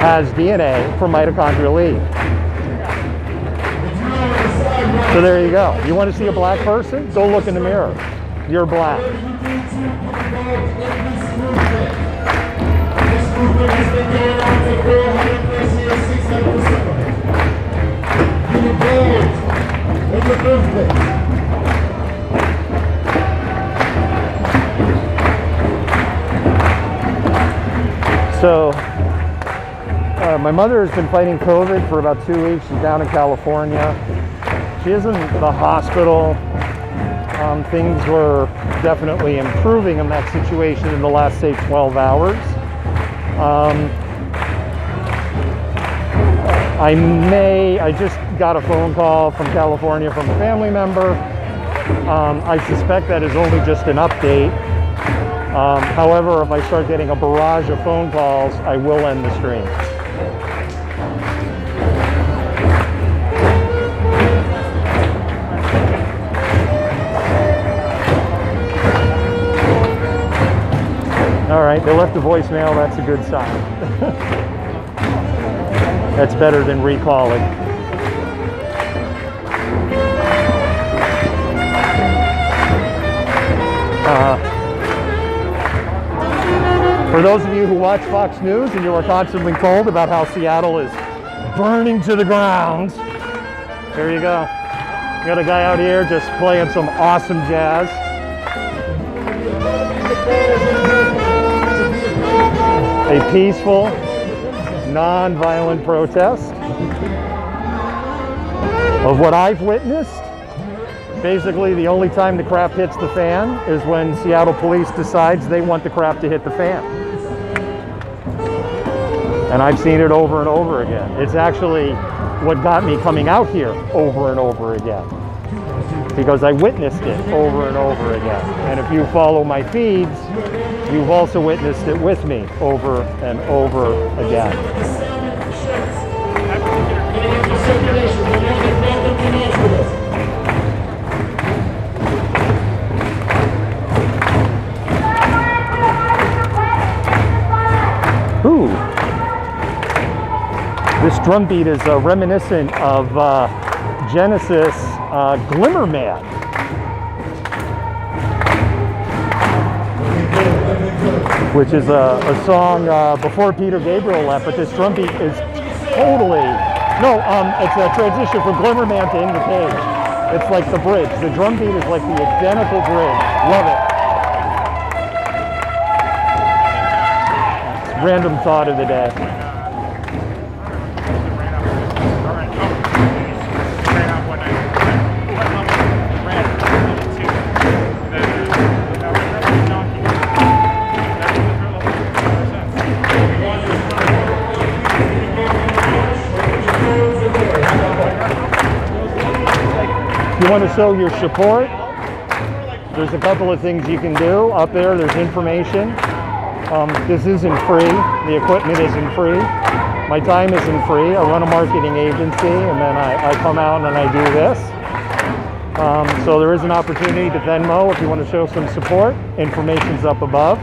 has DNA from mitochondrial Eve. So there you go. You want to see a black person? Go look in the mirror. You're black. So My mother has been fighting COVID for about 2 weeks. She's down in California. She is in the hospital. Things were definitely improving in that situation in the last, say, 12 hours. I just got a phone call from California from a family member. I suspect that is only just an update. However, if I start getting a barrage of phone calls, I will end the stream. All right, they left a voicemail. That's a good sign. That's better than recalling. For those of you who watch Fox News and you are constantly told about how Seattle is burning to the ground, here you go. You got a guy out here just playing some awesome jazz. A peaceful, non-violent protest of what I've witnessed. Basically, the only time the crap hits the fan is when Seattle police decides they want the crap to hit the fan. And I've seen it over and over again. It's actually what got me coming out here over and over again, because I witnessed it over and over again. And if you follow my feeds, you've also witnessed it with me over and over again. Ooh. This drum beat is reminiscent of Genesis Glimmer Man. Which is a song before Peter Gabriel left, but this drum beat is totally, it's a transition from Glimmer Man to In the Cage. It's like the bridge. The drum beat is like the identical bridge. Love it. Random thought of the day. If you want to show your support, there's a couple of things you can do. Up there, there's information. This isn't free. The equipment isn't free. My time isn't free. I run a marketing agency, and then I come out and I do this. So there is an opportunity to Venmo if you want to show some support. Information's up above.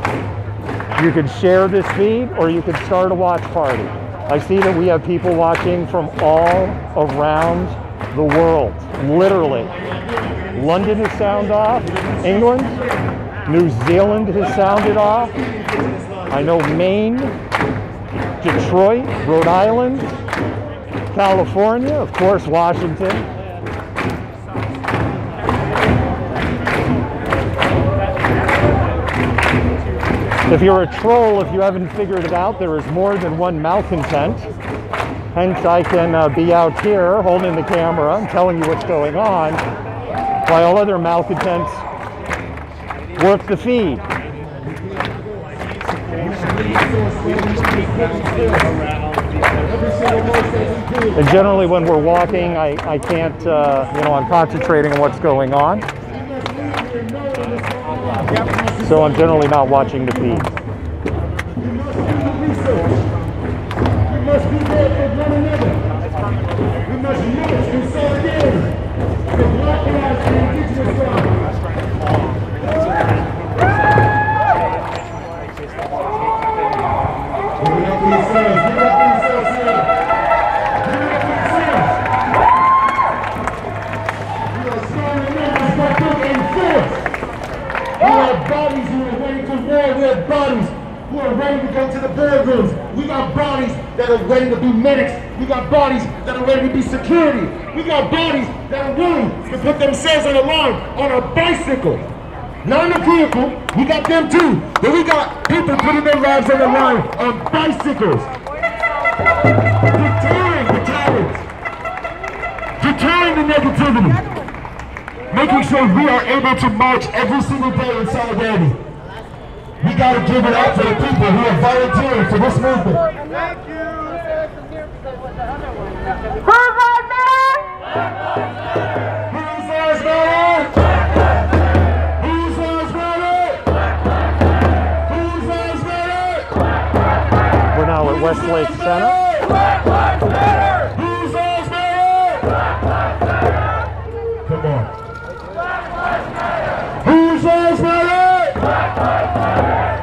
You could share this feed, or you could start a watch party. I see that we have people watching from all around the world, literally. London has sounded off, England, New Zealand has sounded off. I know Maine, Detroit, Rhode Island, California, of course, Washington. If you're a troll, if you haven't figured it out, there is more than one malcontent. Hence, I can be out here holding the camera and telling you what's going on, while other malcontents work the feed. And generally, when we're walking, I can't, I'm concentrating on what's going on. So I'm generally not watching the feed. We must be there for one another. We must unite in solidarity. The Black lives and Indigenous lives. Who are ready to go to the boardrooms. We got bodies that are ready to be medics. We got bodies that are ready to be security. We got bodies that are willing to put themselves on the line on a bicycle. Not in a vehicle, we got them too. But we got people putting their lives on the line on bicycles. negativity. Making sure we are able to march every single day in solidarity. We got to give it up for the people who are volunteering for this movement. Thank you. Who's our mayor? Who's ours matter? Who's ours matter? Who's ours matter? We're now at Westlake Center. Who's ours matter? Come on. Who's ours matter?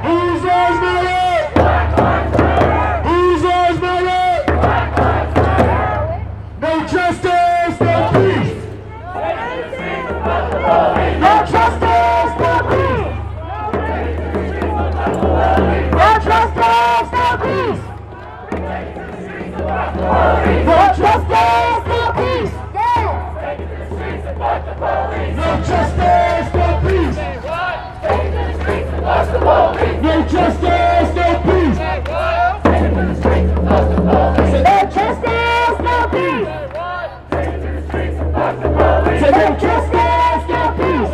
Who's ours matter? Who's ours matter? No justice, no peace. No justice, no peace. No justice, no peace. No justice, no peace. No justice, no peace. No justice, no peace. No justice, no peace. No justice, no peace.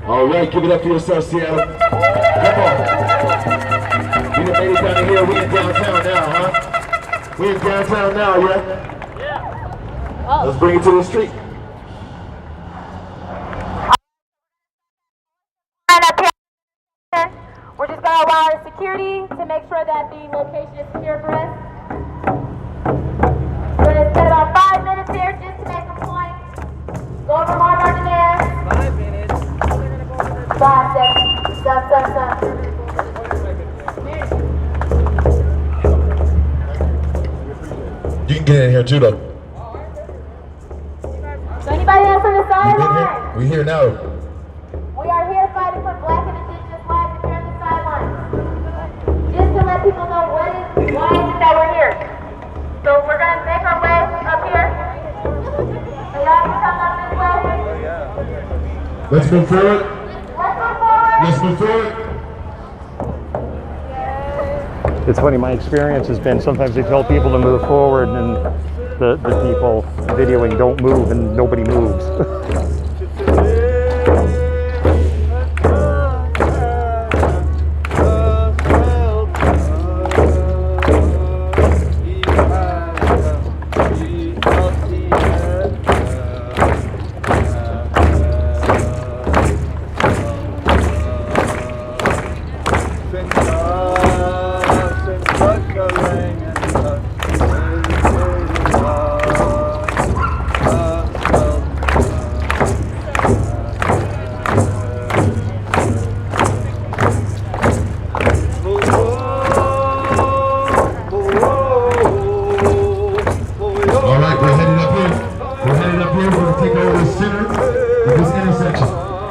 All right, give it up for yourself, Seattle. Come on. We done made it down here. We in downtown now, huh? We in downtown now, yeah? Let's bring it to the street. We're just going to wire security to make sure that the location is secure for us. We're going to spend about 5 minutes here just to make a point. Go over more of our demands. 5 minutes. 5 seconds. Stop. You can get in here too, though. So anybody else on the sideline? We here now. We are here fighting for black and indigenous lives if you're on the sidelines. Just to let people know why is it that we're here. So we're going to make our way up here. So y'all can come up this way. Let's move forward. Let's move forward. Let's move forward. It's funny, my experience has been sometimes they tell people to move forward and the people videoing don't move and nobody moves.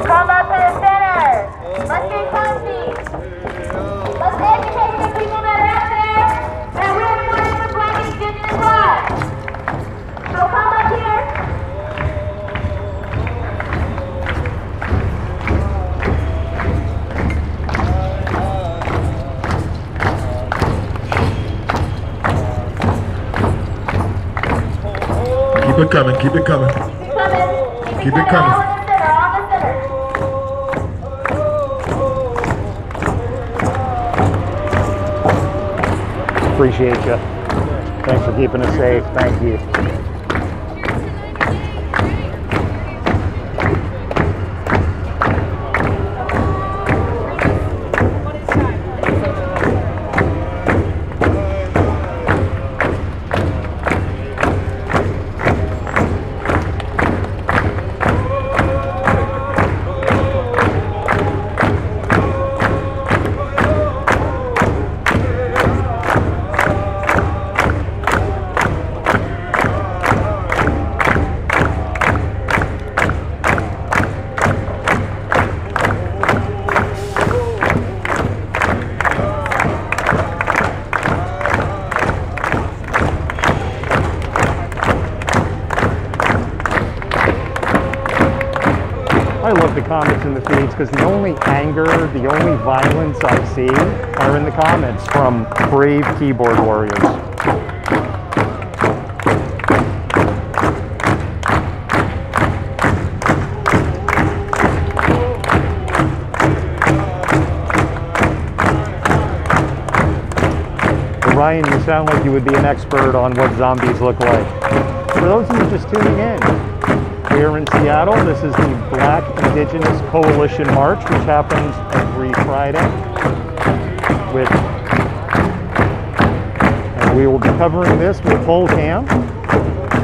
Come up to the center. Let's get comfy. Let's educate the people that are out there that we're fighting for black and indigenous lives. So come up here. Keep it coming, keep it coming. Keep it coming. Appreciate you. Thanks for keeping us safe. Thank you. I love the comments in the feeds because the only anger, the only violence I see are in the comments from brave keyboard warriors. Ryan, you sound like you would be an expert on what zombies look like. For those of you just tuning in, here in Seattle, this is the Black Indigenous Coalition March, which happens every Friday. And we will be covering this with full cam.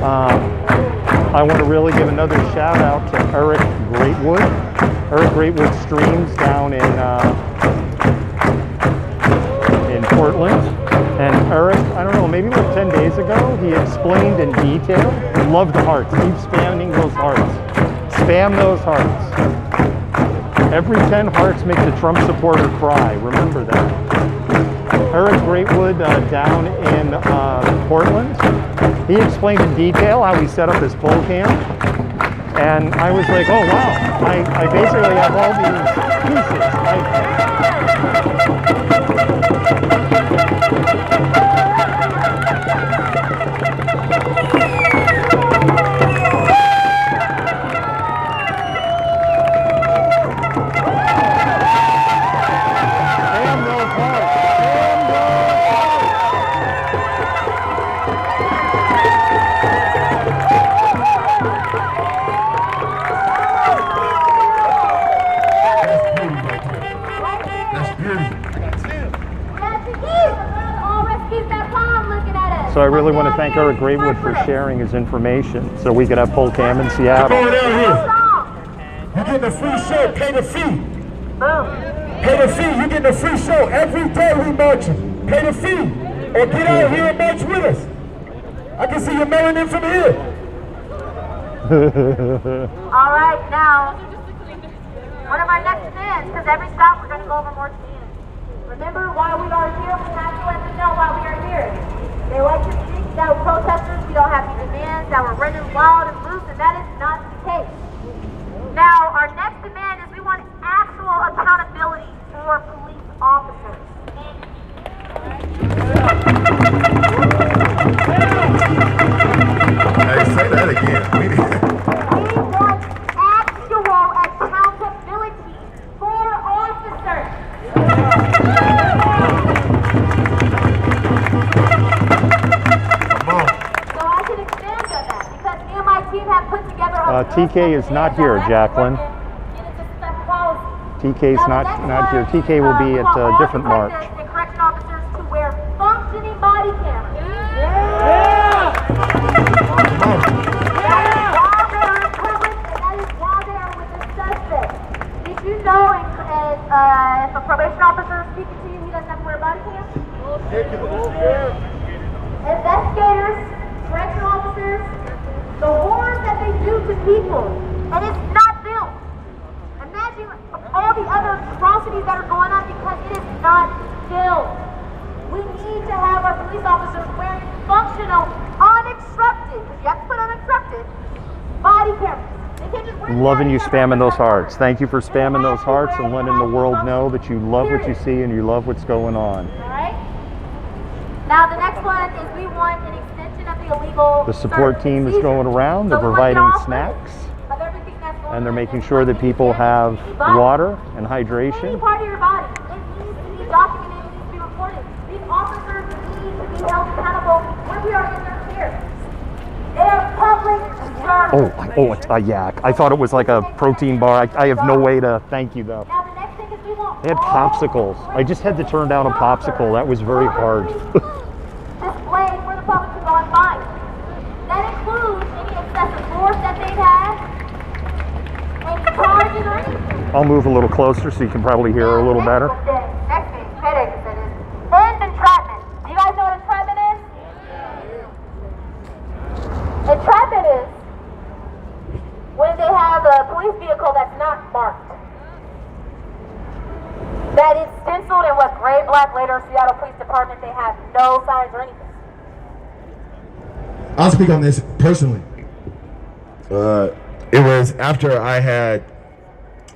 I want to really give another shout out to Eric Greatwood. Eric Greatwood streams down in Portland. And Eric, I don't know, maybe like 10 days ago, he explained in detail. Love the hearts. Keep spamming those hearts. Spam those hearts. Every 10 hearts makes a Trump supporter cry. Remember that. Eric Greatwood down in Portland, he explained in detail how he set up his poll cam. And I was like, oh wow, I basically have all these pieces. So I really want to thank Eric Greatwood for sharing his information so we could have poll cam in Seattle. Come on down here. You getting a free show, pay the fee. Pay the fee, you getting a free show. Every day we marching. Pay the fee. Or get out here and march with us. I can see your melanin from here. All right, now, one of our next demands, because every stop we're going to go over more demands. Remember why we are here, we have to let them know why we are here. They like to think that we're protesters, we don't have any demands, that we're running wild and loose, and that is not the case. Now, our next demand is we want actual accountability for police officers. Hey, say that again. We want actual accountability for officers. So I can expand on that because me and my team have put together a TK is not here, Jacqueline. TK is not here. TK will be at a different march. And correction officers to wear functioning body cameras. That is while they are in public, and that is while they are with the suspect. Did you know if a probation officer is speaking to you, he doesn't have to wear a body cam? Investigators, correctional officers, the horrors that they do to people, and it's not filmed. Imagine all the other atrocities that are going on because it is not filmed. We need to have our police officers wearing functional, uninstructed, because you have to put uninstructed, body cameras. They can't just wear Loving you spamming those hearts. Thank you for spamming those hearts and letting the world know that you love what you see and you love what's going on. Alright? Now the next one is we want an extension of the illegal The support team is going around. They're providing snacks. And they're making sure that people have water and hydration. Any part of your body, it needs to be documented, it needs to be reported. These officers need to be held accountable when we are in their care. They are public journalists. It's a yak. I thought it was like a protein bar. I have no way to thank you though. Now the next thing is we want They had popsicles. I just had to turn down a popsicle. That was very hard. displayed for the public to go and find. That includes any excessive force that they've had. I'll move a little closer so you can probably hear her a little better. Next thing, and entrapment. Do you guys know what entrapment is? Entrapment is when they have a police vehicle that's not marked. That is stenciled in what gray, black, later Seattle Police Department. They have no signs or anything. I'll speak on this personally. It was after I had,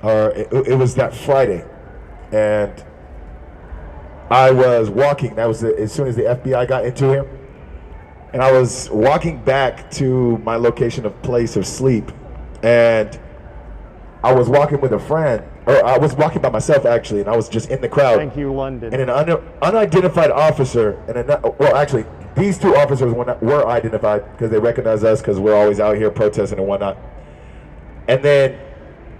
it was that Friday, and I was walking. That was as soon as the FBI got into here, and I was walking back to my location of place of sleep, and I was walking with a friend or I was walking by myself actually, and I was just in the crowd. Thank you, London. And an unidentified officer, well, actually, these two officers were identified because they recognize us because we're always out here protesting and whatnot. And then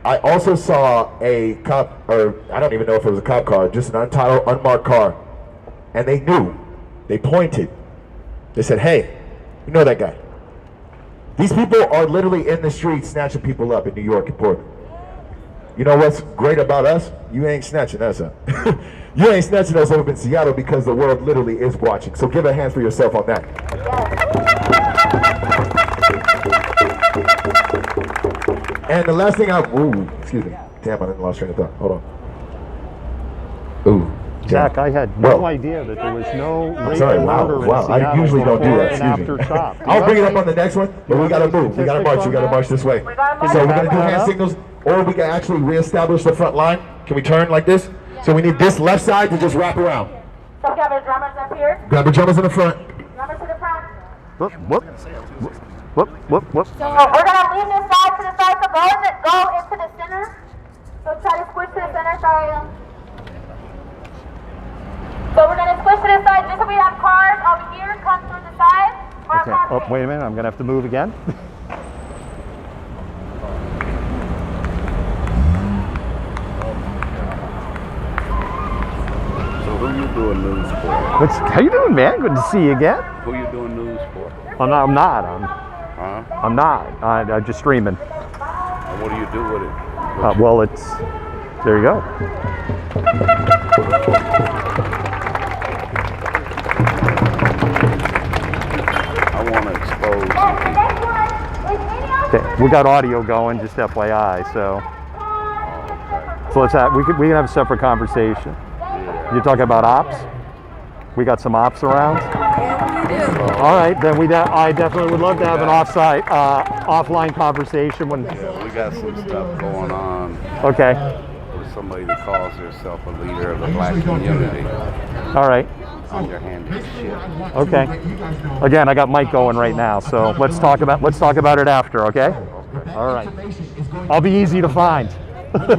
I also saw a cop, or I don't even know if it was a cop car, just an untitled, unmarked car. And they knew. They pointed. They said, hey, you know that guy. These people are literally in the streets snatching people up in New York and Portland. You know what's great about us? You ain't snatching us up. You ain't snatching us up in Seattle because the world literally is watching. So give a hand for yourself on that. And the last thing excuse me. Damn, I didn't lost train of thought. Hold on. Jack, I had no idea that there was no rape and murder in Seattle. I usually don't do that. Excuse me. I'll bring it up on the next one, but we gotta move. We gotta march. We gotta march this way. So we're gonna do hand signals, or we can actually reestablish the front line. Can we turn like this? So we need this left side to just wrap around. So we have our drummers up here. Grab the drummers in the front. Drummers to the front. Whoop. So we're gonna leave this side to the side. So go into the center. So try to squish to the center. Sorry. So we're gonna squish to the side just so we have cars over here come through the side. Okay. Oh, wait a minute. I'm gonna have to move again. So who you doing news for? How you doing, man? Good to see you again. Who you doing news for? I'm not. Huh? I'm not. I'm just streaming. And what do you do with it? Well, it's... There you go. I want to expose Okay, we got audio going, just FYI, so... So let's have... We can have a separate conversation. You're talking about ops? We got some ops around? All right, then I definitely would love to have an offline conversation when... Yeah, we got some stuff going on. Okay. With somebody that calls herself a leader of the black community. All right. Underhanded shit. Okay. Again, I got Mike going right now, so let's talk about it after, okay? All right. I'll be easy to find. What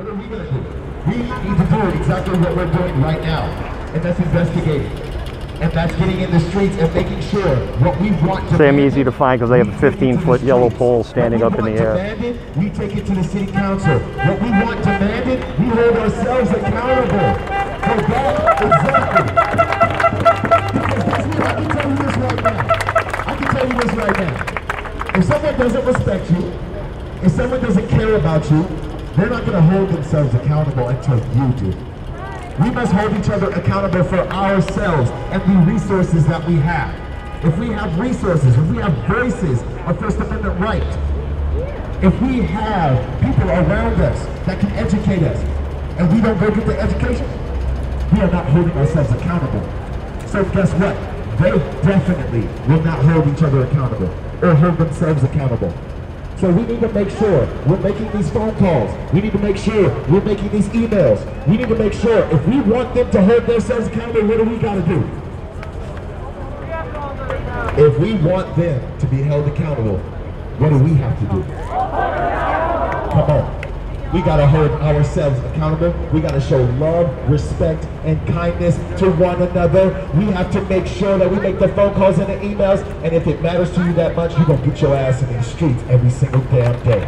are we gonna do? We need to do exactly what we're doing right now, and that's investigating. And that's getting in the streets and making sure what we want to... Say I'm easy to find because they have a 15-foot yellow pole standing up in the air. We take it to the city council. What we want demanded, we hold ourselves accountable for that exactly. Because I can tell you this right now. If someone doesn't respect you, if someone doesn't care about you, they're not going to hold themselves accountable until you do. We must hold each other accountable for ourselves and the resources that we have. If we have resources, if we have voices, a First Amendment right, if we have people around us that can educate us, and we don't go get the education, we are not holding ourselves accountable. So guess what? They definitely will not hold each other accountable or hold themselves accountable. So we need to make sure we're making these phone calls. We need to make sure we're making these emails. We need to make sure if we want them to hold themselves accountable, what do we got to do? If we want them to be held accountable, what do we have to do? Come on. We got to hold ourselves accountable. We got to show love, respect, and kindness to one another. We have to make sure that we make the phone calls and the emails. And if it matters to you that much, you're going to get your ass in these streets every single damn day.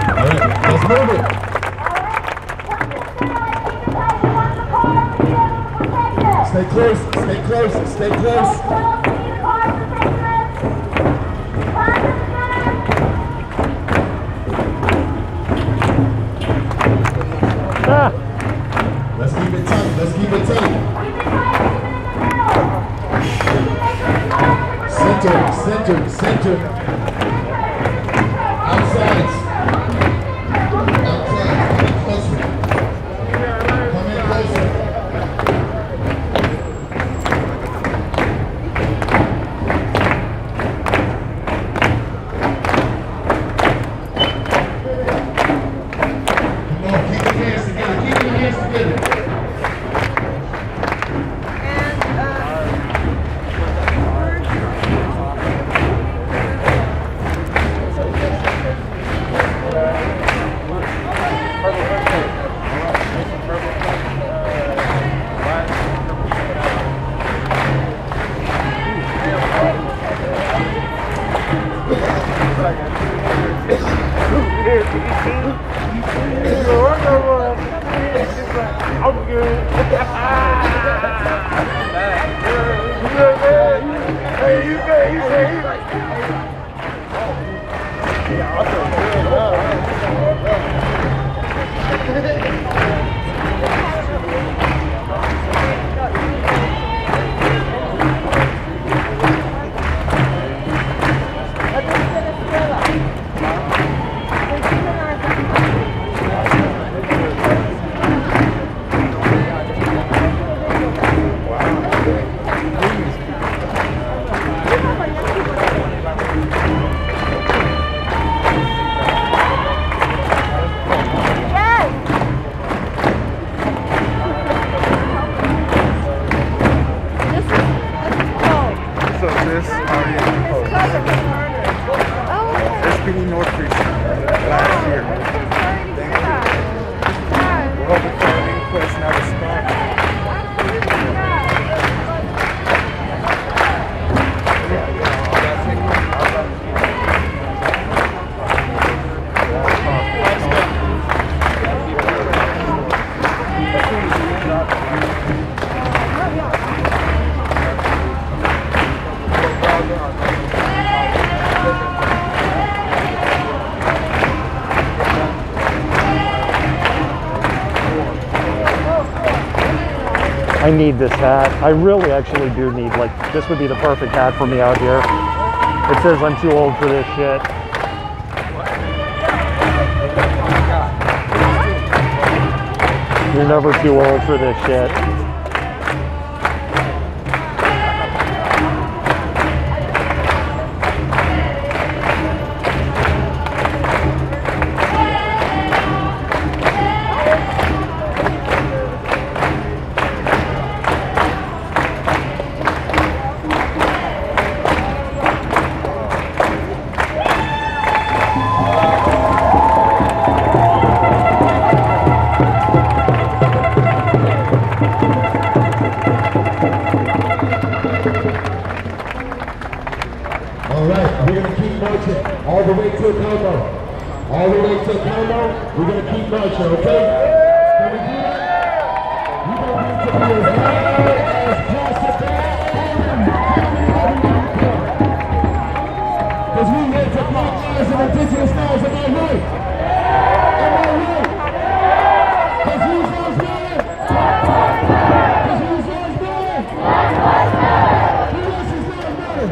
All right, let's move it. Stay close, stay close, stay close. Let's keep it tight. Let's keep it tight. Center. Outside. Come in closer. Come in closer. I'm good. Hey, you good? You say he like. Yeah, I feel good. I need this hat. I really actually do need, like, this would be the perfect hat for me out here. It says I'm too old for this shit. You're never too old for this shit. All the way to Como. All the way to Como. We're going to keep marching, okay? Can we do that? You don't need to be as loud as possible. Because we here to black lives and indigenous lives. Am I right? Am I right? Because who's those men? Because who's those men? Who else is those men?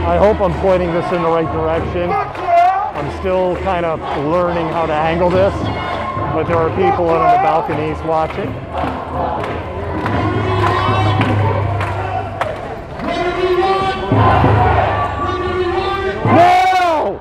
I hope I'm pointing this in the right direction. I'm still kind of learning how to angle this, but there are people on the balconies watching. No!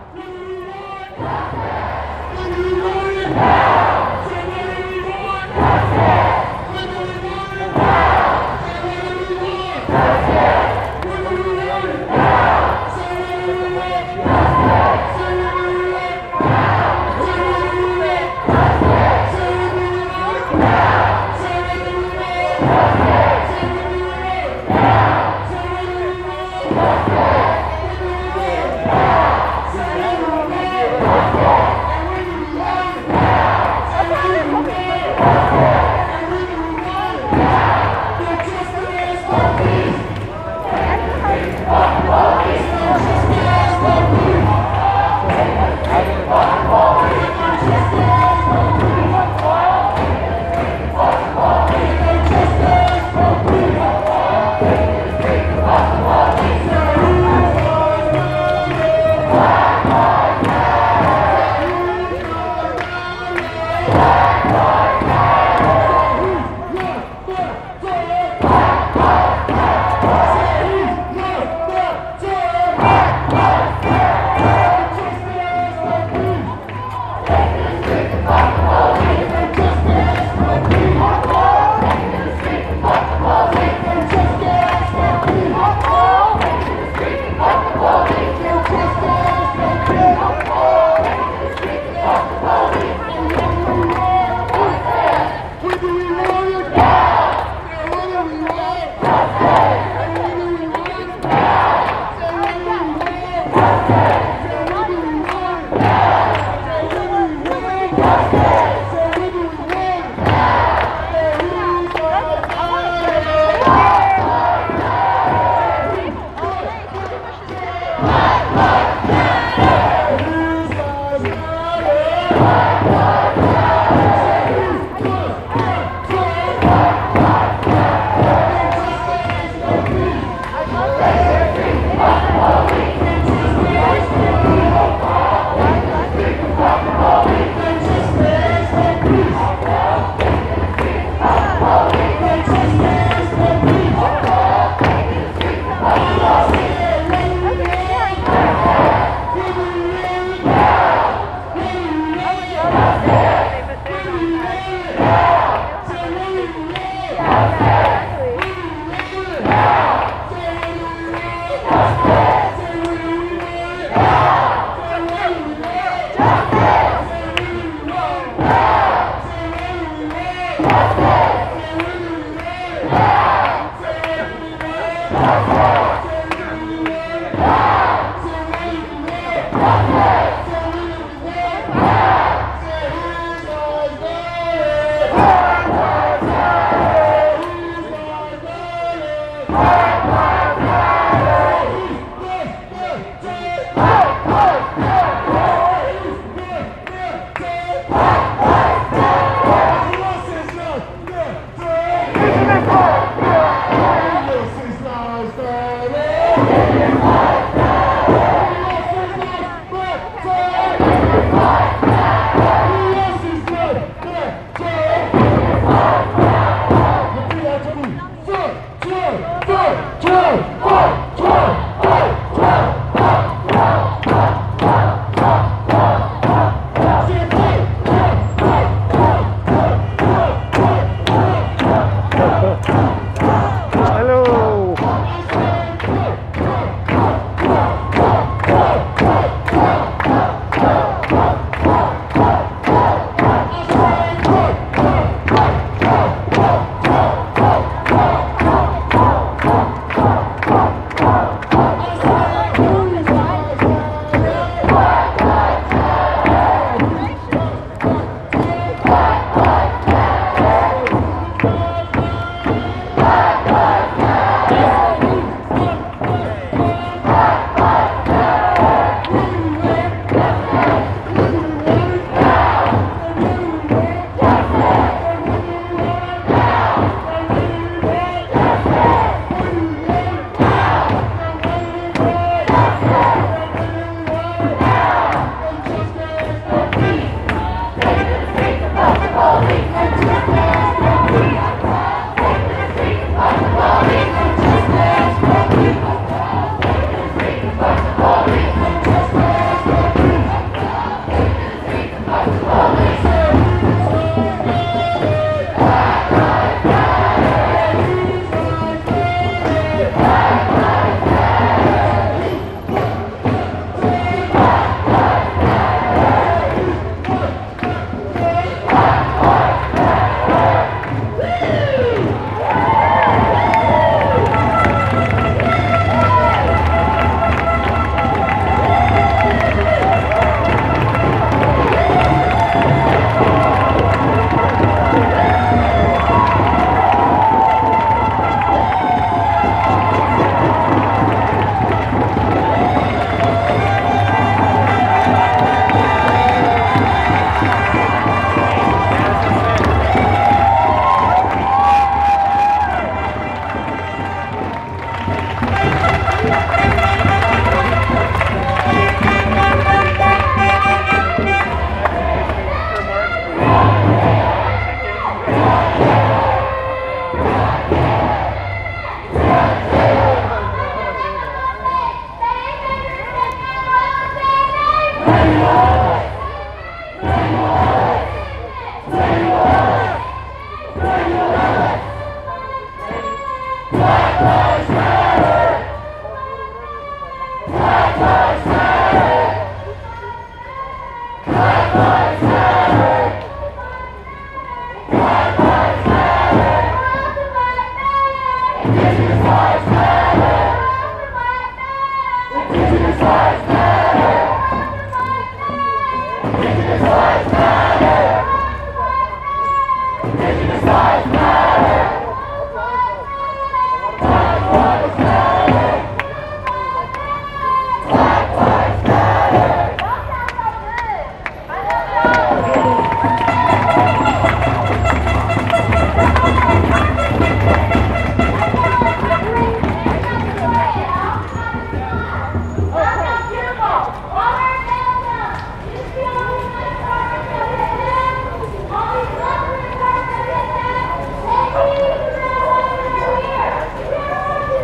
Indigenous lives matter.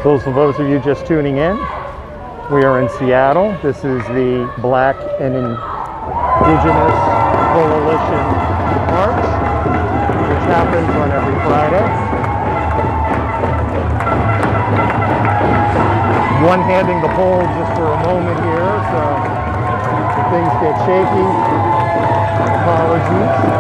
So for those of you just tuning in, we are in Seattle. This is the Black and Indigenous Coalition March, which happens on every Friday. One-handing the pole just for a moment here, so if things get shaky, apologies.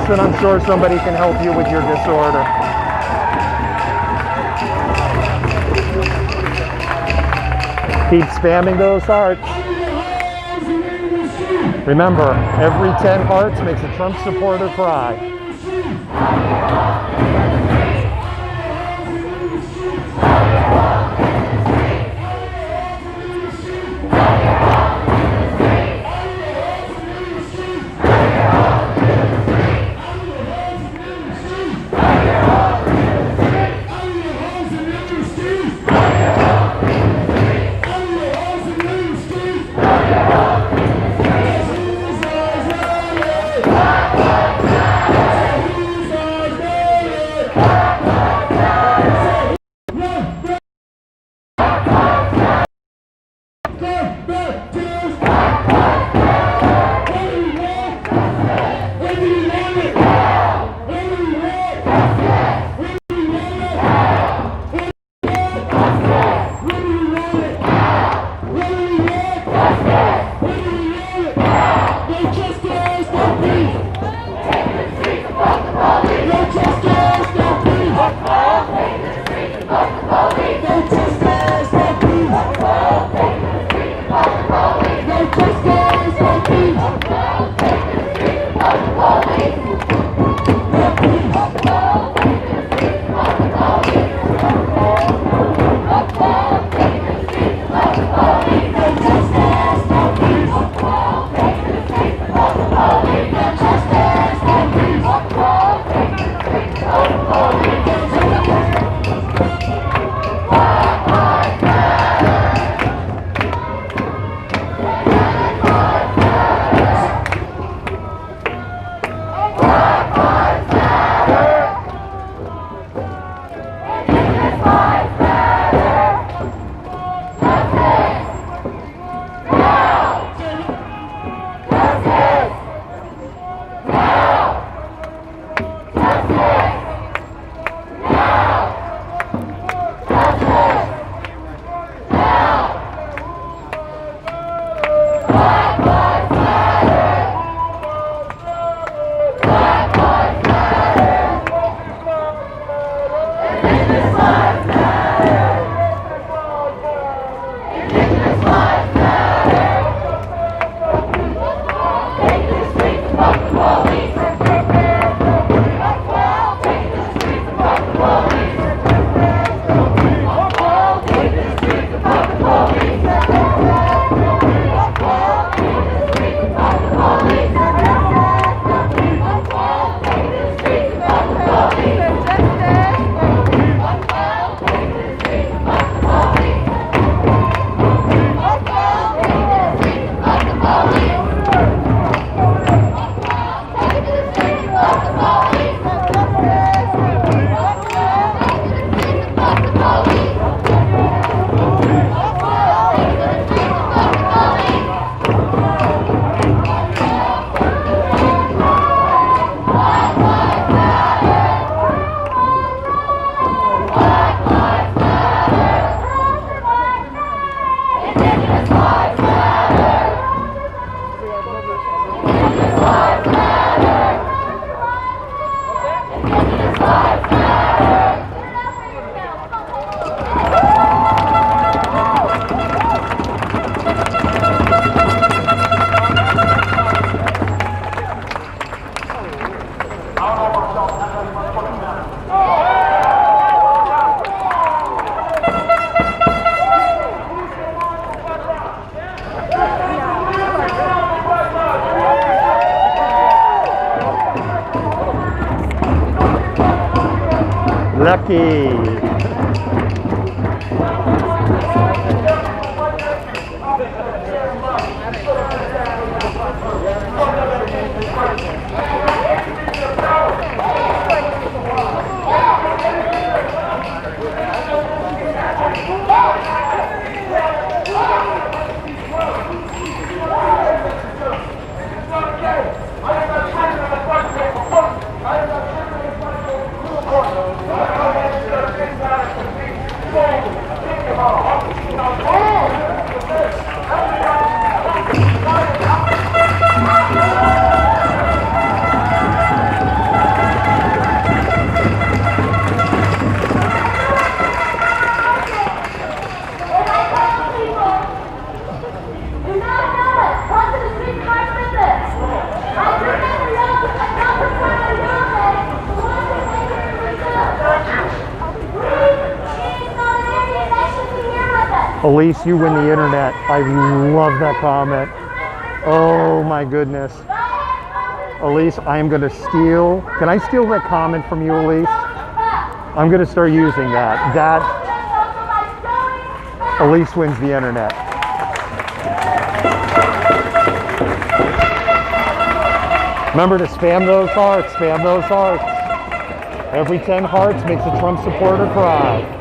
Justin, I'm sure somebody can help you with your disorder. Keep spamming those hearts. Remember, every 10 hearts makes a Trump supporter cry. Lucky. Elise, you win the internet. I love that comment. Oh my goodness. Elise, I am going to steal. Can I steal that comment from you, Elise? I'm going to start using that. Elise wins the internet. Remember to spam those hearts. Spam those hearts. Every 10 hearts makes a Trump supporter cry.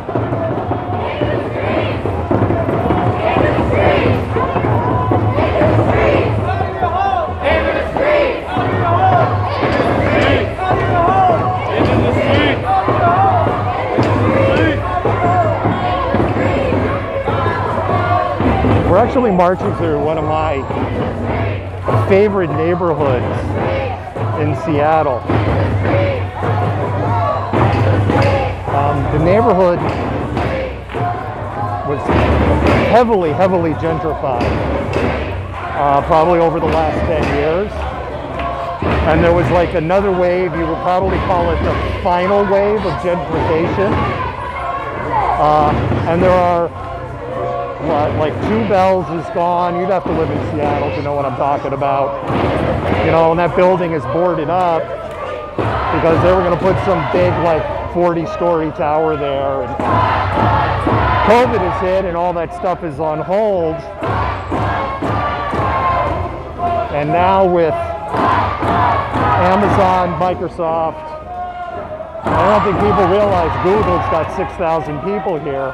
We're actually marching through one of my favorite neighborhoods in Seattle. The neighborhood was heavily gentrified, probably over the last 10 years. And there was like another wave, you would probably call it the final wave of gentrification. And there are, like 2 Bells is gone. You'd have to live in Seattle to know what I'm talking about. You know, and that building is boarded up because they were going to put some big, like 40-story tower there. And COVID has hit and all that stuff is on hold. And now with Amazon, Microsoft, I don't think people realize Google's got 6,000 people here.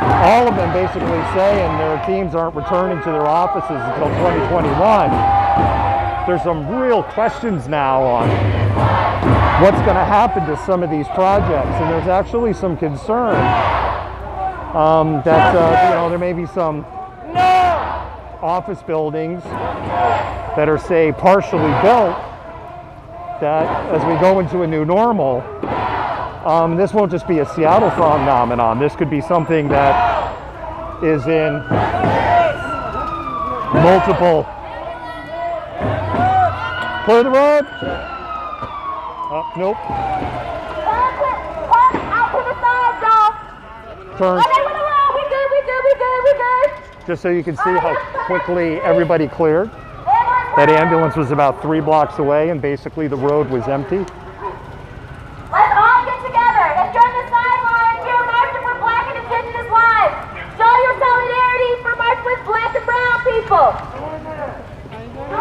All of them basically saying their teams aren't returning to their offices until 2021. There's some real questions now on what's going to happen to some of these projects, and there's actually some concern that you know, there may be some office buildings that are, say, partially built, that as we go into a new normal, this won't just be a Seattle phenomenon. This could be something that is in multiple. Clear the road. Nope. Turn. Just so you can see how quickly everybody cleared. That ambulance was about 3 blocks away, and basically the road was empty. Let's all get together. If you're on the sidelines, we are marching for Black and Indigenous lives. Show your solidarity for marching with Black and Brown people.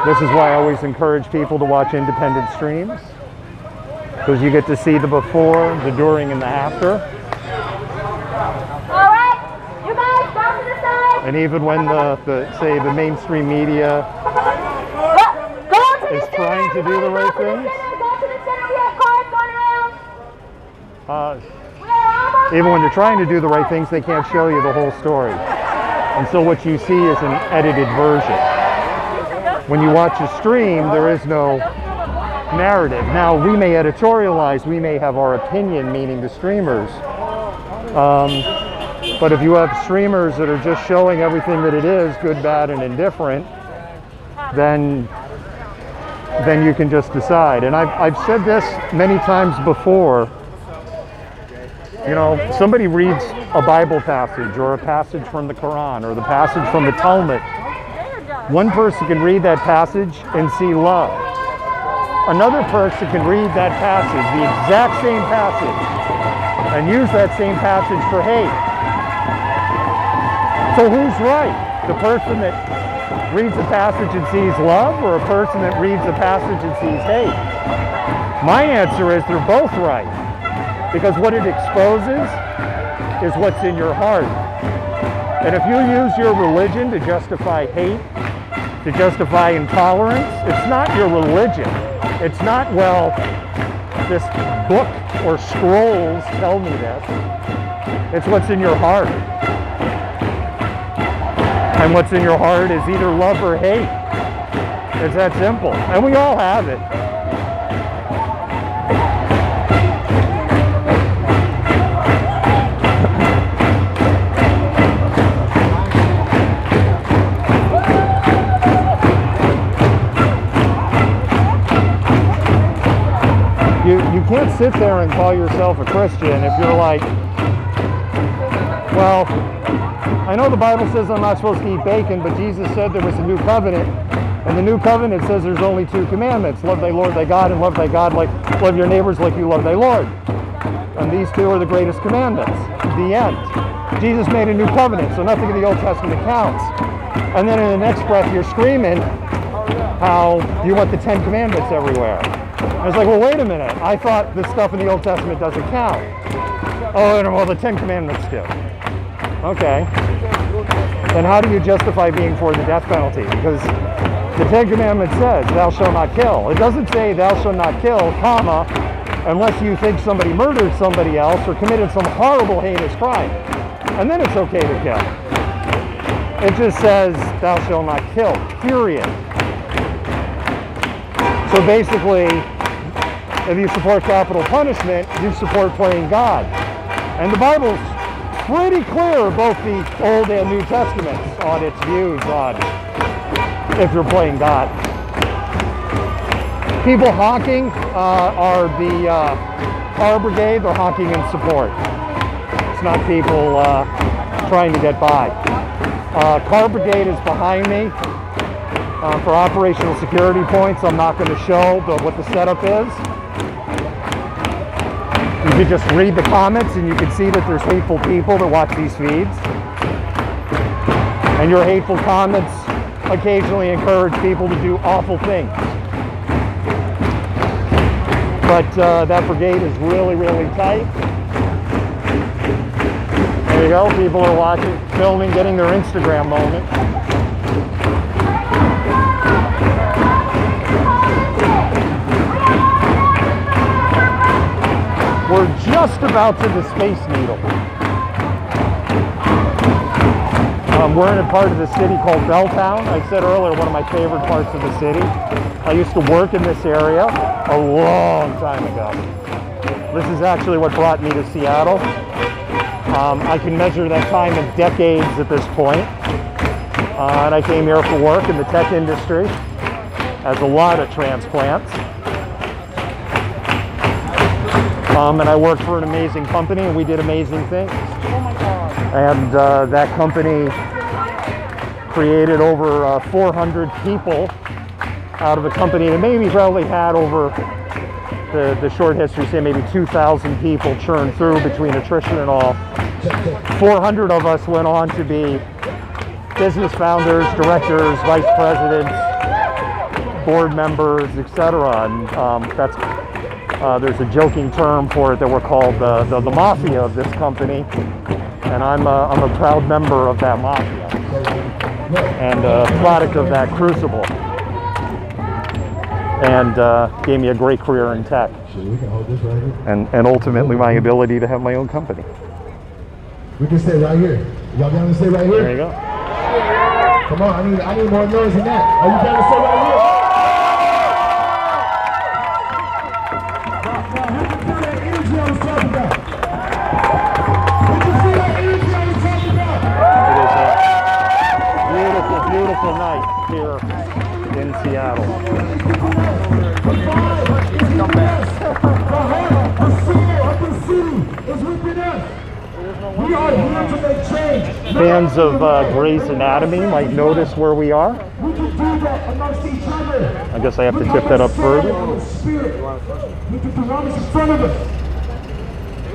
This is why I always encourage people to watch independent streams, because you get to see the before, the during, and the after. All right, you guys, go to the side. And even when the say the mainstream media is trying to do the right things, even when they're trying to do the right things, they can't show you the whole story. And so what you see is an edited version. When you watch a stream, there is no narrative. Now, we may editorialize, we may have our opinion, meaning the streamers. But if you have streamers that are just showing everything that it is, good, bad, and indifferent, then you can just decide. And I've said this many times before. You know, somebody reads a Bible passage or a passage from the Quran or the passage from the Talmud. One person can read that passage and see love. Another person can read that passage, the exact same passage, and use that same passage for hate. So who's right? The person that reads a passage and sees love, or a person that reads a passage and sees hate? My answer is they're both right, because what it exposes is what's in your heart. And if you use your religion to justify hate, to justify intolerance, it's not your religion. It's not, well, this book or scrolls tell me this. It's what's in your heart. And what's in your heart is either love or hate. It's that simple. And we all have it. You can't sit there and call yourself a Christian if you're like, well, I know the Bible says I'm not supposed to eat bacon, but Jesus said there was a new covenant, and the new covenant says there's only 2 commandments: love thy Lord thy God, and love thy God like love your neighbors like you love thy Lord. And these 2 are the greatest commandments. The end. Jesus made a new covenant, so nothing in the Old Testament counts. And then in the next breath you're screaming how you want the 10 commandments everywhere. I was like, well, wait a minute. I thought this stuff in the Old Testament doesn't count. Oh, well, the 10 commandments do. Okay. Then how do you justify being for the death penalty? Because the 10 commandments says, thou shalt not kill. It doesn't say thou shalt not kill, comma, unless you think somebody murdered somebody else or committed some horrible, heinous crime. And then it's okay to kill. It just says, thou shalt not kill, period. So basically, if you support capital punishment, you support playing God. And the Bible's pretty clear, both the Old and New Testaments, on its views on if you're playing God. People honking are the car brigade. They're honking in support. It's not people trying to get by. Car brigade is behind me. For operational security points, I'm not going to show what the setup is. You can just read the comments and you can see that there's hateful people that watch these feeds. And your hateful comments occasionally encourage people to do awful things. But that brigade is really, really tight. There you go. People are watching, filming, getting their Instagram moment. We're just about to the Space Needle. We're in a part of the city called Belltown. I said earlier, one of my favorite parts of the city. I used to work in this area a long time ago. This is actually what brought me to Seattle. I can measure that time in decades at this point. And I came here for work in the tech industry, as a lot of transplants. And I worked for an amazing company, and we did amazing things. And that company created over 400 people out of a company that maybe probably had over the short history, say maybe 2,000 people churned through between attrition and all. 400 of us went on to be business founders, directors, vice presidents, board members, etc. And that's there's a joking term for it that we're called the mafia of this company, and I'm a proud member of that mafia and a product of that crucible, and gave me a great career in tech, and ultimately my ability to have my own company. We can stay right here. Y'all down to stay right here? There you go. Come on, I need more noise than that. Are you down to stay right here? Beautiful night here in Seattle. Fans of Grey's Anatomy might notice where we are. I guess I have to tip that up further.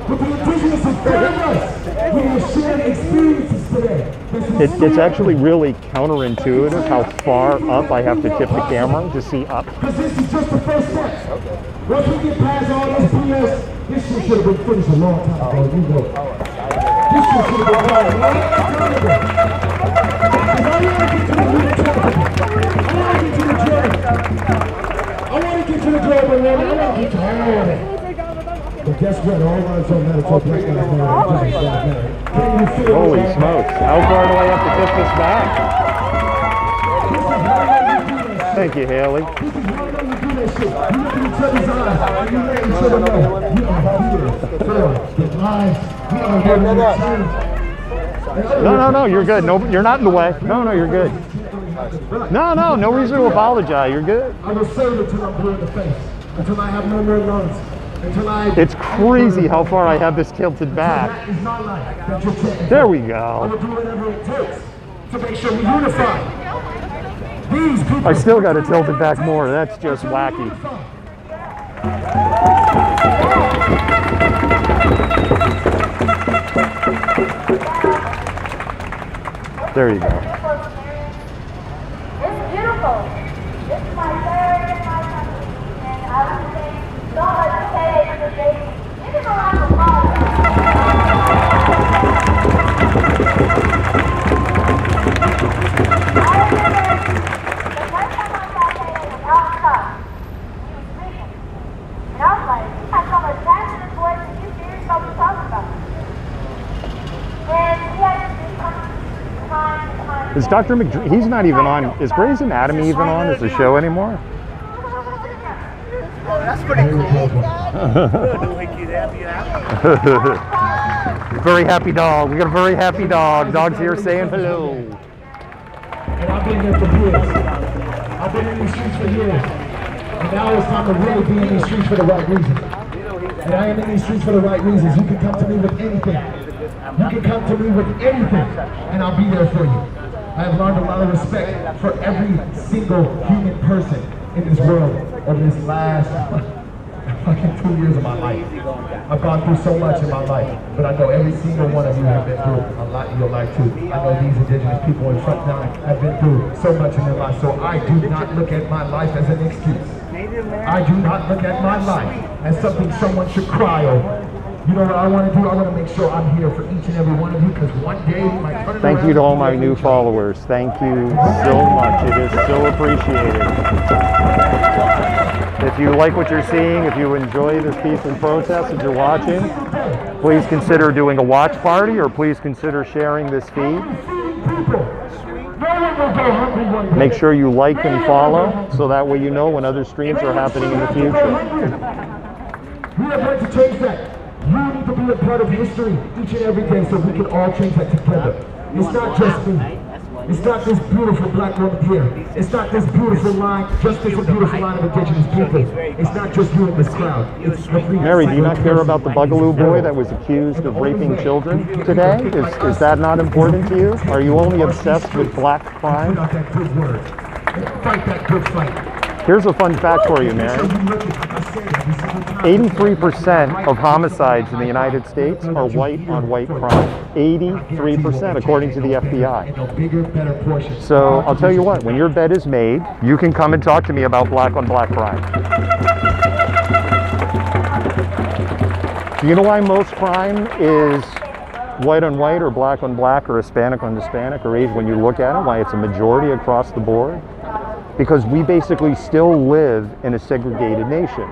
But the indigenous is failing us. We are sharing experiences today. It's actually really counterintuitive how far up I have to tip the camera to see up. Because this is just the first step. Once we get past all this BS, this shit should have been finished a long time ago. You know it. This shit should have been done a long time ago. Because I want to get to the root topic. I want to get to the drug. I want to get to the drug, but I want to get to all of it. But guess what? All lives don't matter till black lives matter. Can you feel Holy that? smokes. How far do I have to tip this back? Thank you, Haley. This is how you do that shit. You look in each other's eyes. You let each other know. We are here for the lives. We are here to change. No, you're good. No, you're not in the way. No, you're good. No reason to apologize. You're good. I will serve it till I'm blue in the face. Until I have no more lungs. It's crazy how far I have this tilted back. There we go. I will do whatever it takes to make sure we unify. These people. I still got to tilt it back more. That's just wacky. There you go. It's beautiful. This is my third country, and I would say, don't hesitate to say, give it a round of applause. I remember the first time I saw Taylor was outside. He was speaking. And I was like, he has so much passion in his voice, and you serious about what he's talking about. And he had this behind. Is Dr. McDreamy, he's not even on, is Grey's Anatomy even on as a show anymore? Oh, that's pretty cool. Very happy dog. We got a very happy dog. Dog's here saying hello. And I've been there for years. I've been in these streets for years. And now it's time to really be in these streets for the right reasons. And I am in these streets for the right reasons. You can come to me with anything. You can come to me with anything, and I'll be there for you. I have learned a lot of respect for every single human person in this world over this last fucking 2 years of my life. I've gone through so much in my life, but I know every single one of you have been through a lot in your life too. I know these indigenous people in front now have been through so much in their life, so I do not look at my life as an excuse. I do not look at my life as something someone should cry over. You know what I want to do? I want to make sure I'm here for each and every one of you, because one day we might turn it around. Thank you to all my new followers. Thank you so much. It is so appreciated. If you like what you're seeing, if you enjoy this peaceful protest that you're watching, please consider doing a watch party, or please consider sharing this feed. Make sure you like and follow, so that way you know when other streams are happening in the future. We are going to change that. You need to be a part of history each and every day, so we can all change that together. It's not just me. It's not this beautiful black woman here. It's not this beautiful line, just this beautiful line of indigenous people. It's not just you in this crowd. It's every Mary, do you not care about the Bugaloo boy that was accused of raping children today? Is that not important to you? Are you only obsessed with black crime? Put out that good word. Fight that good fight. Here's a fun fact for you, Mary. 83% of homicides in the United States are white on white crime. 83%, according to the FBI. So I'll tell you what, when your bed is made, you can come and talk to me about black on black crime. Do you know why most crime is white on white or black on black or Hispanic on Hispanic or Asian? When you look at it, why it's a majority across the board? Because we basically still live in a segregated nation.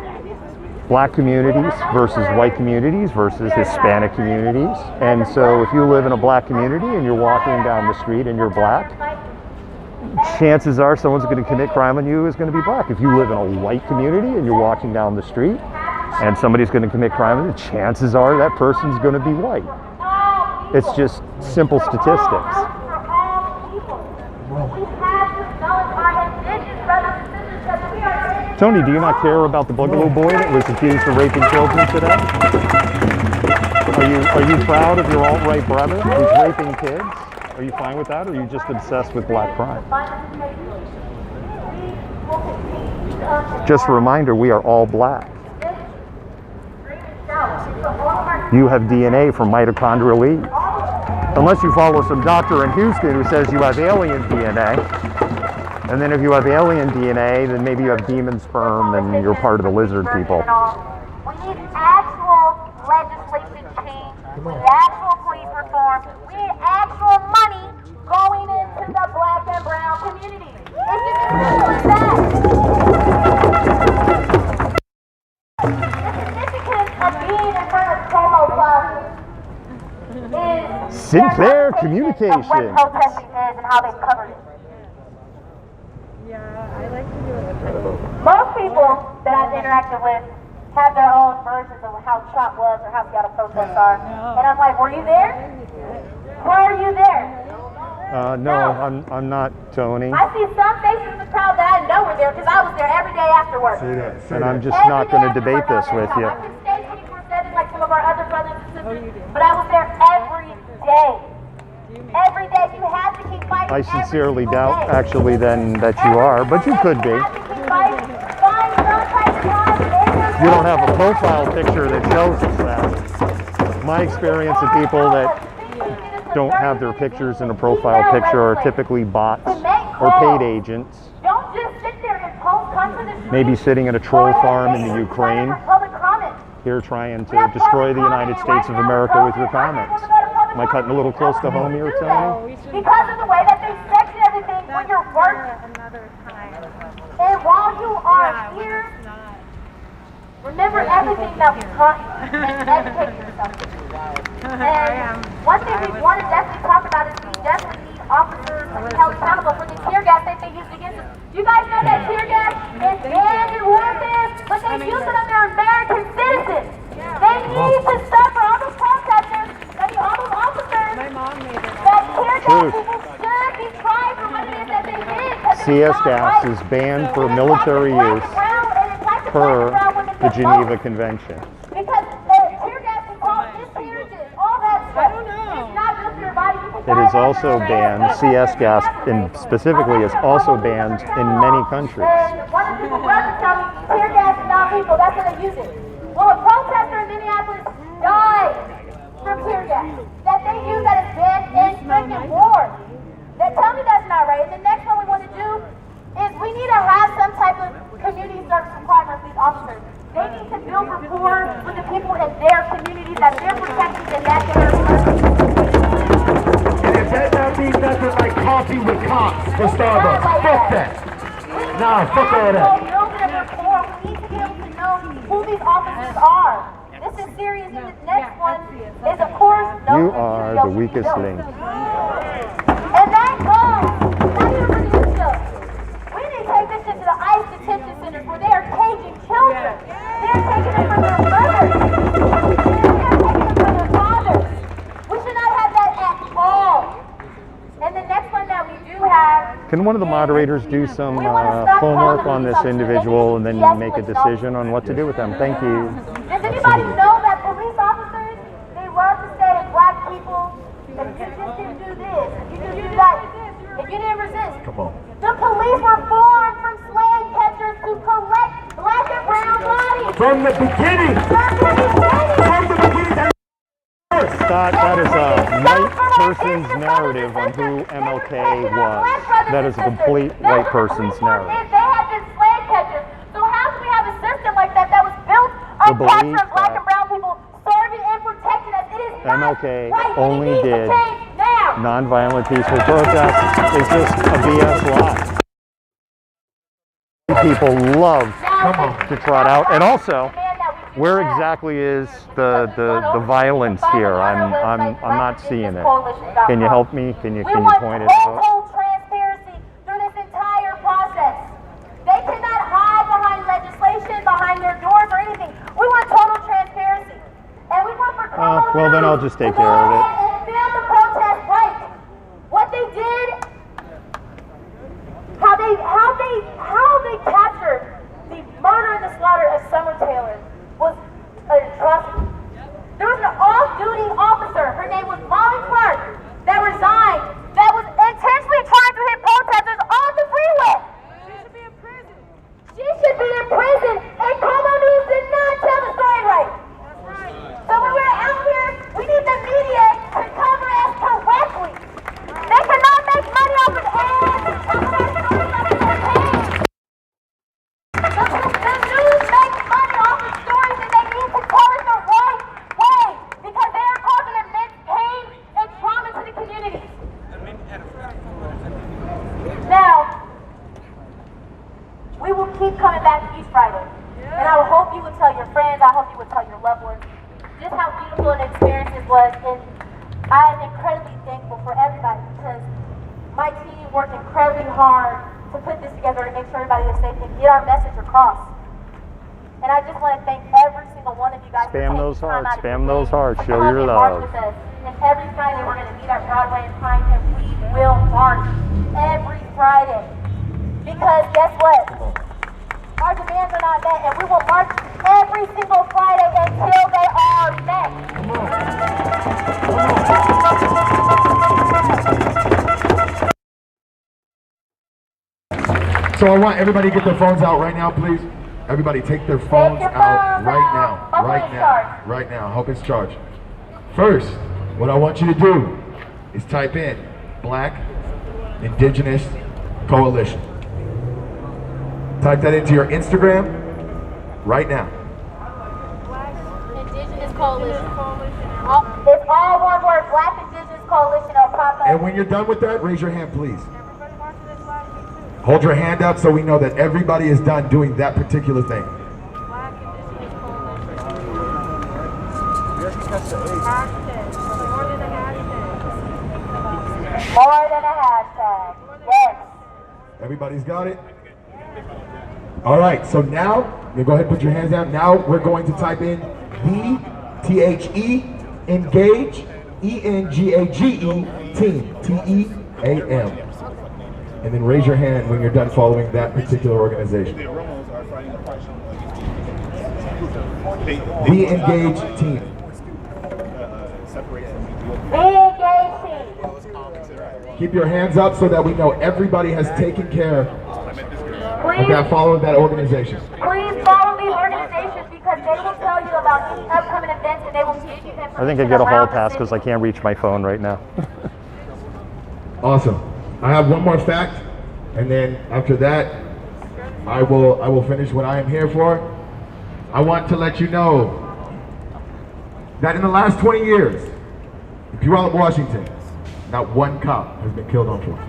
Black communities versus white communities versus Hispanic communities. And so if you live in a black community and you're walking down the street and you're black, chances are someone's going to commit crime on you is going to be black. If you live in a white community and you're walking down the street and somebody's going to commit crime on you, chances are that person's going to be white. It's just simple statistics. Tony, do you not care about the Bugaloo boy that was accused of raping children today? Are you proud of your alt-right brother who's raping kids? Are you fine with that, or are you just obsessed with black crime? Just a reminder, we are all black. You have DNA from mitochondrial Eve. Unless you follow some doctor in Houston who says you have alien DNA. And then if you have alien DNA, then maybe you have demon sperm and you're part of the lizard people. We need actual legislation change. We need actual police reform. We need actual money going into the black and brown community. It's just as simple as that. The significance of being in front of Como Club is Sinclair of Communication. what protesting is and how they've covered it. Most people that I've interacted with have their own versions of how Trump was or how Seattle protests are. And I'm like, were you there? Were you there? No, I'm not, Tony. I see some faces in the crowd that I know were there because I was there every day after work. And I'm just not going to debate this with you. I couldn't stay 24/7 like some of our other brothers and sisters, but I was there every day. Every day you have to keep fighting. I sincerely doubt, actually, then that you are, but you could be. You don't have a profile picture that shows us that. My experience of people that don't have their pictures in a profile picture are typically bots or paid agents. Don't just sit there and come to the street. Maybe sitting at a troll farm in the Ukraine, here trying to destroy the United States of America with your comments. Am I cutting a little close to home here, Tony? Because of the way that they section everything when you're working. And while you are here, remember everything that we taught you and educate yourself. And one thing we want to definitely talk about is we definitely need officers to be held accountable for the tear gas that they used against us. You guys know that tear gas is banned in warfare, but they use it on their American citizens. They need to suffer all those protesters, all those officers. My mom made it. That tear gas people should be tried for what it is that they did. CS gas is banned for military use per the Geneva Convention. Because tear gas can cause miscarriages, all that stuff. I don't know. It's not good for your body. It is also banned, CS gas specifically is also banned in many countries. And one of the people brothers tell me tear gas is not lethal, that's when they use it. Well, a protester in Minneapolis died from tear gas that they use that is banned in freaking war. They tell me that's not right. And the next one we want to do is we need to have some type of community service requirement for these officers. They need to build rapport with the people in their communities that they're protecting and that they're And it better not be nothing like coffee with cops for Starbucks. Fuck that. Nah, fuck all that. We need to be able to know who these officers are. This is serious. And the next one is, of course, You are the weakest link. And that goes not even for the stuff. We need to take this shit to the ICE detention centers where they are caging children. They're taking them from their mothers. They're taking them from their fathers. We should not have that at all. And the next one that we do have. Can one of the moderators do some homework on this individual and then make a decision on what to do with them? Thank you. Does anybody know that police officers, they love to say to black people, if you just didn't do this, if you didn't do that, if you didn't resist. Come on. The police were formed from slave catchers to collect black and brown bodies. From the beginning. From the beginning. Scott, that is a white person's narrative on who MLK was. That is a complete white person's narrative. They have been slave catchers. So how can we have a system like that that was built on capture of black and brown people, serving and protecting us? It is not MLK right. only did now. nonviolent peaceful protests. It's just a BS lie. People love to trot out, and also, where exactly is the violence here? I'm not seeing it. Can you help me? Can you point it out? Total transparency through this entire process. They cannot hide behind legislation, behind their doors or anything. We want total transparency, and we want for well, then I'll just take care of it. And feel the protest right. What they did, how they captured the murder and the slaughter of Summer Taylor was an atrocity. There was an off-duty officer, her name was Molly Clark, that resigned, that was intentionally trying to hit protesters on the freeway. She should be in prison. She should be in prison, and Como News did not tell the story right. I am incredibly thankful for everybody because my team worked incredibly hard to put this together to make sure everybody is safe and get our message across. And I just want to thank every single one of you guys. Spam those hearts, spam those hearts, show come your and march love. with us. And every Friday we're going to meet at Broadway and Pine, and we will march every Friday. Because guess what? Our demands are not met, and we will march every single Friday until they are met. So I want everybody to get their phones out right now, please. Everybody take their phones out right now. Right now. Right now. I hope it's charged. First, what I want you to do is type in Black Indigenous Coalition. Type that into your Instagram right now. Black Indigenous Coalition. It's all one word, Black Indigenous Coalition. It'll pop up. And when you're done with that, raise your hand, please. Hold your hand up so we know that everybody is done doing that particular thing. More than a hashtag. Yes. Everybody's got it? All right, so now, you go ahead and put your hands down. Now we're going to type in THE, engage, ENGAGE, team, TEAM. And then raise your hand when you're done following that particular organization. The engaged team. Keep your hands up so that we know everybody has taken care of that, following that organization. Please follow these organizations because they will tell you about any upcoming events and they will teach you information. I think I get a hall pass because I can't reach my phone right now. Awesome. I have one more fact, and then after that, I will finish what I am here for. I want to let you know that in the last 20 years, in Puyallup, Washington, not one cop has been killed on foot.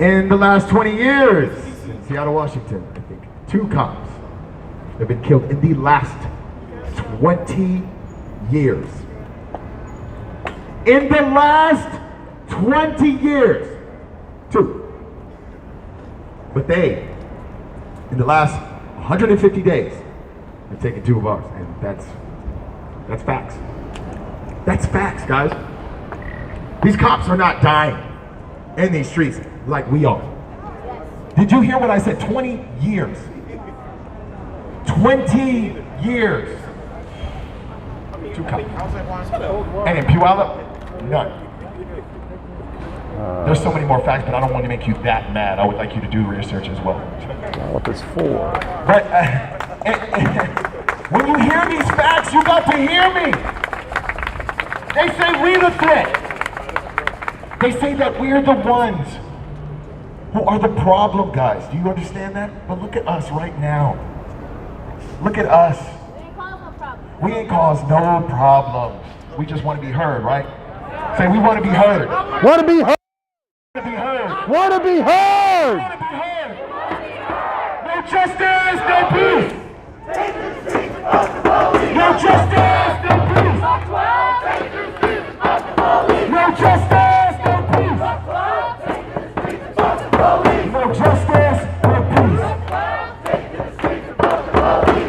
In the last 20 years, in Seattle, Washington, I think 2 cops have been killed in the last 20 years. In the last 20 years, 2. But they, in the last 150 days, have taken 2 of ours, and that's facts. That's facts, guys. These cops are not dying in these streets like we are. Did you hear what I said? 20 years. 20 years. 2 cops. And in Puyallup, none. There's so many more facts, but I don't want to make you that mad. I would like you to do research as well. What is 4? But when you hear these facts, you got to hear me. They say we're the threat. They say that we're the ones who are the problem, guys. Do you understand that? But look at us right now. Look at us. We ain't caused no problems. We just want to be heard, right? Say we want to be heard. Want to be heard. Want to be heard. Want to be heard. Want to be heard. No justice, no peace. No justice, no peace. No justice, no peace. No justice, no peace.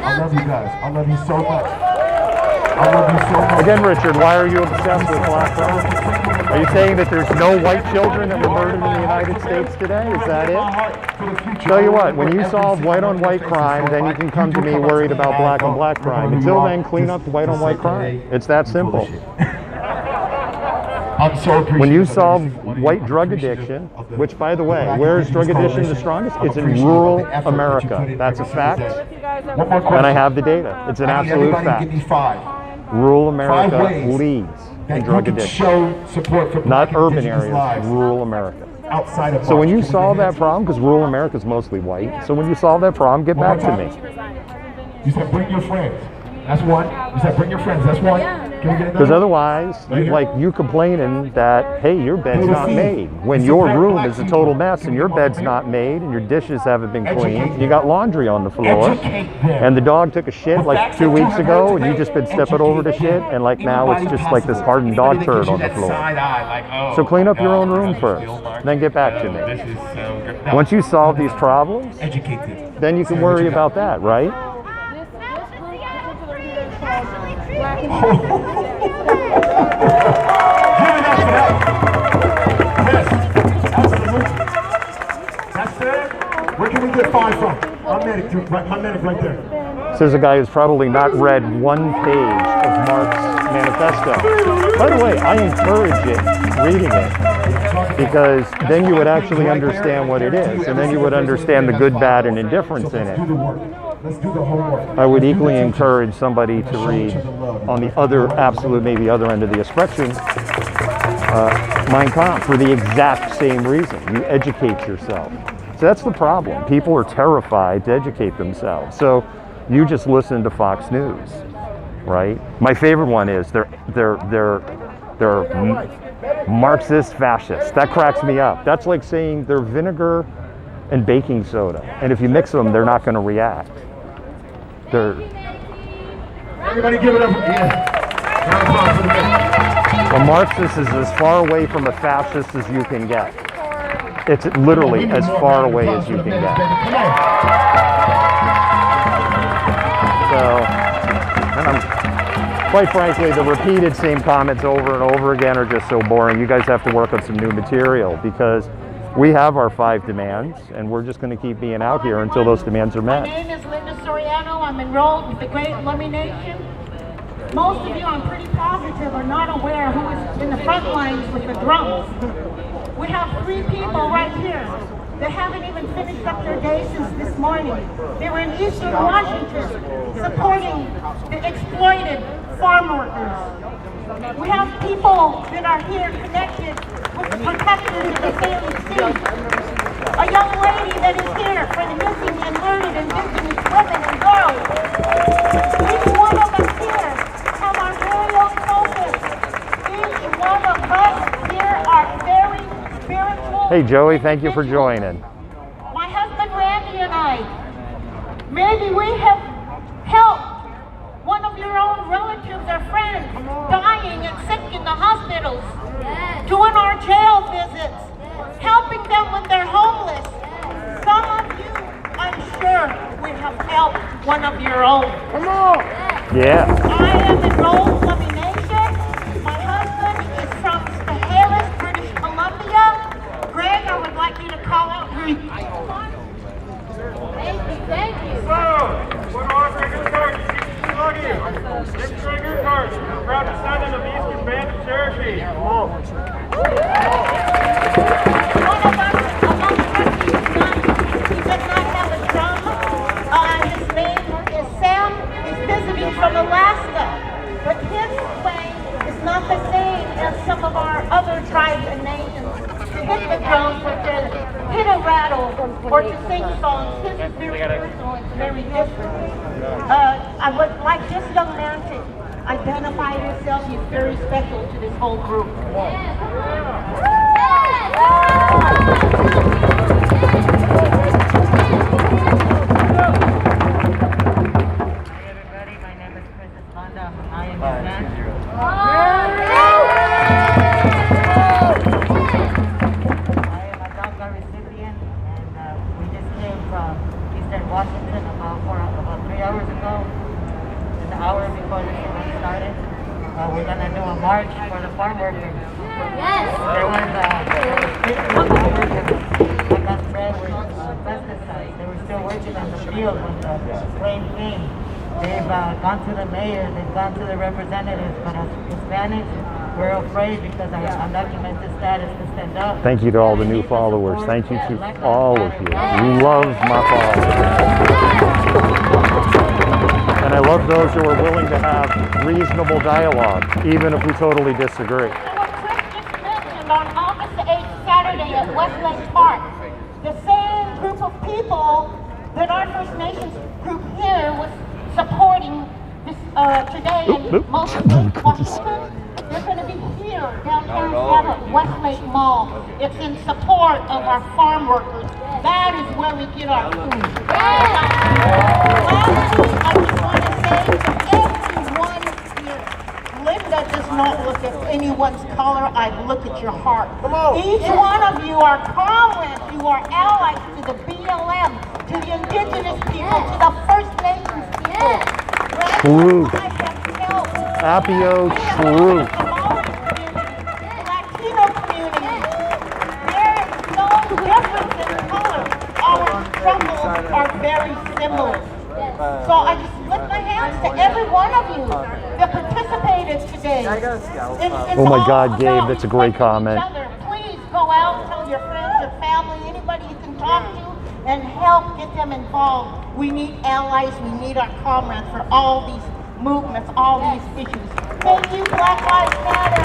I love you guys. I love you so much. I love you so much. Again, Richard, why are you obsessed with black crime? Are you saying that there's no white children that were murdered in the United States today? Is that it? Tell you what, when you solve white-on-white crime, then you can come to me worried about black-on-black crime. Until then, clean up the white-on-white crime. It's that simple. I'm so appreciative. When you solve white drug addiction, which, by the way, where is drug addiction the strongest? It's in rural America. That's a fact. And I have the data. It's an absolute fact. Give me 5. Rural America leads in drug addiction. Show support for Not urban areas, rural America. Outside of So when you solve that problem, because rural America is mostly white, so when you solve that problem, get back to me. You said bring your friends. That's 1. You said bring your friends. That's 1. Because otherwise, like you complaining that, hey, your bed's not made. When your room is a total mess and your bed's not made and your dishes haven't been cleaned, you got laundry on the floor, and the dog took a shit like 2 weeks ago and you just been stepping over the shit, and like now it's just like this hardened dog turd on the floor. So clean up your own room first, then get back to me. Once you solve these problems, then you can worry about that, right? Where can we get 5 from? My medic right there. This is a guy who's probably not read one page of Mark's manifesto. By the way, I encourage it, reading it, because then you would actually understand what it is, and then you would understand the good, bad, and indifference in it. Let's do the homework. I would equally encourage somebody to read on the other, absolute, maybe other end of the spectrum, Mein Kampf, for the exact same reason. You educate yourself. So that's the problem. People are terrified to educate themselves. So you just listen to Fox News, right? My favorite one is they're Marxist fascists. That cracks me up. That's like saying they're vinegar and baking soda, and if you mix them, they're not going to react. Everybody give it up. A Marxist is as far away from a fascist as you can get. It's literally as far away as you can get. So, and quite frankly, the repeated same comments over and over again are just so boring. You guys have to work on some new material, because we have our 5 demands, and we're just going to keep being out here until those demands are met. My name is Linda Soriano. I'm enrolled with the Great Lummi Nation. Most of you, I'm pretty positive, are not aware who is in the front lines with the drums. We have 3 people right here that haven't even finished up their day since this morning. They were in Eastern Washington supporting the exploited farm workers. We have people that are here connected with the protectors of the Salish Sea. A young lady that is here for the missing and murdered indigenous women and girls. Each one of us here have our very own focus. Each one of us here are very spiritual. Hey Joey, thank you for joining. My husband Randy and I, maybe we have helped one of your own relatives or friends dying and sick in the hospitals, doing our jail visits, helping them when they're homeless. Some of you, I'm sure, we have helped one of your own. Come on! Yeah. I am enrolled in Lummi Nation. My husband is from Harris, British Columbia. Greg, I would like you to call out who you are. Thank you. So, what are our good cards? Log in. Demonstrate good cards. Proud descendant of the Eastern Band of Cherokee. One of us among trustees tonight, he does not have a drum. His name is Sam. He's visiting from Alaska. But his way is not the same as some of our other tribes and nations. To hit the drums or to hit a rattle or to sing songs. His is very personal, it's very different. I would like this young man to identify himself. He's very special to this whole group. Hey everybody, my name is Princess Honda. I am his man. I am a DACA recipient, and we just came from Eastern Washington about 3 hours ago. An hour before the event started. We're gonna do a march for the farm workers. Yes. There was I got spread with pesticides. They were still working on the field when the plane came. They've gone to the mayor, they've gone to the representatives, but as Hispanics, we're afraid because of our undocumented status to stand up. Thank you to all the new followers. Thank you to all of you. You love my followers. And I love those who are willing to have reasonable dialogue, even if we totally disagree. On August 8th, Saturday at Westlake Park, the same group of people that our First Nations group here was supporting this today in most of Washington. They're going to be here, downtown Seattle, Westlake Mall. It's in support of our farm workers. That is where we get our food. Lastly, I just want to say to everyone here, Linda does not look at anyone's color. I look at your heart. Each one of you are comrades. You are allies to the BLM, to the indigenous people, to the First Nations people. True. I have helped. Appio, true. Latino community. There is no difference in color. Our struggles are very similar. So I just lift my hands to every one of you that participated today. Oh my God, Gabe, that's a great comment. Please go out, tell your friends, your family, anybody you can talk to, and help get them involved. We need allies, we need our comrades for all these movements, all these issues. Thank you, Black Lives Matter.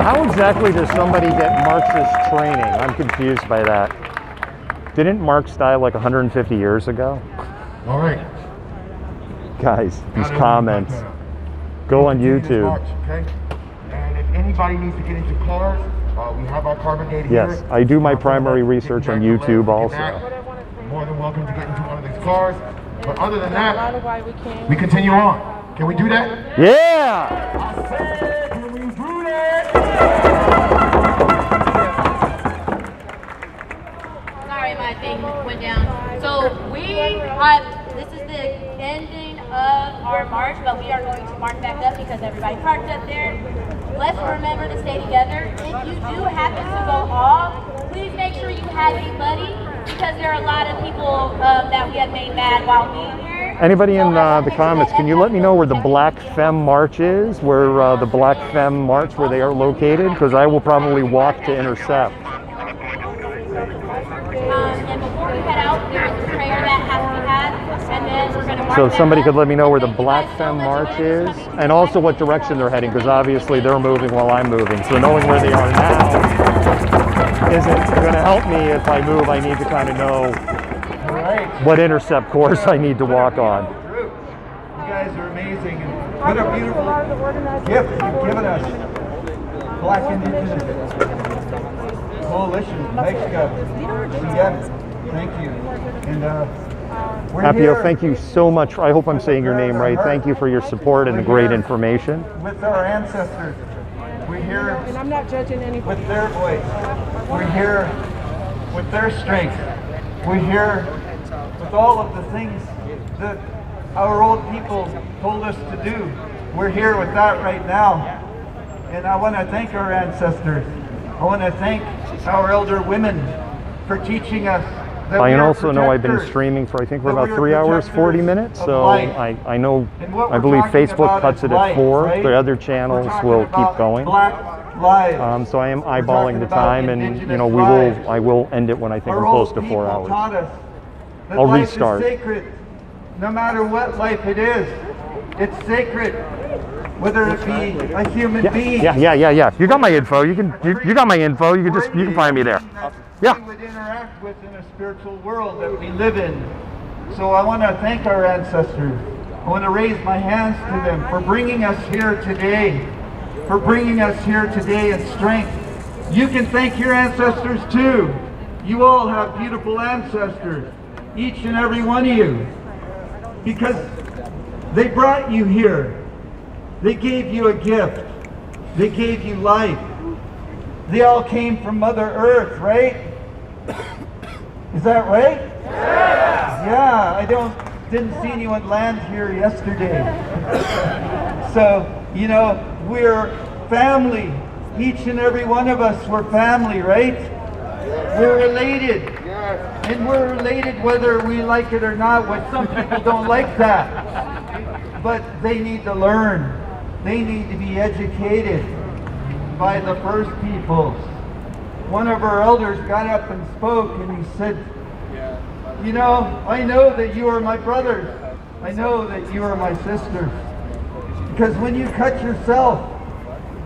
How exactly does somebody get Marxist training? I'm confused by that. Didn't Marx die like 150 years ago? All right. Guys, these comments. Go on YouTube. March, okay? And if anybody needs to get into cars, we have our carbon data here. Yes, I do my primary research on YouTube also. You're more than welcome to get into one of these cars. But other than that, we continue on. Can we do that? Yeah! Can we do that? Sorry, my thing went down. So this is the ending of our march, but we are going to march back up because everybody parked up there. Let's remember to stay together. If you do happen to go off, please make sure you have a buddy because there are a lot of people that we have made mad while being here. Anybody in the comments, can you let me know where the Black Femme March is? Where the Black Femme March, where they are located? Because I will probably walk to intercept. And before we head out, there is a prayer that has to be had, and then we're going to march. So if somebody could let me know where the Black Femme March is, and also what direction they're heading, because obviously they're moving while I'm moving. So knowing where they are now isn't going to help me. If I move, I need to kind of know what intercept course I need to walk on. You guys are amazing. And what a beautiful gift you've given us. Black Indigenous Coalition, Mexico, CF. Thank you. And we're Appio, here thank you so much. I hope I'm saying your name right. Thank you for your support and the great information. with our ancestors. We're here And I'm not judging anybody. with their voice. We're here with their strength. We're here with all of the things that our old people told us to do. We're here with that right now. And I want to thank our ancestors. I want to thank our elder women for teaching us that I we are also know I've been protectors, streaming for I think we're that about we are 3 hours, 40 protectors minutes. of So life. I know, And what I we're believe talking Facebook about cuts is it at life, 4. right? The other We're channels talking will about keep going. Black lives. So I am We're eyeballing talking the about time, and indigenous I will end it when I think Our I'm close old to 4 people hours. taught us that I'll life restart. is sacred. No matter what life it is, it's sacred. Whether it be a human being. Yeah. You got my info. You got my info. You can find me there. Yeah. We would interact with in a spiritual world that we live in. So I want to thank our ancestors. I want to raise my hands to them for bringing us here today. For bringing us here today in strength. You can thank your ancestors too. You all have beautiful ancestors. Each and every one of you. Because they brought you here. They gave you a gift. They gave you life. They all came from Mother Earth, right? Is that right? Yeah, I didn't see anyone land here yesterday. So, you know, we're family. Each and every one of us, we're family, right? We're related. And we're related whether we like it or not, but some people don't like that. But they need to learn. They need to be educated by the first peoples. One of our elders got up and spoke and he said, you know, I know that you are my brothers. I know that you are my sisters. Because when you cut yourself,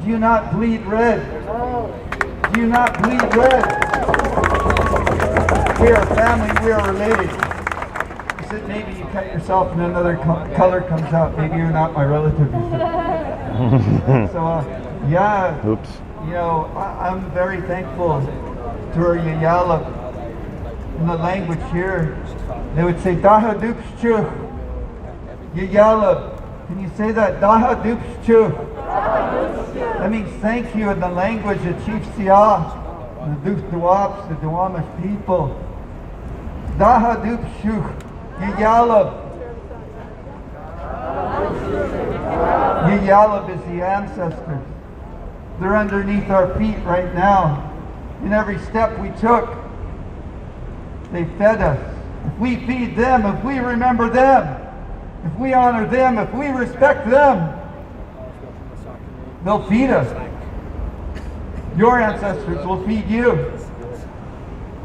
do you not bleed red? Do you not bleed red? We are family, we are related. You said maybe you cut yourself and another color comes out. Maybe you're not my relative. So, yeah. Oops. You know, I'm very thankful to our Yayala. In the language here, they would say, Daha Dupschu. Yayala. Can you say that? Daha Dupschu. That means thank you in the language of Chief Siah, the Duk Duaps, the Duwamish people. Daha Dupschu. Yayala. Yayalab is the ancestors. They're underneath our feet right now. In every step we took, they fed us. If we feed them, if we remember them, if we honor them, if we respect them, they'll feed us. Your ancestors will feed you.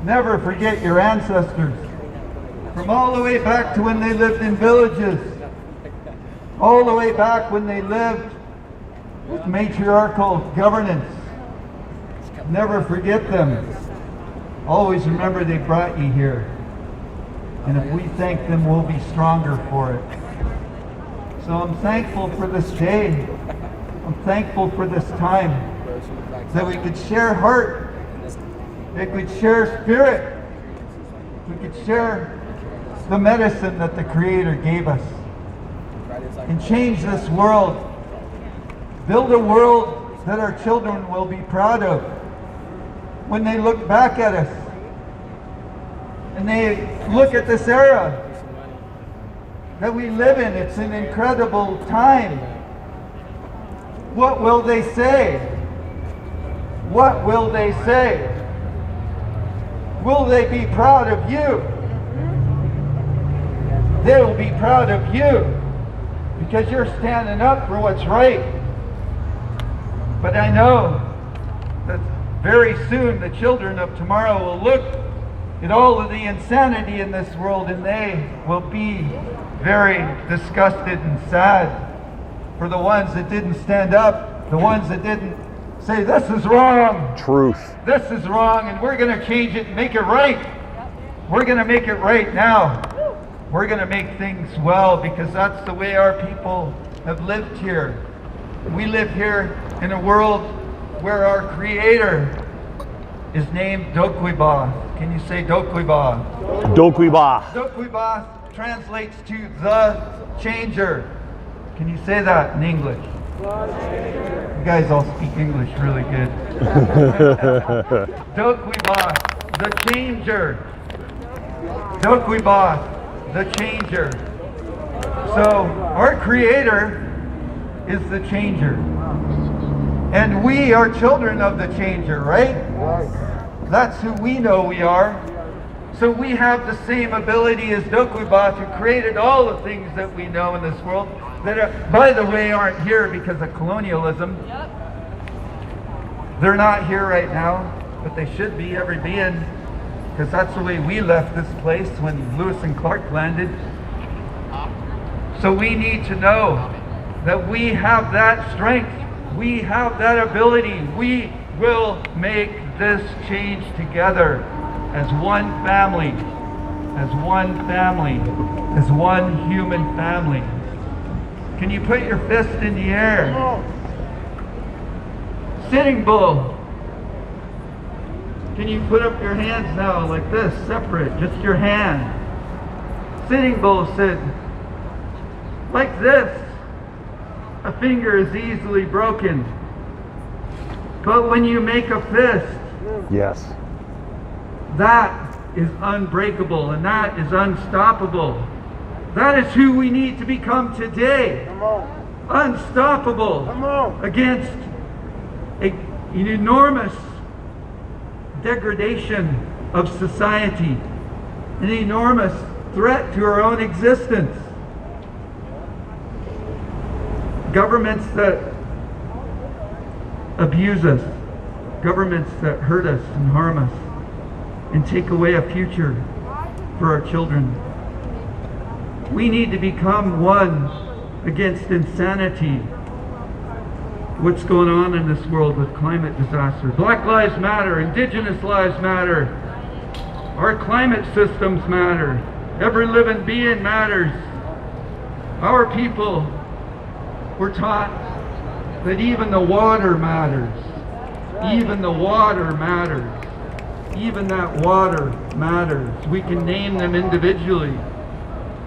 Never forget your ancestors. From all the way back to when they lived in villages, all the way back when they lived with matriarchal governance. Never forget them. Always remember they brought you here. And if we thank them, we'll be stronger for it. So I'm thankful for this day. I'm thankful for this time. That we could share heart. That we could share spirit. We could share the medicine that the Creator gave us. And change this world. Build a world that our children will be proud of. When they look back at us and they look at this era that we live in, it's an incredible time. What will they say? What will they say? Will they be proud of you? They will be proud of you because you're standing up for what's right. But I know that very soon the children of tomorrow will look at all of the insanity in this world and they will be very disgusted and sad for the ones that didn't stand up, the ones that didn't say this is wrong. Truth. This is wrong and we're going to change it and make it right. We're going to make it right now. We're going to make things well because that's the way our people have lived here. We live here in a world where our Creator is named Dokwiba. Can you say Dokwiba? Dokwiba. Dokwiba translates to the changer. Can you say that in English? You guys all speak English really good. Dokwiba, the changer. Dokwiba, the changer. So our Creator is the changer. And we are children of the changer, right? That's who we know we are. So we have the same ability as Dokwiba, who created all the things that we know in this world that are, by the way, aren't here because of colonialism. They're not here right now, but they should be, every being, because that's the way we left this place when Lewis and Clark landed. So we need to know that we have that strength, we have that ability, we will make this change together as one family, as one family, as one human family. Can you put your fist in the air? Sitting Bull. Can you put up your hands now like this, separate, just your hand? Sitting Bull said, like this. A finger is easily broken. But when you make a fist, yes, that is unbreakable and that is unstoppable. That is who we need to become today. Unstoppable against an enormous degradation of society, an enormous threat to our own existence. Governments that abuse us, governments that hurt us and harm us and take away a future for our children. We need to become one against insanity. What's going on in this world with climate disaster? Black Lives Matter, Indigenous Lives Matter. Our climate systems matter. Every living being matters. Our people were taught that even the water matters. Even the water matters. Even that water matters. We can name them individually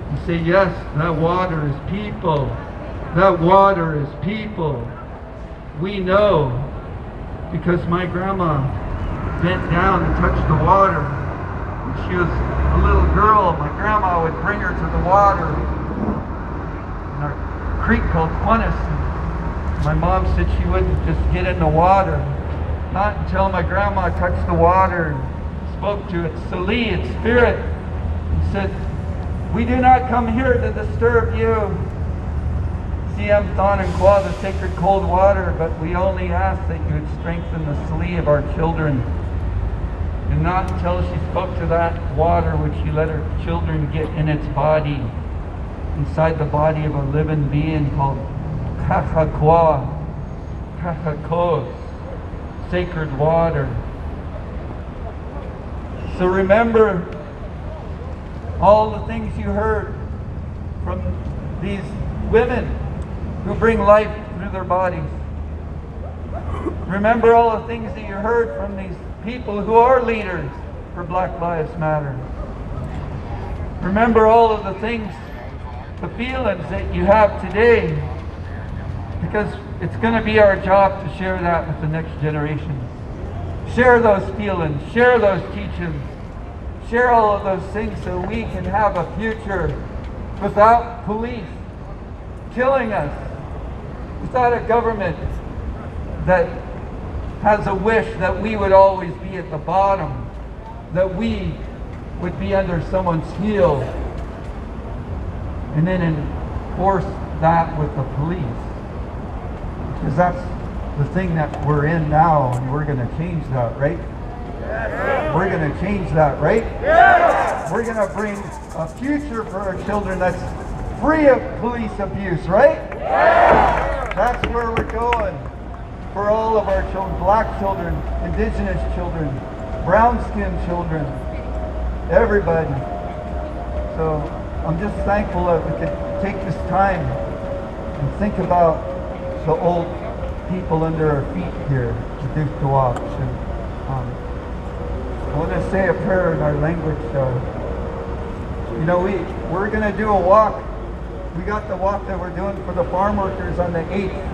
and say, yes, that water is people. That water is people. We know because my grandma bent down and touched the water. When she was a little girl, my grandma would bring her to the water in a creek called Quinnis. My mom said she wouldn't just get in the water. Not until my grandma touched the water and spoke to it, Sali, its spirit, and said, we do not come here to disturb you. Siam Thon and Kwa, the sacred cold water, but we only ask that you would strengthen the Sali of our children. And not until she spoke to that water would she let her children get in its body, inside the body of a living being called Kakakwa, Kakakos, sacred water. So remember all the things you heard from these women who bring life through their bodies. Remember all the things that you heard from these people who are leaders for Black Lives Matter. Remember all of the things, the feelings that you have today, because it's going to be our job to share that with the next generation. Share those feelings, share those teachings, share all of those things so we can have a future without police killing us, without a government that has a wish that we would always be at the bottom, that we would be under someone's heel, and then enforce that with the police. Because that's the thing that we're in now, and we're going to change that, right? Yes. We're going to change that, right? Yes. We're going to bring a future for our children that's free of police abuse, right? Yes. That's where we're going for all of our children, black children, indigenous children, brown-skinned children, everybody. So I'm just thankful that we could take this time and think about the old people under our feet here, the Duke to watch. And I want to say a prayer in our language. You know, we're going to do a walk. We got the walk that we're doing for the farm workers on the 8th.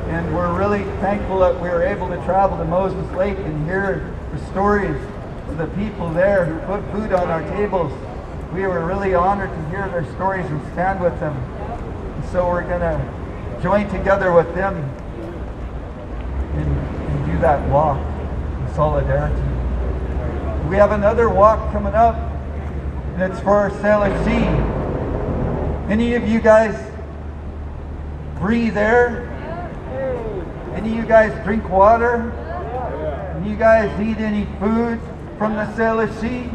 And we're really thankful that we were able to travel to Moses Lake and hear the stories of the people there who put food on our tables. We were really honored to hear their stories and stand with them. And so we're going to join together with them and do that walk in solidarity. We have another walk coming up, and it's for our Salish Sea. Any of you guys breathe air? Any of you guys drink water? Any of you guys eat any food from the Salish Sea?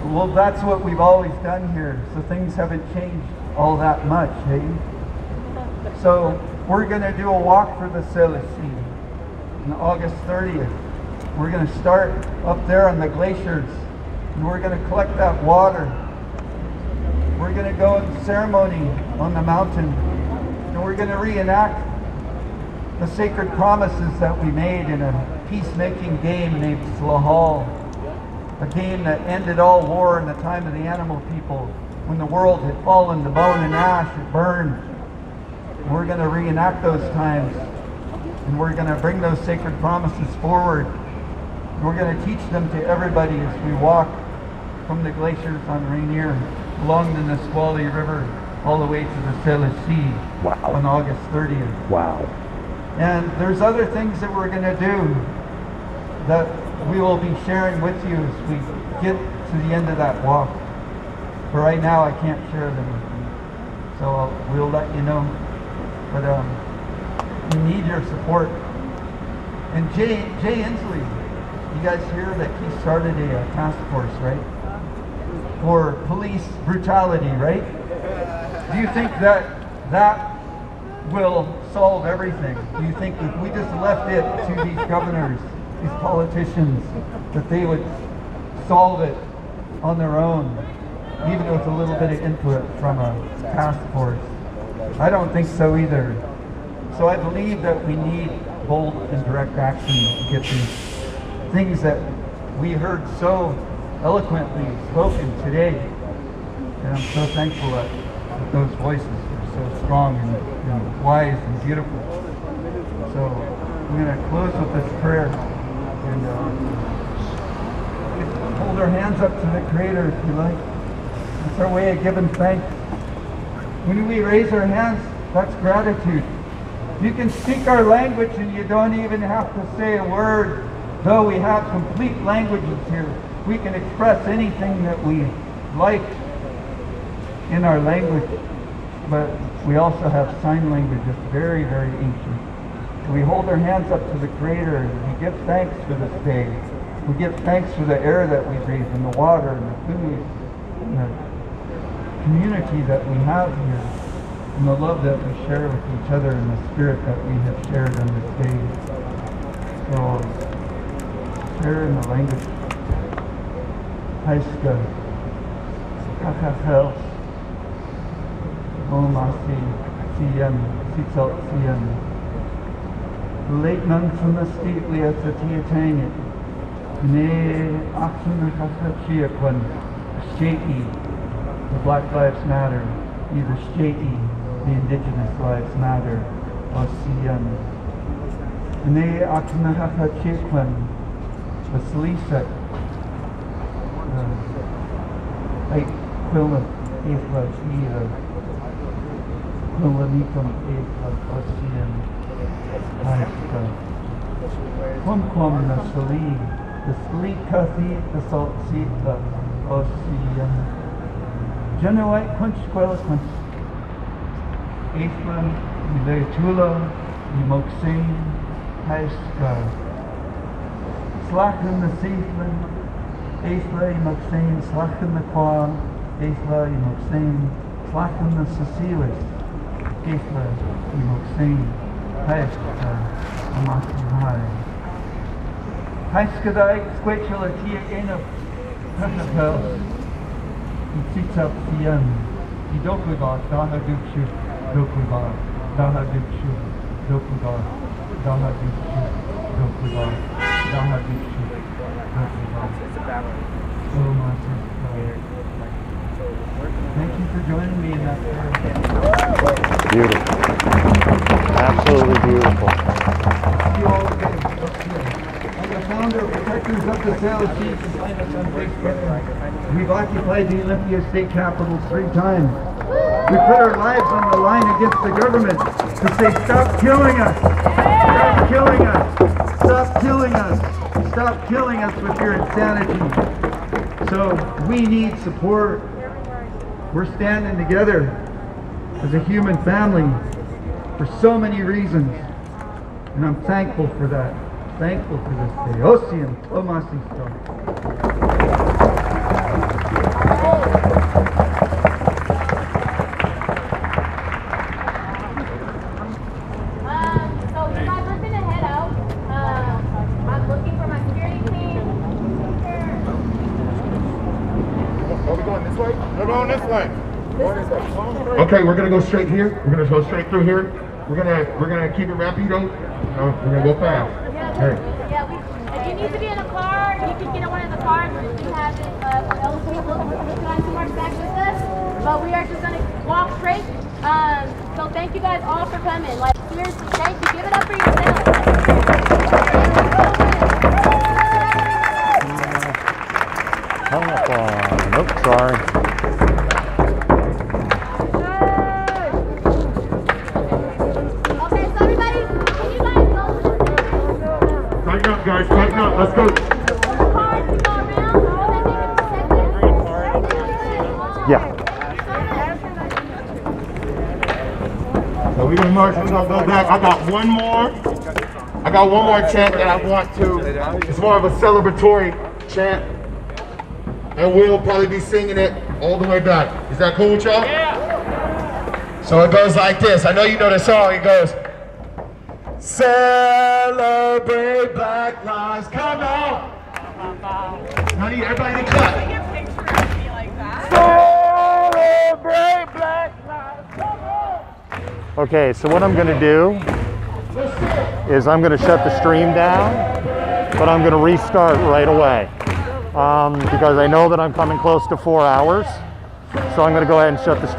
Well, that's what we've always done here, so things haven't changed all that much, hey? So we're going to do a walk for the Salish Sea on August 30th. We're going to start up there on the glaciers, and we're going to collect that water. We're going to go in ceremony on the mountain, and we're going to reenact the sacred promises that we made in a peacemaking game named Slahal, a game that ended all war in the time of the animal people. When the world had fallen to bone and ash, it burned. And we're going to reenact those times, and we're going to bring those sacred promises forward. And we're going to teach them to everybody as we walk from the glaciers on Rainier along the Nisqually River all the way to the Salish Sea. Wow. On August 30th. Wow. And there's other things that we're going to do that we will be sharing with you as we get to the end of that walk. But right now I can't share them with you. So we'll let you know. But we need your support. And Jay Inslee, you guys hear that he started a task force, right? For police brutality, right? Do you think that will solve everything? Do you think if we just left it to these governors these politicians, that they would solve it on their own, even with a little bit of input from a task force. I don't think so either. So I believe that we need bold and direct action to get these things that we heard so eloquently spoken today. And I'm so thankful that those voices are so strong and wise and beautiful. So I'm going to close with this prayer and hold our hands up to the Creator if you like. It's our way of giving thanks. When we raise our hands, that's gratitude. You can speak our language and you don't even have to say a word. Though we have complete languages here, we can express anything that we like in our language. But we also have sign language that's very, very ancient. So we hold our hands up to the Creator and we give thanks for this day. We give thanks for the air that we breathe and the water and the food and the community that we have here and the love that we share with each other and the spirit that we have shared on this day. So share in the language. Haiska, kakafels, omasi, siyam, sitsal siyam. Leitman from the state we have to Tiatanya. Ne action kakachiyakwan, sheti, the Black Lives Matter, either sheti, the Indigenous Lives Matter, or siyam. Ne action kakachiyakwan, Vasilisa, like Quilla, Ephla, Eva, Quilla Nikum, Ephla, Ocean, Haika, Quam Nasali, the Sleek Kathi, the Salt Sita, Ocean, Genoite Quench, Quilla Quench, Ephla, Mileitula, Ymoxane, Haika. Slachen the Seaflin, Eithla Ymoxane, Slachen the Qua, Eithla Ymoxane, Slachen the Cecilis, Eithla Ymoxane, Haishka, Amaki Hai. Haishkadai, Squatula Tia Enoch, Kakapels, Tsitsap Sian, Idokuga, Daha Dukshu, Dokuga, Daha Dukshu, Dokuga, Daha Dukshu, Dokuga. Thank you for joining me in that prayer. Beautiful. Absolutely beautiful. I'm the founder of Protectors of the Sail Seas. On Facebook. We've occupied the Olympia State Capitol 3 times. We put our lives on the line against the government to say, stop killing us! Stop killing us! Stop killing us! Stop killing us with your insanity! So we need support. We're standing together as a human family for so many reasons. And I'm thankful for that. Thankful for this day. Ocean, Tomasisto. Okay, we're gonna go straight here. We're gonna go straight through here. We're gonna keep it rapido. We're gonna go fast. Hey. If you need to be in a car, you can get in one of the cars. We do have it available. You guys to march back with us, but we are just gonna walk straight. So thank you guys all for coming. Like seriously, thank you. Give it up for yourselves. Nope, sorry. Guys, tighten up, let's go. Yeah. So we're gonna march, we're gonna go back. I got one more chant that I want to. It's more of a celebratory chant. And we'll probably be singing it all the way back. Is that cool with y'all? Yeah. So it goes like this. I know you know the song. It goes, Celebrate Black Lives. Come on. I need everybody to clap. Celebrate Black Lives. Come on. Okay, so what I'm going to do is I'm going to shut the stream down, but I'm going to restart right away because I know that I'm coming close to 4 hours. So I'm going to go ahead and shut the stream